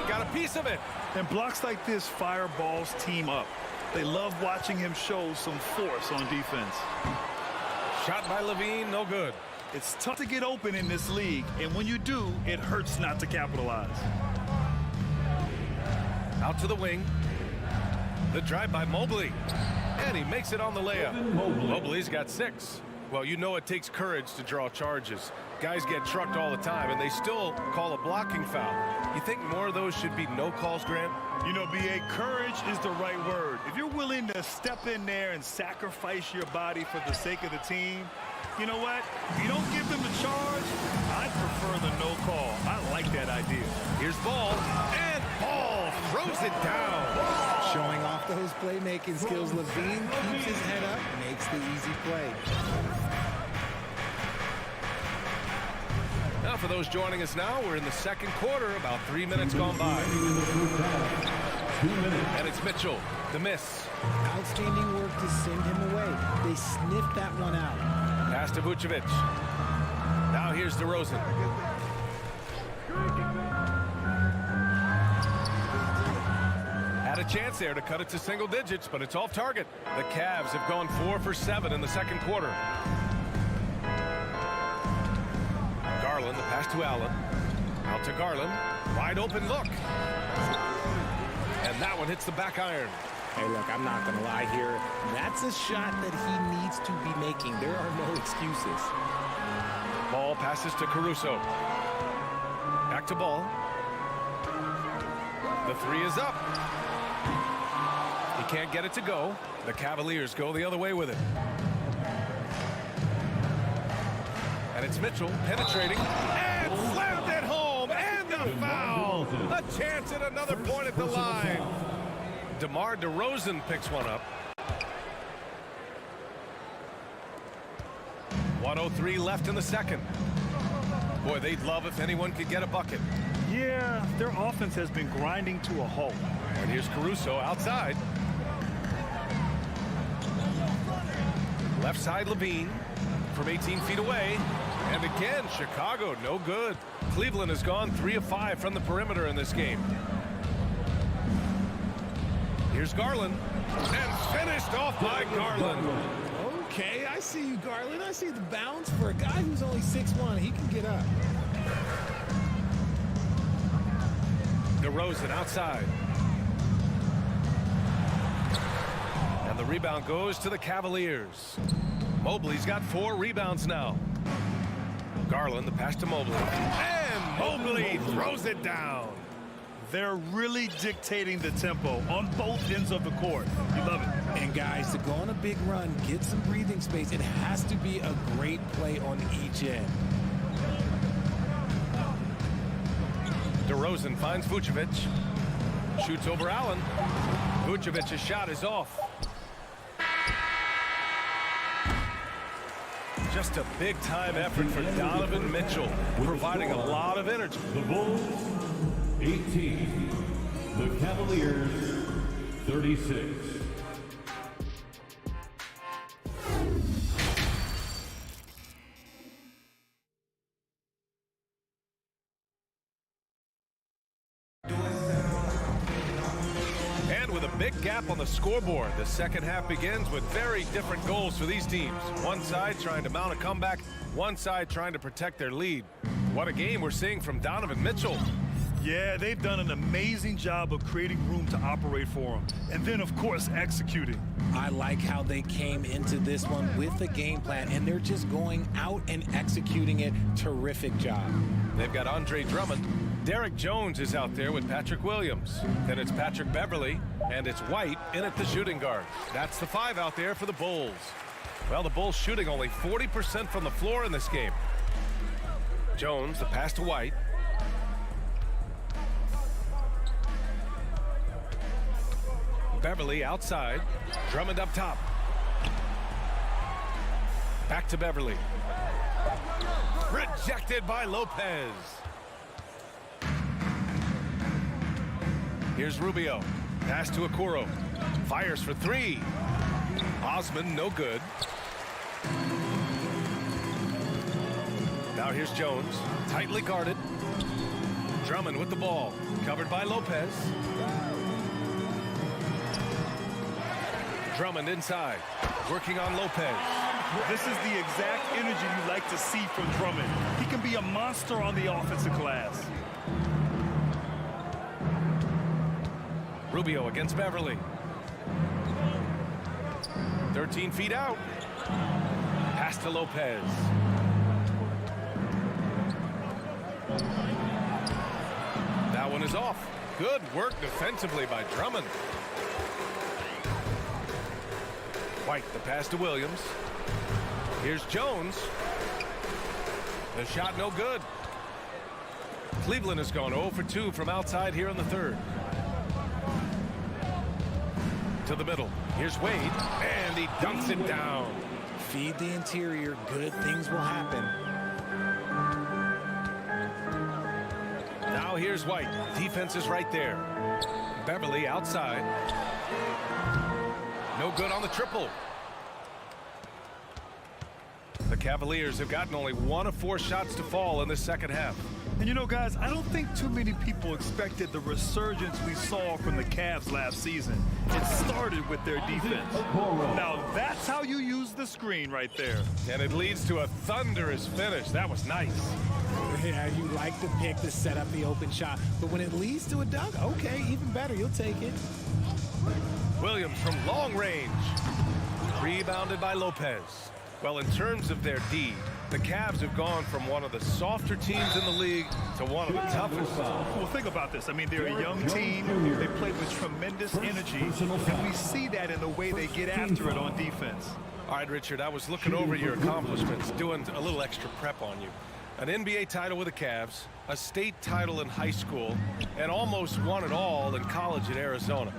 Got a piece of it. And blocks like this fire Ball's team up. They love watching him show some force on defense. Shot by Levine, no good. It's tough to get open in this league, and when you do, it hurts not to capitalize. Out to the wing. The drive by Mobley. And he makes it on the layup. Mobley's got 6. Well, you know it takes courage to draw charges. Guys get trucked all the time, and they still call a blocking foul. You think more of those should be no calls, Grant? You know, B.A., courage is the right word. If you're willing to step in there and sacrifice your body for the sake of the team, you know what? If you don't give them the charge, I prefer the no call. I like like that idea. Here's Ball, and Ball throws it down. Showing off those playmaking skills, Levine keeps his head up, makes the easy play. Now for those joining us now, we're in the second quarter, about 3 minutes gone by. And it's Mitchell, the miss. Outstanding work to send him away. They sniffed that one out. Pass to Vucevic. Now here's DeRozan. Had a chance there to cut it to single digits, but it's off target. The Cavs have gone 4 for 7 in the second quarter. Garland, the pass to Allen. Out to Garland. Wide open look. And that one hits the back iron. Hey, look, I'm not going to lie here. That's a shot that he needs to be making. There are no excuses. Ball passes to Caruso. Back to Ball. The three is up. He can't get it to go. The Cavaliers go the other way with it. And it's Mitchell penetrating and slammed it home, and the foul. A chance at another point at the line. DeMar DeRozan picks one up. 1:03 left in the second. Boy, they'd love if anyone could get a bucket. Yeah, their offense has been grinding to a halt. And here's Caruso outside. Left side Levine from 18 feet away. And again, Chicago, no good. Cleveland has gone 3 of 5 from the perimeter in this game. Here's Garland. And finished off by Garland. Okay, I see you, Garland. I see the bounce. For a guy who's only 6'1", he can get up. DeRozan outside. And the rebound goes to the Cavaliers. Mobley's got 4 rebounds now. Garland, the pass to Mobley. And Mobley throws it down. They're really dictating the tempo on both ends of the court. You love it. And guys, to go on a big run, get some breathing space, it has to be a great play on each end. DeRozan finds Vucevic. Shoots over Allen. Vucevic's shot is off. Just a big-time effort for Donovan Mitchell, providing a lot of energy. The Bulls, 18. The Cavaliers, 36. And with a big gap on the scoreboard, the second half begins with very different goals for these teams. One side trying to mount a comeback, one side trying to protect their lead. What a game we're seeing from Donovan Mitchell. Yeah, they've done an amazing job of creating room to operate for him. And then, of course, executing. I like how they came into this one with a game plan, and they're just going out and executing it. Terrific job. They've got Andre Drummond. Derek Jones is out there with Patrick Williams. Then it's Patrick Beverly, and it's White in at the shooting guard. That's the 5 out there for the Bulls. Well, the Bulls shooting only 40% from the floor in this game. Jones, the pass to White. Beverly outside. Drummond up top. Back to Beverly. Rejected by Lopez. Here's Rubio. Pass to Okoro. Fires for 3. Osman, no good. Now here's Jones. Tightly guarded. Drummond with the ball. Covered by Lopez. Drummond inside, working on Lopez. This is the exact energy you like to see from Drummond. He can be a monster on the offensive glass. Rubio against Beverly. 13 feet out. Pass to Lopez. That one is off. Good work defensively by Drummond. White, the pass to Williams. Here's Jones. The shot no good. Cleveland has gone 0 for 2 from outside here in the third. To the middle. Here's Wade, and he dunks it down. Feed the interior. Good things will happen. Now here's White. Defense is right there. Beverly outside. No good on the triple. The Cavaliers have gotten only 1 of 4 shots to fall in this second half. And you know, guys, I don't think too many people expected the resurgence we saw from the Cavs last season. It started with their defense. Now, that's how you use the screen right there. And it leads to a thunderous finish. That was nice. Yeah, you like the pick to set up the open shot. But when it leads to a dunk, okay, even better. You'll take it. Williams from long range. Rebounded by Lopez. Well, in terms of their D, the Cavs have gone from one of the softer teams in the league to one of the toughest. Well, think about this. I mean, they're a young team. They play with tremendous energy, and we see that in the way they get after it on defense. All right, Richard, I was looking over your accomplishments, doing a little extra prep on you. An NBA title with the Cavs, a state title in high school, and almost won it all in college at Arizona.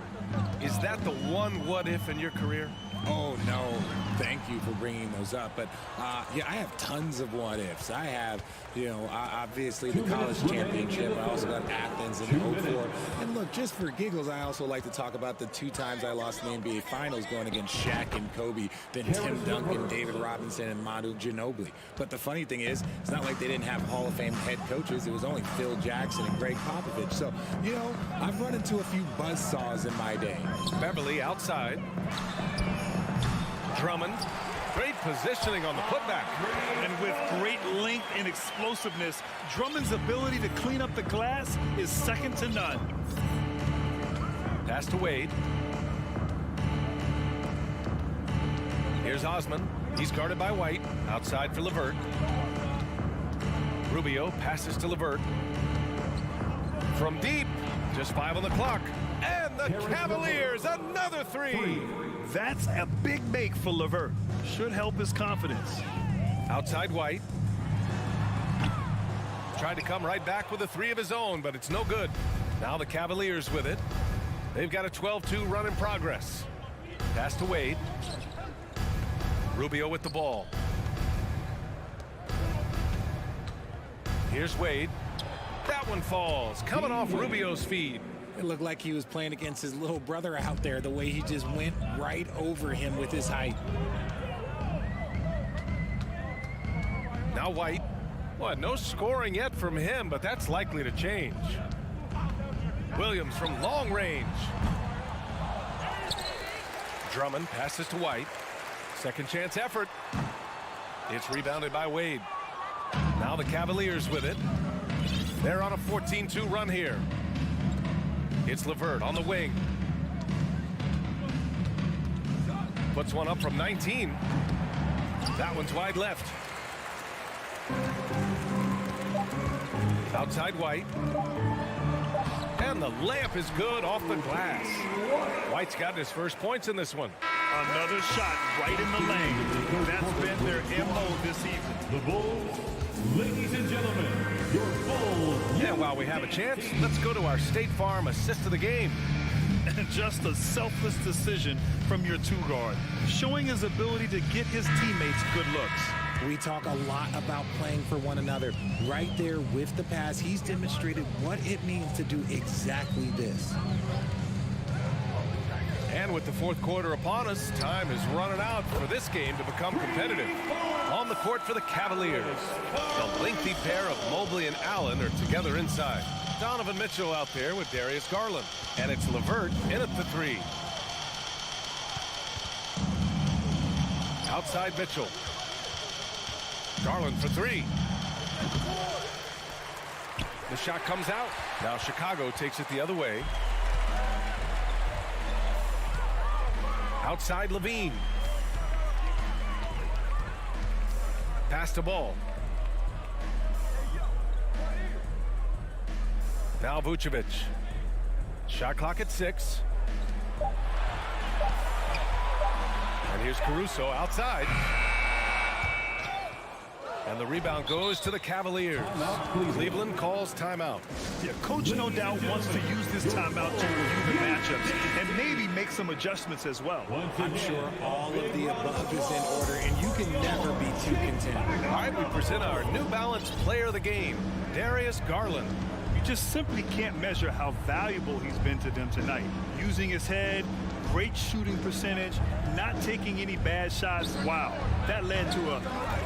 Is that the one what-if in your career? Oh, no. Thank you for bringing those up. But, yeah, I have tons of what-ifs. I have, obviously the college championship. I also got Athens in 04. And, look, just for giggles, I also like to talk about the 2 times I lost in the NBA Finals going against Shaq and Kobe, then Tim Duncan, David Robinson, and Manu Ginobili. But the funny thing is, it's not like they didn't have Hall of Fame head coaches. It was only Phil Jackson and Greg Popovich. So, I've run into a few buzzsaws in my day. Beverly outside. Drummond, great positioning on the putback. And with great length and explosiveness, Drummond's ability to clean up the glass is second to none. Pass to Wade. Here's Osman. He's guarded by White. Outside for LeVert. Rubio passes to LeVert. From deep, just 5 on the clock. And the Cavaliers, another 3. That's a big make for LeVert. Should help his confidence. Outside White. Tried to come right back with a 3 of his own, but it's no good. Now the Cavaliers with it. They've got a 12-2 run in progress. Pass to Wade. Rubio with the ball. Here's Wade. That one falls, coming off Rubio's feed. It looked like he was playing against his little brother out there, the way he just went right over him with his height. Now White. Well, no scoring yet from him, but that's likely to change. Williams from long range. Drummond passes to White. Second chance effort. It's rebounded by Wade. Now the Cavaliers with it. They're on a 14-2 run here. It's LeVert on the wing. Puts one up from 19. That one's wide left. Outside White. And the layup is good off the glass. White's got his first points in this one. Another shot right in the lane. That's been their MO this season. The Bulls, ladies and gentlemen, your Bulls. And while we have a chance, let's go to our State Farm assist of the game. And just a selfless decision from your 2-guard, showing his ability to get his teammates good looks. We talk a lot about playing for one another. Right there with the pass, he's demonstrated what it means to do exactly this. And with the fourth quarter upon us, time is running out for this game to become competitive. On the court for the Cavaliers, the lengthy pair of Mobley and Allen are together inside. Donovan Mitchell out there with Darius Garland. And it's LeVert in at the 3. Outside Mitchell. Garland for 3. The shot comes out. Now Chicago takes it the other way. Outside Levine. Pass the ball. Now Vucevic. Shot clock at 6. And here's Caruso outside. And the rebound goes to the Cavaliers. Cleveland calls timeout. Yeah, coach no doubt wants to use this timeout to review the matchups and maybe make some adjustments as well. I'm sure all of the above is in order, and you can never be too content. All right, we present our New Balance player of the game, Darius Garland. You just simply can't measure how valuable he's been to them tonight. Using his head, great shooting percentage, not taking any bad shots. Wow, that led to a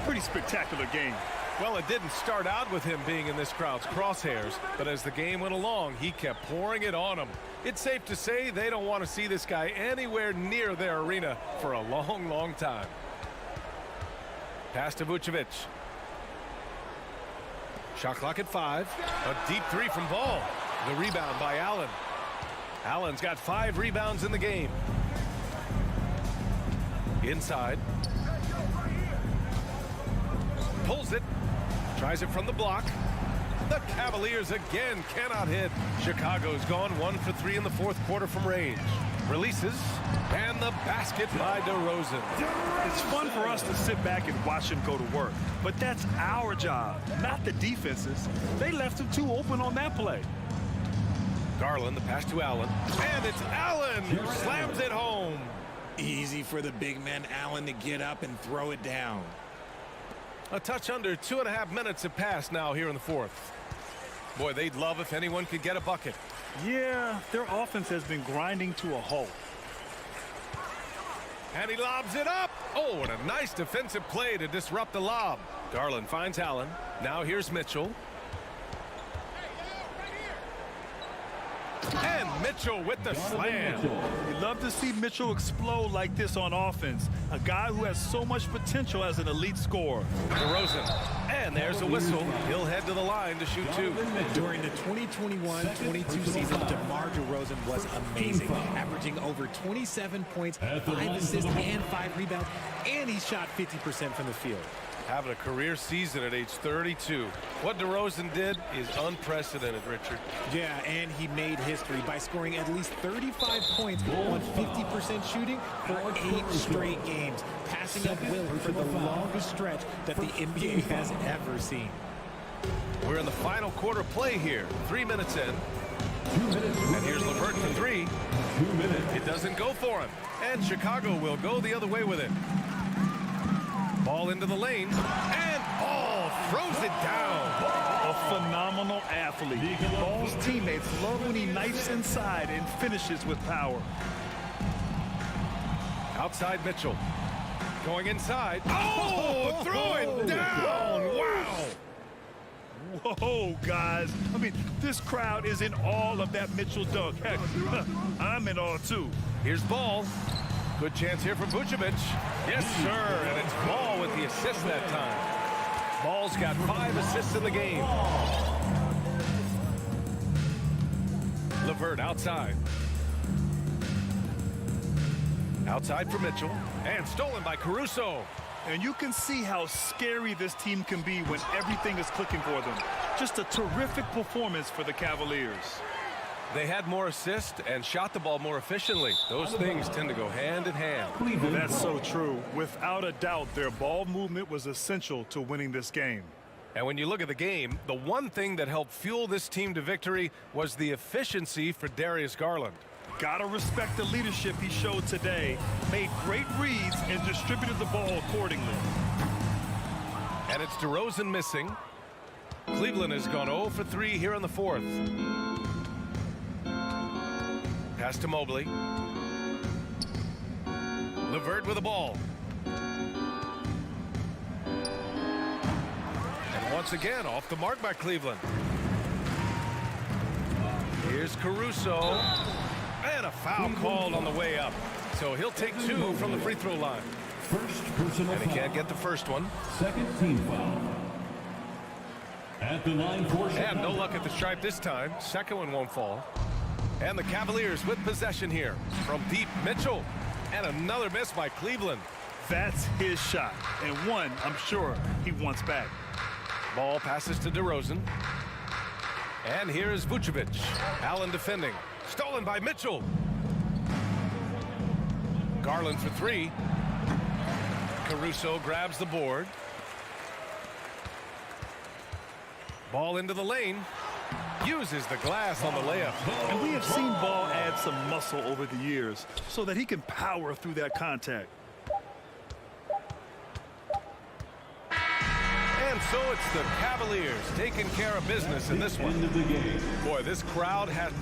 pretty spectacular game. Well, it didn't start out with him being in this crowd's crosshairs, but as the game went along, he kept pouring it on them. It's safe to say they don't want to see this guy anywhere near their arena for a long, long time. Pass to Vucevic. Shot clock at 5. A deep three from Ball. The rebound by Allen. Allen's got 5 rebounds in the game. Inside. Pulls it. Tries it from the block. The Cavaliers again cannot hit. Chicago's gone 1 for 3 in the fourth quarter from range. Releases. And the basket by DeRozan. It's fun for us to sit back and watch him go to work. But that's our job, not the defense's. They left him too open on that play. Garland, the pass to Allen. And it's Allen who slams it home. Easy for the big man Allen to get up and throw it down. A touch under 2.5 minutes have passed now here in the fourth. Boy, they'd love if anyone could get a bucket. Yeah, their offense has been grinding to a halt. And he lobs it up. Oh, and a nice defensive play to disrupt the lob. Garland finds Allen. Now here's Mitchell. And Mitchell with the slam. You love to see Mitchell explode like this on offense. A guy who has so much potential as an elite scorer. DeRozan. And there's a whistle. He'll head to the line to shoot 2. During the 2021-22 season, DeMar DeRozan was amazing, averaging over 27 points, 5 assists, and 5 rebounds, and he shot 50% from the field. Having a career season at age 32. What DeRozan did is unprecedented, Richard. Yeah, and he made history by scoring at least 35 points on 50% shooting for 8 straight games, passing up Will for the longest stretch that the NBA has ever seen. We're in the final quarter play here. 3 minutes in. And here's LeVert for 3. It doesn't go for him. And Chicago will go the other way with it. Ball into the lane, and Ball throws it down. A phenomenal athlete. Ball's teammates love when he knifes inside and finishes with power. Outside Mitchell. Going inside. Oh, throw it down. Wow. Whoa, guys. I mean, this crowd is in awe of that Mitchell dunk. Heck, I'm in awe, too. Here's Ball. Good chance here for Vucevic. Yes, sir. And it's Ball with the assist that time. Ball's got 5 assists in the game. LeVert outside. Outside for Mitchell. And stolen by Caruso. And you can see how scary this team can be when everything is clicking for them. Just a terrific performance for the Cavaliers. They had more assists and shot the ball more efficiently. Those things tend to go hand in hand. That's so true. Without a doubt, their ball movement was essential to winning this game. And when you look at the game, the one thing that helped fuel this team to victory was the efficiency for Darius Garland. Gotta respect the leadership he showed today. Made great reads and distributed the ball accordingly. And it's DeRozan missing. Cleveland has gone 0 for 3 here in the fourth. Pass to Mobley. LeVert with the ball. And once again, off the mark by Cleveland. Here's Caruso. And a foul called on the way up. So he'll take 2 from the free throw line. And he can't get the first one. Second team foul. At the line for Chicago. And no luck at the stripe this time. Second one won't fall. And the Cavaliers with possession here. From deep, Mitchell. And another miss by Cleveland. That's his shot. And one, I'm sure, he wants back. Ball passes to DeRozan. And here is Vucevic. Allen defending. Stolen by Mitchell. Garland for 3. Caruso grabs the board. Ball into the lane. Uses the glass on the layup. And we have seen Ball add some muscle over the years so that he can power through that contact. And so it's the Cavaliers taking care of business in this one. Boy, this crowd has...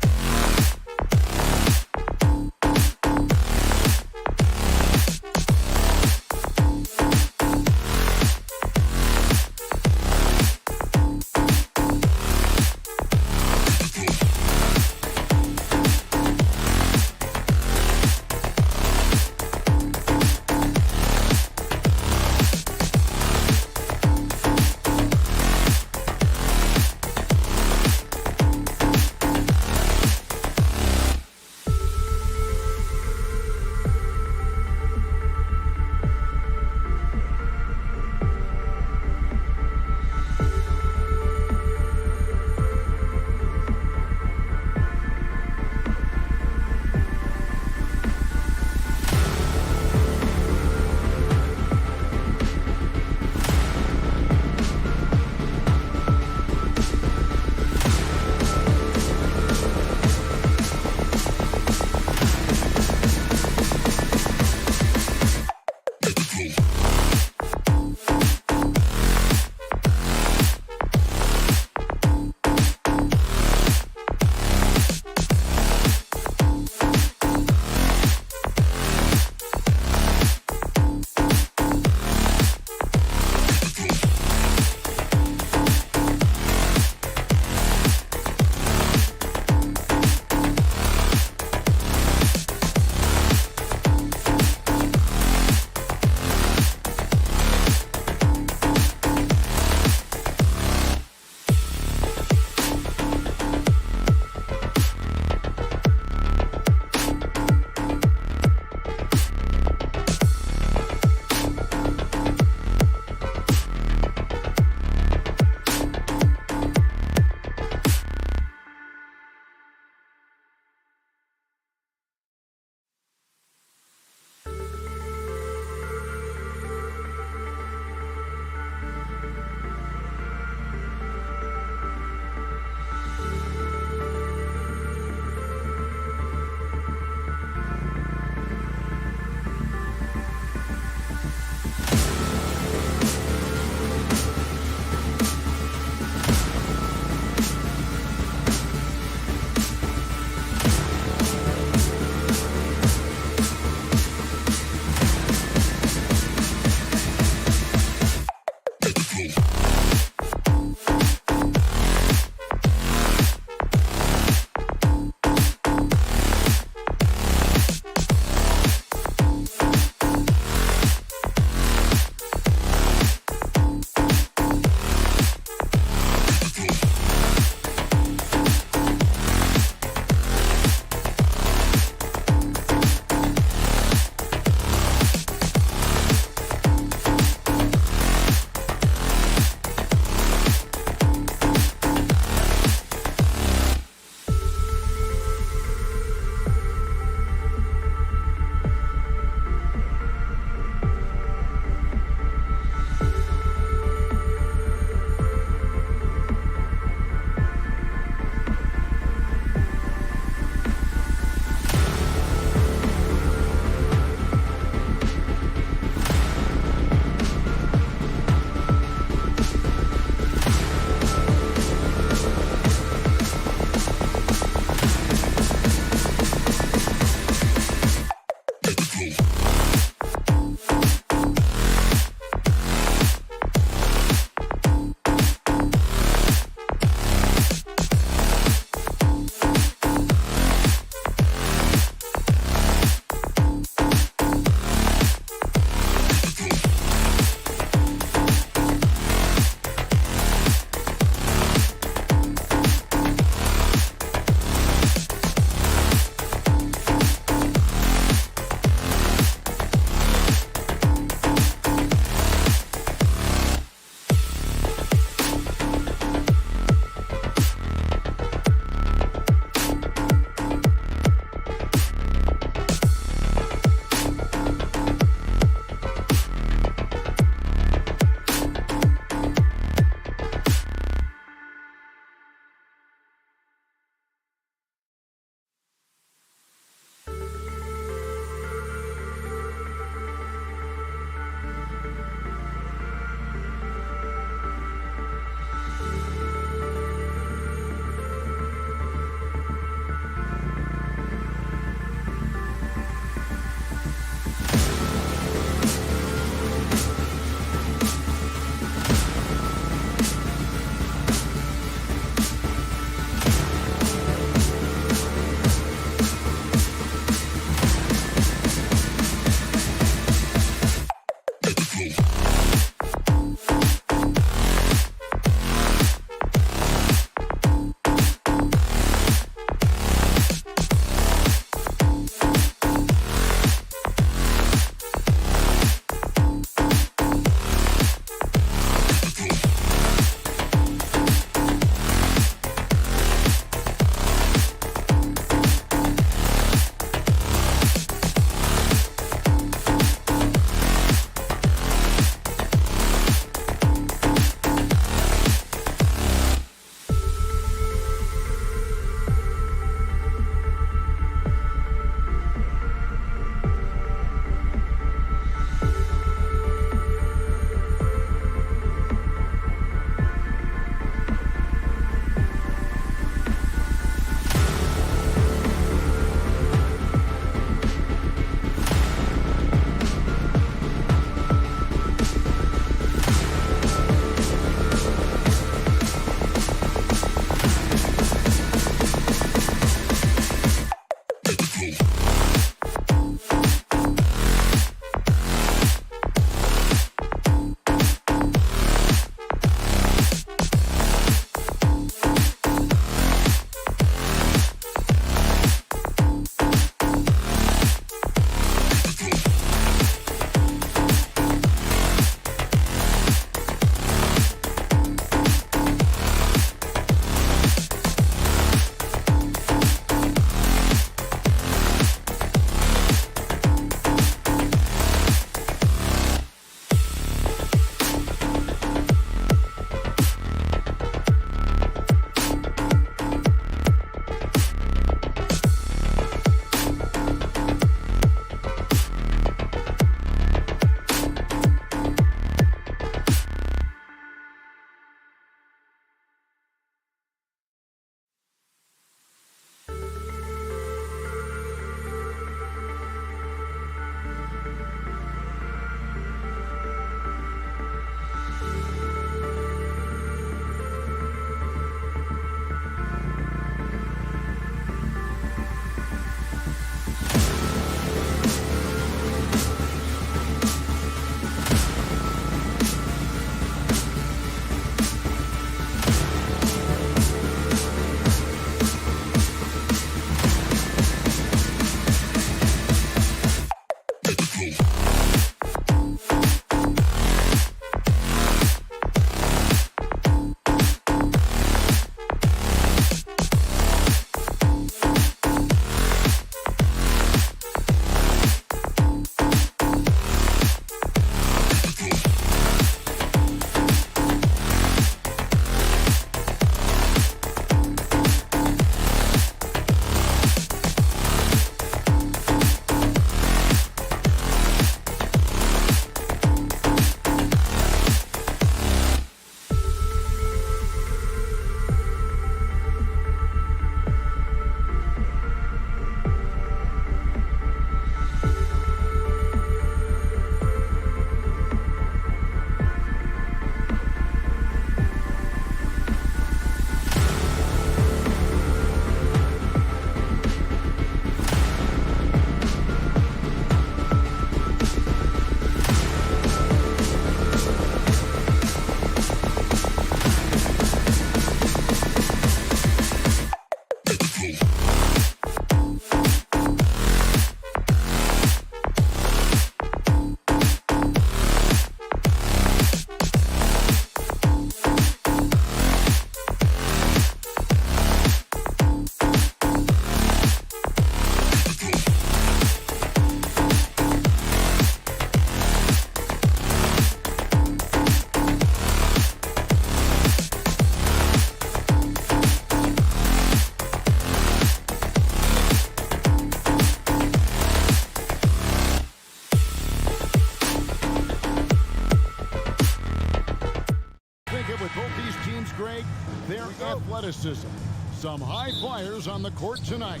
athleticism. Some high flyers on the court tonight.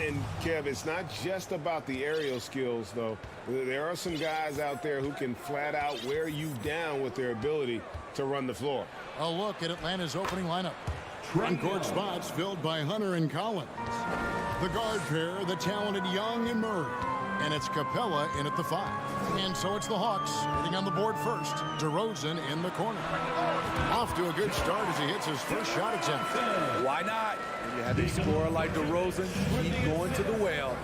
And, Kev, it's not just about the aerial skills, though. There are some guys out there who can flat out wear you down with their ability to run the floor. A look at Atlanta's opening lineup. Front court spots filled by Hunter and Collins. The guard pair, the talented Young and Murray. And it's Capella in at the 5. And so it's the Hawks hitting on the board first. DeRozan in the corner. Off to a good start as he hits his first shot attempt. Why not? When you have a scorer like DeRozan, keep going to the well.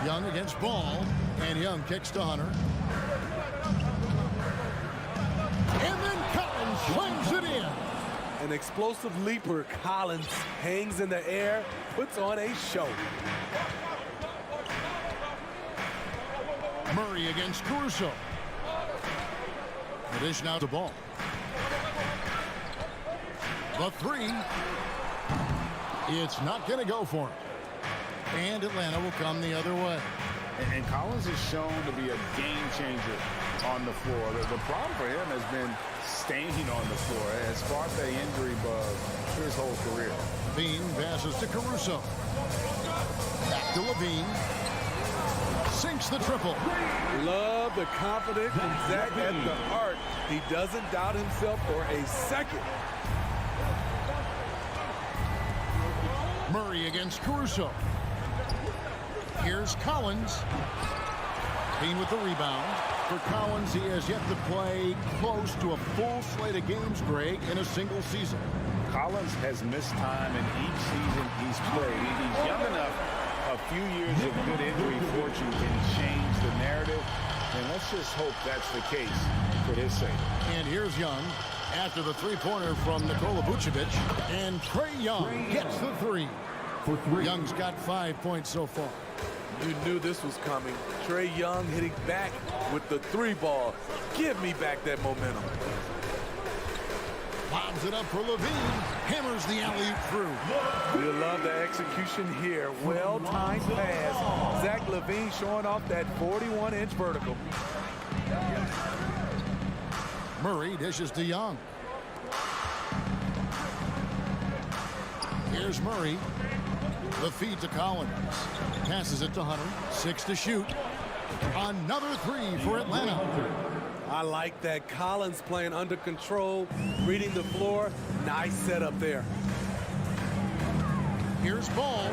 Young against Ball. And Young kicks to Hunter. And then Collins slams it in. An explosive leaper, Collins hangs in the air, puts on a show. Murray against Caruso. The dish now to Ball. The 3. It's not going to go for him. And Atlanta will come the other way. And Collins is shown to be a game changer on the floor. The problem for him has been staying on the floor. As far as the injury bug his whole career. Levine passes to Caruso. Back to Levine. Sinks the triple. Love the confidence from Zach at the arc. He doesn't doubt himself for a second. Murray against Caruso. Here's Collins. Bean with the rebound. For Collins, he has yet to play close to a full slate of games, Greg, in a single season. Collins has missed time in each season he's played. He's young enough. A few years of good injury fortune can change the narrative, and let's just hope that's the case for his sake. And here's Young after the three-pointer from Nikola Vucevic, and Trae Young gets the 3. Young's got 5 points so far. You knew this was coming. Trae Young hitting back with the 3 ball. Give me back that momentum. Lobs it up for Levine. Hammers the alley-oop through. We love the execution here. Well-timed pass. Zach LaVine showing off that 41-inch vertical. Murray dishes to Young. Here's Murray. The feed to Collins. Passes it to Hunter. 6 to shoot. Another 3 for Atlanta. I like that. Collins playing under control, reading the floor. Nice setup there. Here's Ball.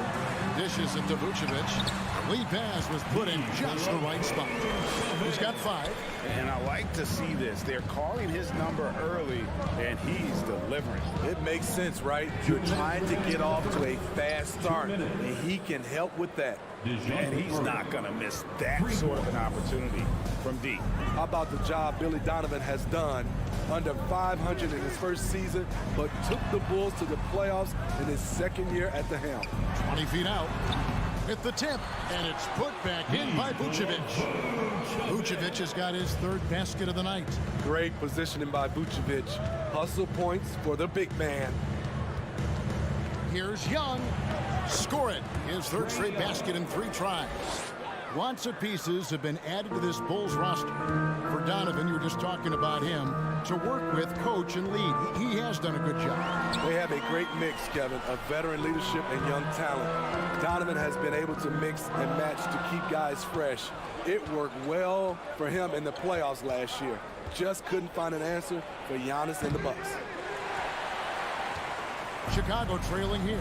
Dishes it to Vucevic. Lead pass was put in just the right spot. He's got 5. And I like to see this. They're calling his number early, and he's delivering. It makes sense, right? You're trying to get off to a fast start, and he can help with that. And he's not going to miss that sort of an opportunity from deep. How about the job Billy Donovan has done? Under 500 in his first season, but took the Bulls to the playoffs in his second year at the helm. 20 feet out. At the tip, and it's put back in by Vucevic. Vucevic has got his 3rd basket of the night. Great positioning by Vucevic. Hustle points for the big man. Here's Young. Score it. His 3rd straight basket in 3 tries. Lots of pieces have been added to this Bulls roster. For Donovan, you were just talking about him, to work with, coach, and lead. He has done a good job. They have a great mix, Kevin, of veteran leadership and young talent. Donovan has been able to mix and match to keep guys fresh. It worked well for him in the playoffs last year. Just couldn't find an answer for Giannis and the Bucks. Chicago trailing here.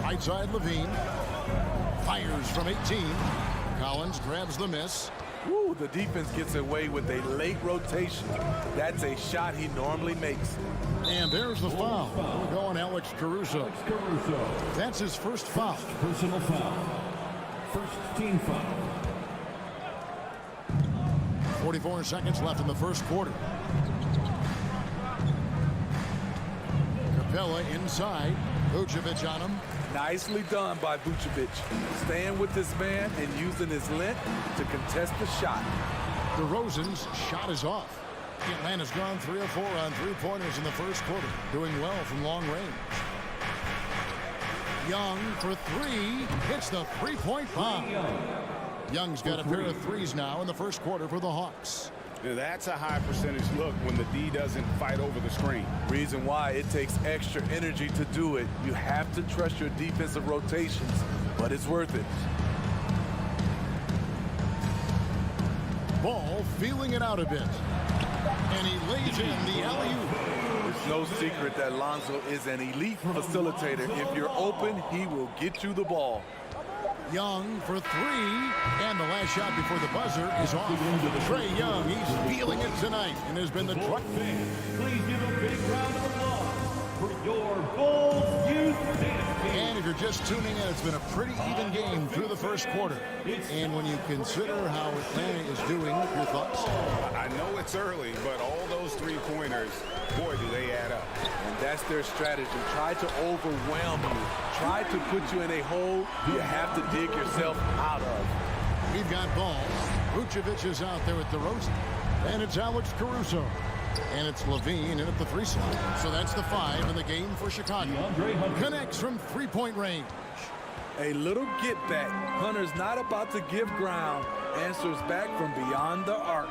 Right side, Levine. Fires from 18. Collins grabs the miss. Woo, the defense gets away with a late rotation. That's a shot he normally makes. And there's the foul. We're going Alex Caruso. That's his first foul. Personal foul. First team foul. 44 seconds left in the first quarter. Capella inside. Vucevic on him. Nicely done by Vucevic. Staying with this man and using his length to contest the shot. DeRozan's shot is off. Atlanta's gone 3 of 4 on 3-pointers in the first quarter. Doing well from long range. Young for 3. Hits the 3-point bomb. Young's got a pair of 3s now in the first quarter for the Hawks. That's a high percentage look when the D doesn't fight over the screen. Reason why it takes extra energy to do it. You have to trust your defensive rotations, but it's worth it. Ball feeling it out a bit. And he lays in the alley-oop. no secret that Lonzo is an elite facilitator. If you're open, he will get you the ball. Young for three, and the last shot before the buzzer is off. Trae Young, he's feeling it tonight, and has been the truck. Please give a big round of applause for your Bulls Youth Dance Team. And if you're just tuning in, it's been a pretty even game through the first quarter. And when you consider how Atlanta is doing, your thoughts? I know it's early, but all those three-pointers, boy, do they add up. And that's their strategy. Try to overwhelm you. Try to put you in a hole you have to dig yourself out of. We've got ball. Vucevic is out there at DeRozan. And it's Alex Caruso. And it's Levine in at the three slot. So that's the 5 in the game for Chicago. Connects from three-point range. A little get back. Hunter's not about to give ground. Answers back from beyond the arc.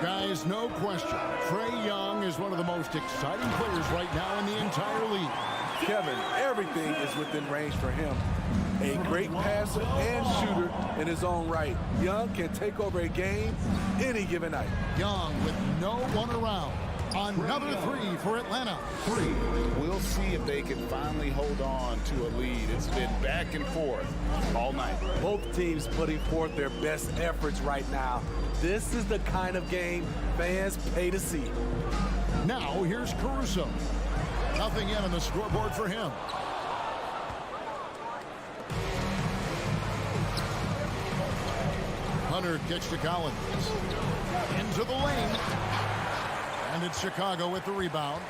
Guys, no question. Trae Young is one of the most exciting players right now in the entire league. Kevin, everything is within range for him. A great passer and shooter in his own right. Young can take over a game any given night. Young with no one around. Another three for Atlanta. We'll see if they can finally hold on to a lead. It's been back and forth all night. Both teams putting forth their best efforts right now. This is the kind of game fans pay to see. Now here's Caruso. Nothing yet on the scoreboard for him. Hunter kicks to Collins. Into the lane. And it's Chicago with the rebound.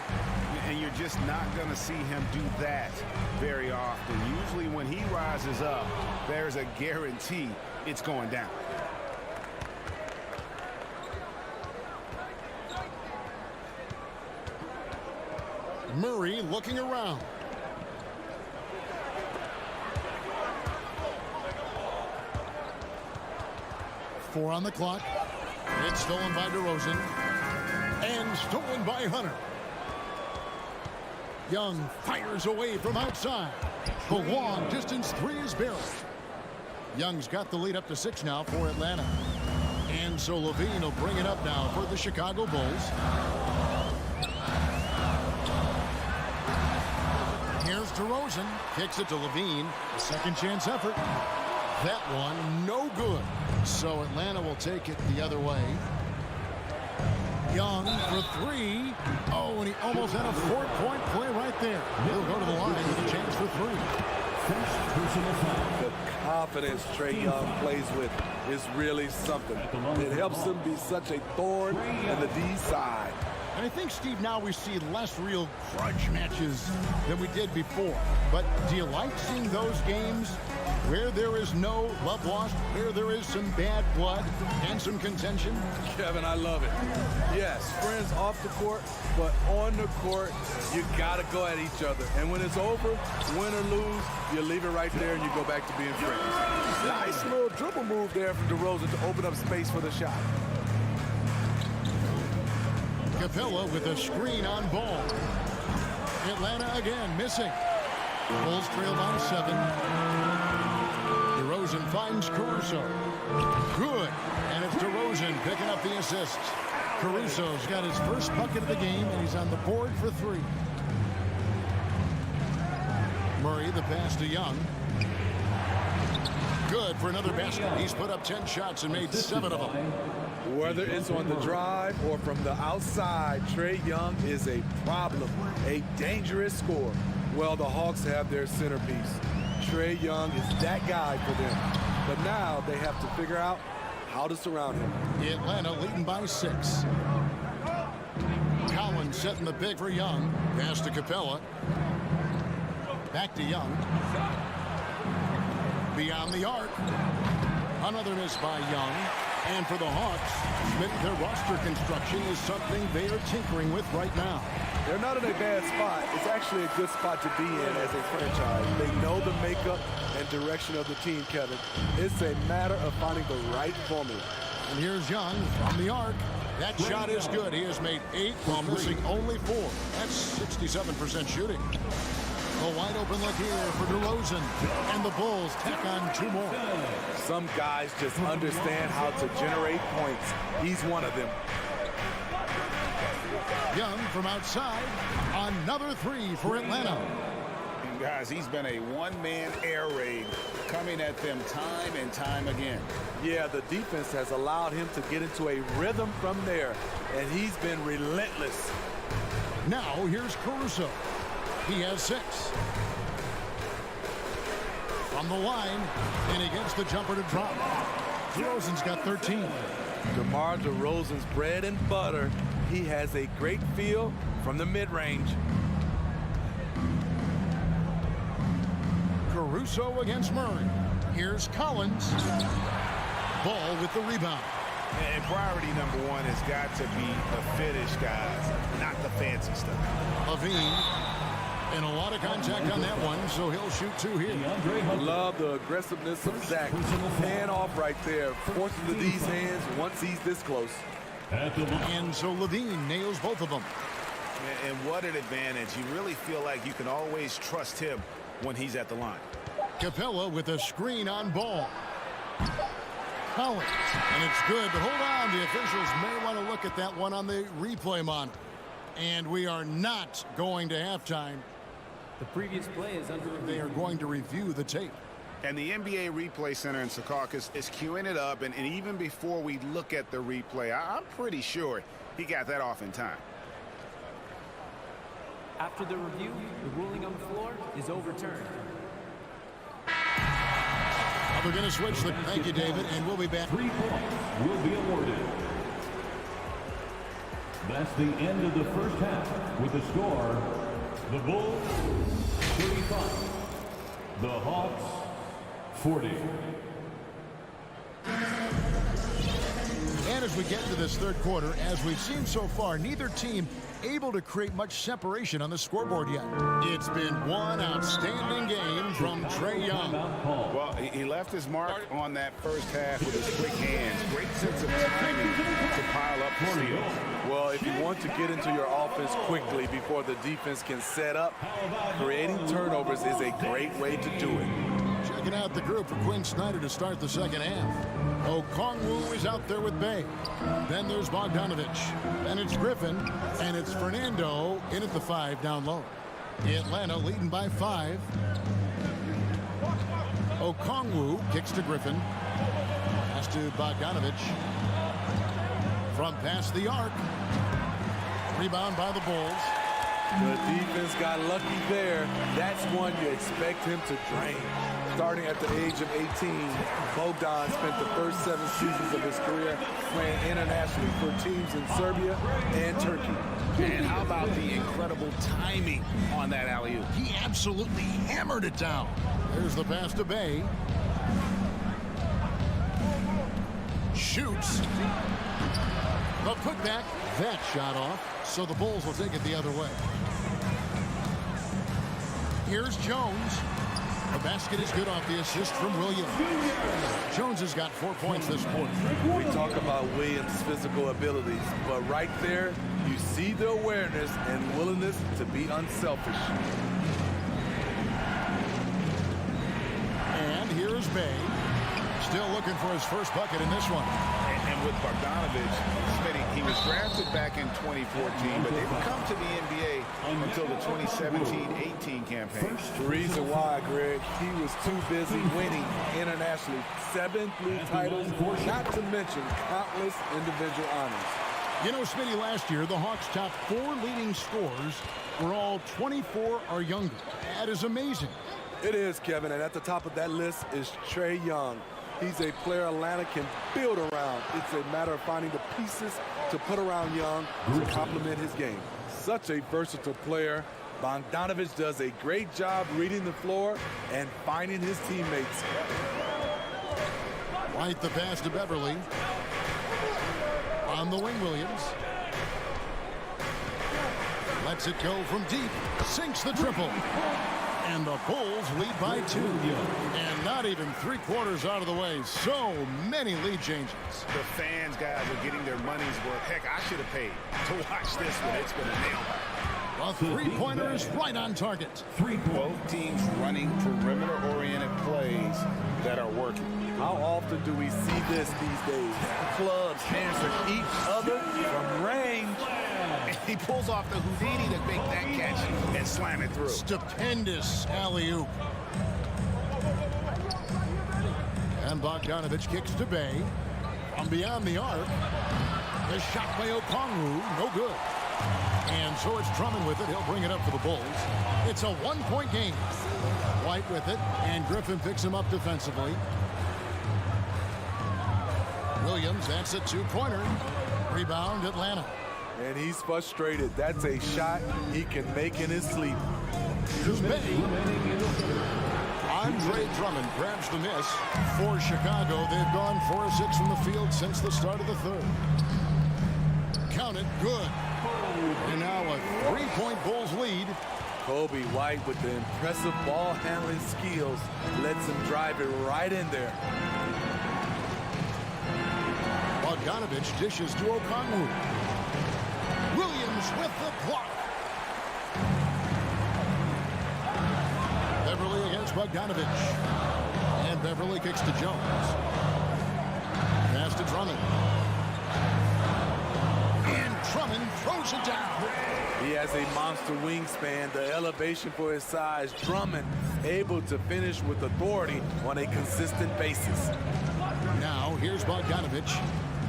And you're just not going to see him do that very often. Usually when he rises up, there's a guarantee it's going down. Murray looking around. Four on the clock. It's stolen by DeRozan. And stolen by Hunter. Young fires away from outside. The long distance three is buried. Young's got the lead up to 6 now for Atlanta. And so Levine will bring it up now for the Chicago Bulls. Here's DeRozan. Kicks it to Levine. Second chance effort. That one no good. So Atlanta will take it the other way. Young for three. Oh, and he almost had a 4-point play right there. He'll go to the line with a chance for 3. The confidence Trae Young plays with is really something. It helps him be such a thorn in the D side. And I think, Steve, now we see less real grudge matches than we did before. But do you like seeing those games where there is no love lost, where there is some bad blood and some contention? Kevin, I love it. Yes, friends off the court, but on the court, you got to go at each other. And when it's over, win or lose, you leave it right there and you go back to being friends. Nice little dribble move there from DeRozan to open up space for the shot. Capella with a screen on ball. Atlanta again missing. Bulls trail by 7. DeRozan finds Caruso. Good. And it's DeRozan picking up the assists. Caruso's got his first bucket of the game, and he's on the board for 3. Murray, the pass to Young. Good for another basket. He's put up 10 shots and made 7 of them. Whether it's on the drive or from the outside, Trae Young is a problem, a dangerous scorer. Well, the Hawks have their centerpiece. Trae Young is that guy for them. But now they have to figure out how to surround him. Atlanta leading by 6. Collins setting the pick for Young. Pass to Capella. Back to Young. Beyond the arc. Another miss by Young. And for the Hawks, their roster construction is something they are tinkering with right now. They're not in a bad spot. It's actually a good spot to be in as a franchise. They know the makeup and direction of the team, Kevin. It's a matter of finding the right formula. And here's Young from the arc. That shot is good. He has made 8 while missing only 4. That's 67% shooting. A wide open look here for DeRozan. And the Bulls tack on 2 more. Some guys just understand how to generate points. He's one of them. Young from outside. Another three for Atlanta. And guys, he's been a one-man air raid coming at them time and time again. Yeah, the defense has allowed him to get into a rhythm from there, and he's been relentless. Now here's Caruso. He has 6. From the line, and against the jumper to drop. DeRozan's got 13. DeMar DeRozan's bread and butter. He has a great feel from the mid-range. Caruso against Murray. Here's Collins. Ball with the rebound. And priority number 1 has got to be the finish, guys, not the fancy stuff. Levine. And a lot of contact on that one, so he'll shoot 2 here. Love the aggressiveness of Zach. Hand off right there. Forces to these hands once he's this close. And so Levine nails both of them. And what an advantage. You really feel like you can always trust him when he's at the line. Capella with a screen on ball. Collins, and it's good, but hold on. The officials may want to look at that one on the replay monitor. And we are not going to halftime. The previous play is under review. They are going to review the tape. And the NBA Replay Center in Secaucus is queuing it up, and even before we look at the replay, I'm pretty sure he got that off in time. After the review, the ruling on the floor is overturned. We're going to switch the... Thank you, David, and we'll be back. 3 points will be awarded. That's the end of the first half with the score, the Bulls 35, the Hawks 40. And as we get to this third quarter, as we've seen so far, neither team able to create much separation on the scoreboard yet. It's been one outstanding game from Trae Young. Well, he left his mark on that first half with his quick hands. Great sense of timing to pile up the steals. Well, if you want to get into your offense quickly before the defense can set up, creating turnovers is a great way to do it. Checking out the group for Quinn Snyder to start the second half. Okongwu is out there with Bay. Then there's Bogdanovich. Then it's Griffin. And it's Fernando in at the 5 down low. Atlanta leading by 5. Okongwu kicks to Griffin. Pass to Bogdanovich. From past the arc. Rebound by the Bulls. The defense got lucky there. That's one you expect him to drain. Starting at the age of 18, Bogdan spent the first 7 seasons of his career playing internationally for teams in Serbia and Turkey. And how about the incredible timing on that alley-oop? He absolutely hammered it down. There's the pass to Bay. Shoots. The putback. That shot off, so the Bulls will take it the other way. Here's Jones. The basket is good off the assist from Williams. Jones has got 4 points this quarter. We talk about Williams' physical abilities, but right there, you see the awareness and willingness to be unselfish. And here is Bay. Still looking for his first bucket in this one. And with Bogdanovich, Smitty, he was drafted back in 2014, but didn't come to the NBA until the 2017-18 campaign. The reason why, Greg, he was too busy winning internationally. 7 blue titles, not to mention countless individual honors. You know, Smitty, last year, the Hawks' top 4 leading scorers were all 24 or younger. That is amazing. It is, Kevin, and at the top of that list is Trae Young. He's a player Atlanta can build around. It's a matter of finding the pieces to put around Young to complement his game. Such a versatile player. Bogdanovich does a great job reading the floor and finding his teammates. White the pass to Beverly. On the wing, Williams. Lets it go from deep. Sinks the triple. And the Bulls lead by 2. And not even 3/4 out of the way. So many lead changes. The fans, guys, are getting their money's worth. Heck, I should have paid to watch this one. It's been a nail-biter. A three-pointer is right on target. Both teams running perimeter-oriented plays that are working. How often do we see this these days? Clubs answer each other from range. He pulls off the Houdini to make that catch and slam it through. Stupendous alley-oop. And Bogdanovich kicks to Bay. From beyond the arc. The shot by Okongwu, no good. And so it's Drummond with it. He'll bring it up for the Bulls. It's a one-point game. White with it, and Griffin picks him up defensively. Williams, that's a two-pointer. Rebound, Atlanta. And he's frustrated. That's a shot he can make in his sleep. Here's Bay. Andre Drummond grabs the miss. For Chicago, they've gone 4 of 6 from the field since the start of the third. Count it, good. And now a 3-point Bulls lead. Kobe White with the impressive ball handling skills lets him drive it right in there. Bogdanovich dishes to Okongwu. Williams with the block. Beverly against Bogdanovich. And Beverly kicks to Jones. Pass to Drummond. And Drummond throws it down. He has a monster wingspan, the elevation for his size. Drummond able to finish with authority on a consistent basis. Now here's Bogdanovich.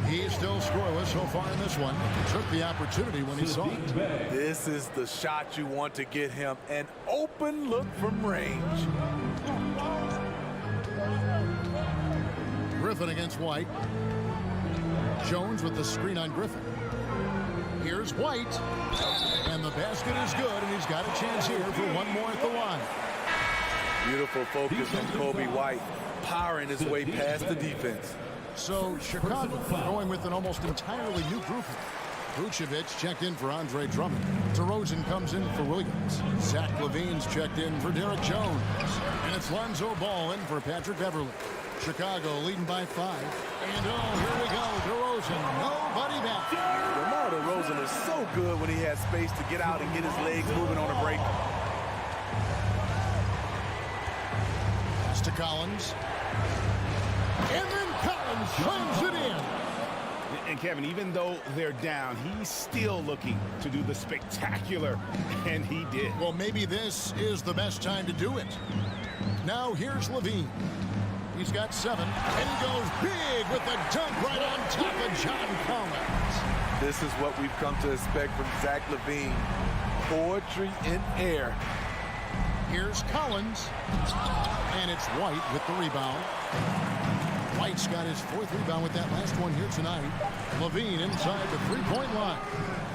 He's still scoreless so far in this one. Took the opportunity when he saw it. This is the shot you want to get him. An open look from range. Griffin against White. Jones with the screen on Griffin. Here's White. And the basket is good, and he's got a chance here for one more at the line. Beautiful focus from Kobe White, powering his way past the defense. So Chicago going with an almost entirely new grouping. Vucevic checked in for Andre Drummond. DeRozan comes in for Williams. Zach LaVine's checked in for Derek Jones. And it's Lonzo Ball in for Patrick Beverly. Chicago leading by 5. And oh, here we go. DeRozan, nobody back. DeMar DeRozan is so good when he has space to get out and get his legs moving on a break. Pass to Collins. And then Collins slams it in. And Kevin, even though they're down, he's still looking to do the spectacular, and he did. Well, maybe this is the best time to do it. Now here's LaVine. He's got 7, and he goes big with the dunk right on top of John Collins. This is what we've come to expect from Zach LaVine. Poetry in air. Here's Collins, and it's White with the rebound. White's got his 4th rebound with that last one here tonight. LaVine inside the 3-point line.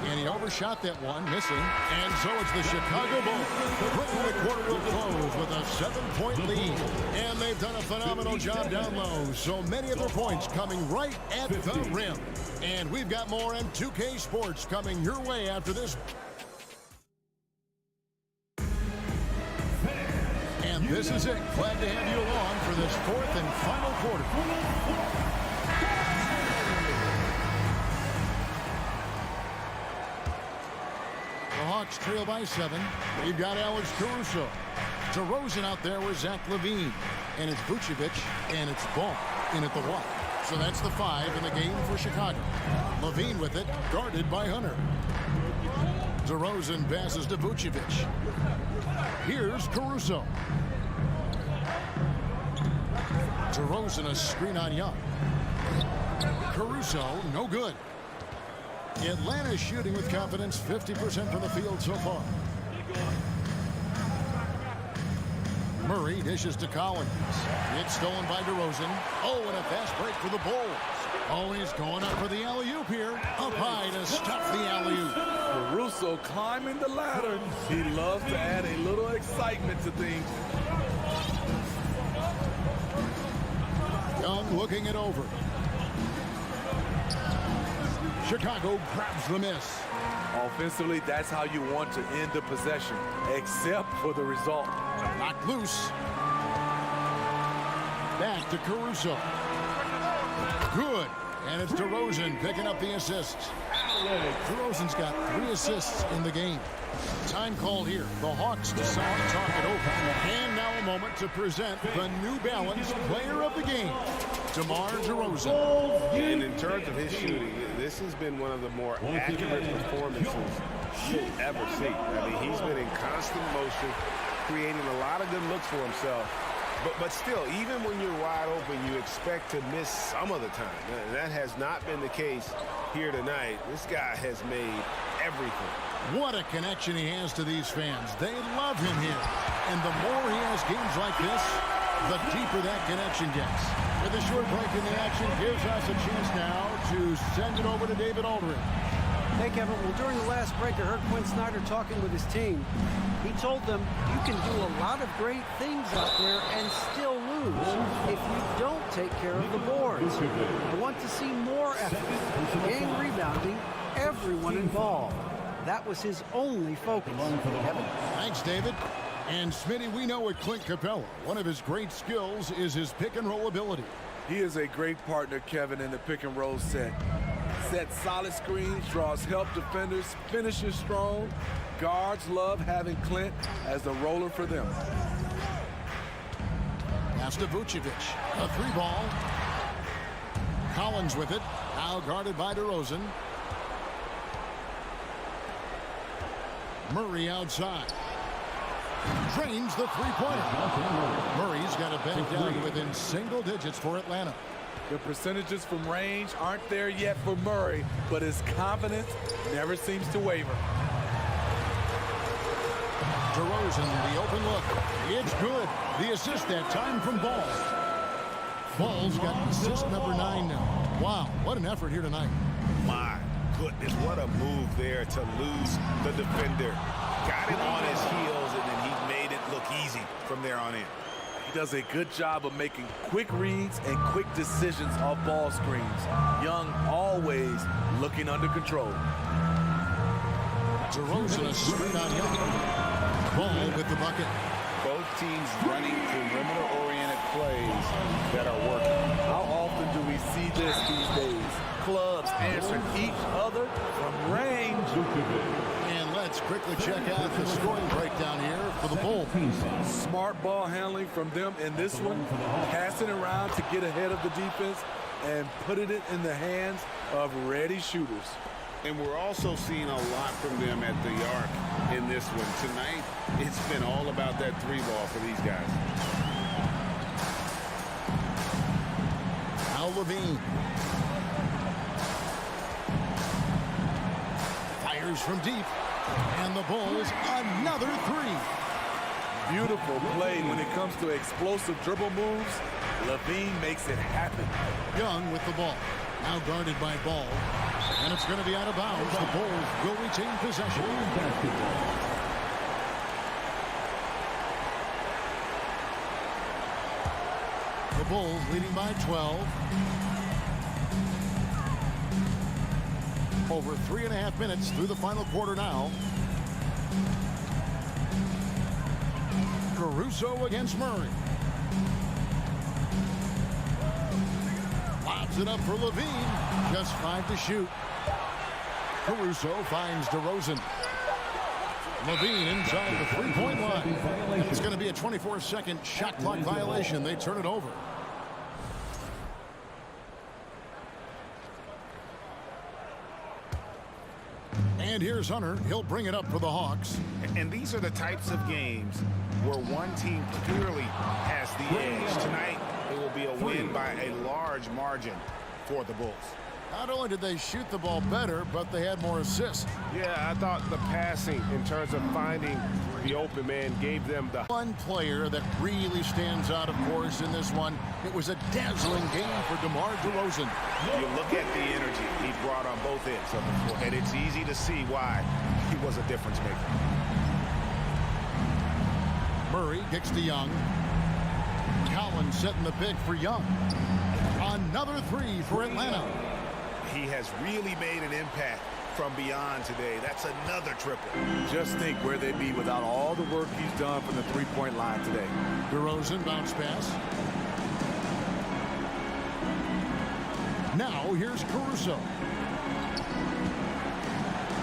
And he overshot that one, missing. And so it's the Chicago Bulls bringing the quarter to close with a 7-point lead. And they've done a phenomenal job down low. So many of their points coming right at the rim. And we've got more M2K Sports coming your way after this. And this is it. Glad to have you along for this 4th and final quarter. The Hawks trail by 7. They've got Alex Caruso. DeRozan out there with Zach LaVine. And it's Vucevic, and it's Ball in at the 1. So that's the 5 in the game for Chicago. LaVine with it, guarded by Hunter. DeRozan passes to Vucevic. Here's Caruso. DeRozan a screen on Young. Caruso, no good. Atlanta shooting with confidence, 50% from the field so far. Murray dishes to Collins. It's stolen by DeRozan. Oh, and a fast break for the Bulls. Oh, he's going up for the alley-oop here. Up high to stop the alley-oop. Caruso climbing the ladder. He loves to add a little excitement to things. Young looking it over. Chicago grabs the miss. Offensively, that's how you want to end the possession, except for the result. Knocked loose. Back to Caruso. Good. And it's DeRozan picking up the assists. DeRozan's got 3 assists in the game. Time called here. The Hawks decide to talk it over. And now a moment to present the New Balance Player of the Game. DeMar DeRozan. And in terms of his shooting, this has been one of the more accurate performances you'll ever see. I mean, he's been in constant motion, creating a lot of good looks for himself. But still, even when you're wide open, you expect to miss some of the time. And that has not been the case here tonight. This guy has made everything. What a connection he has to these fans. They love him here. And the more he has games like this, the deeper that connection gets. With a short break in the action, gives us a chance now to send it over to David Aldridge. Hey, Kevin. Well, during the last break, I heard Quinn Snyder talking with his team. He told them, you can do a lot of great things out there and still lose if you don't take care of the boards. I want to see more effort, game rebounding, everyone involved. That was his only focus. Kevin? Thanks, David. And Smitty, we know with Clint Capella, one of his great skills is his pick and roll ability. He is a great partner, Kevin, in the pick and roll set. Sets solid screens, draws help defenders, finishes strong. Guards love having Clint as the roller for them. Pass to Vucevic. A three ball. Collins with it. Now guarded by DeRozan. Murray outside. Drains the three-pointer. Murray's got it back down within single digits for Atlanta. The percentages from range aren't there yet for Murray, but his confidence never seems to waver. DeRozan, the open look. It's good. The assist that time from Ball. Ball's got assist number 9 now. Wow, what an effort here tonight. My goodness, what a move there to lose the defender. Got it on his heels, and then he made it look easy from there on in. He does a good job of making quick reads and quick decisions off ball screens. Young always looking under control. DeRozan a screen on Young. Ball with the bucket. Both teams running perimeter-oriented plays that are working. How often do we see this these days? Clubs answering each other from range. And let's quickly check out the scoring breakdown here for the Bulls. Smart ball handling from them in this one. Passing around to get ahead of the defense and putting it in the hands of ready shooters. And we're also seeing a lot from them at the arc in this one. Tonight, it's been all about that three ball for these guys. Now Levine. Fires from deep. And the Bulls, another three. Beautiful play when it comes to explosive dribble moves. Levine makes it happen. Young with the ball. Now guarded by Ball. And it's going to be out of bounds. The Bulls will retain possession. The Bulls leading by 12. Over 3.5 minutes through the final quarter now. Caruso against Murray. Lobs it up for Levine. Just 5 to shoot. Caruso finds DeRozan. Levine inside the three-point line. It's going to be a 24-second shot clock violation. They turn it over. And here's Hunter. He'll bring it up for the Hawks. And these are the types of games where one team clearly has the edge. Tonight, it will be a win by a large margin for the Bulls. Not only did they shoot the ball better, but they had more assists. Yeah, I thought the passing in terms of finding the open man gave them the... One player that really stands out, of course, in this one. It was a dazzling game for DeMar DeRozan. You look at the energy he brought on both ends of the floor, and it's easy to see why he was a difference maker. Murray kicks to Young. Collins setting the pick for Young. Another three for Atlanta. He has really made an impact from beyond today. That's another triple. Just think where they'd be without all the work he's done from the three-point line today. DeRozan bounce pass. Now here's Caruso.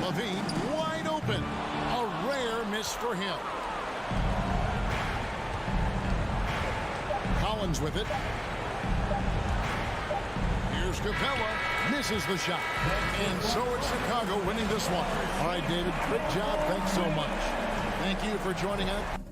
Levine wide open. A rare miss for him. Collins with it. Capella misses the shot. And so it's Chicago winning this one. All right, David, good job. Thanks so much. Thank you for joining us.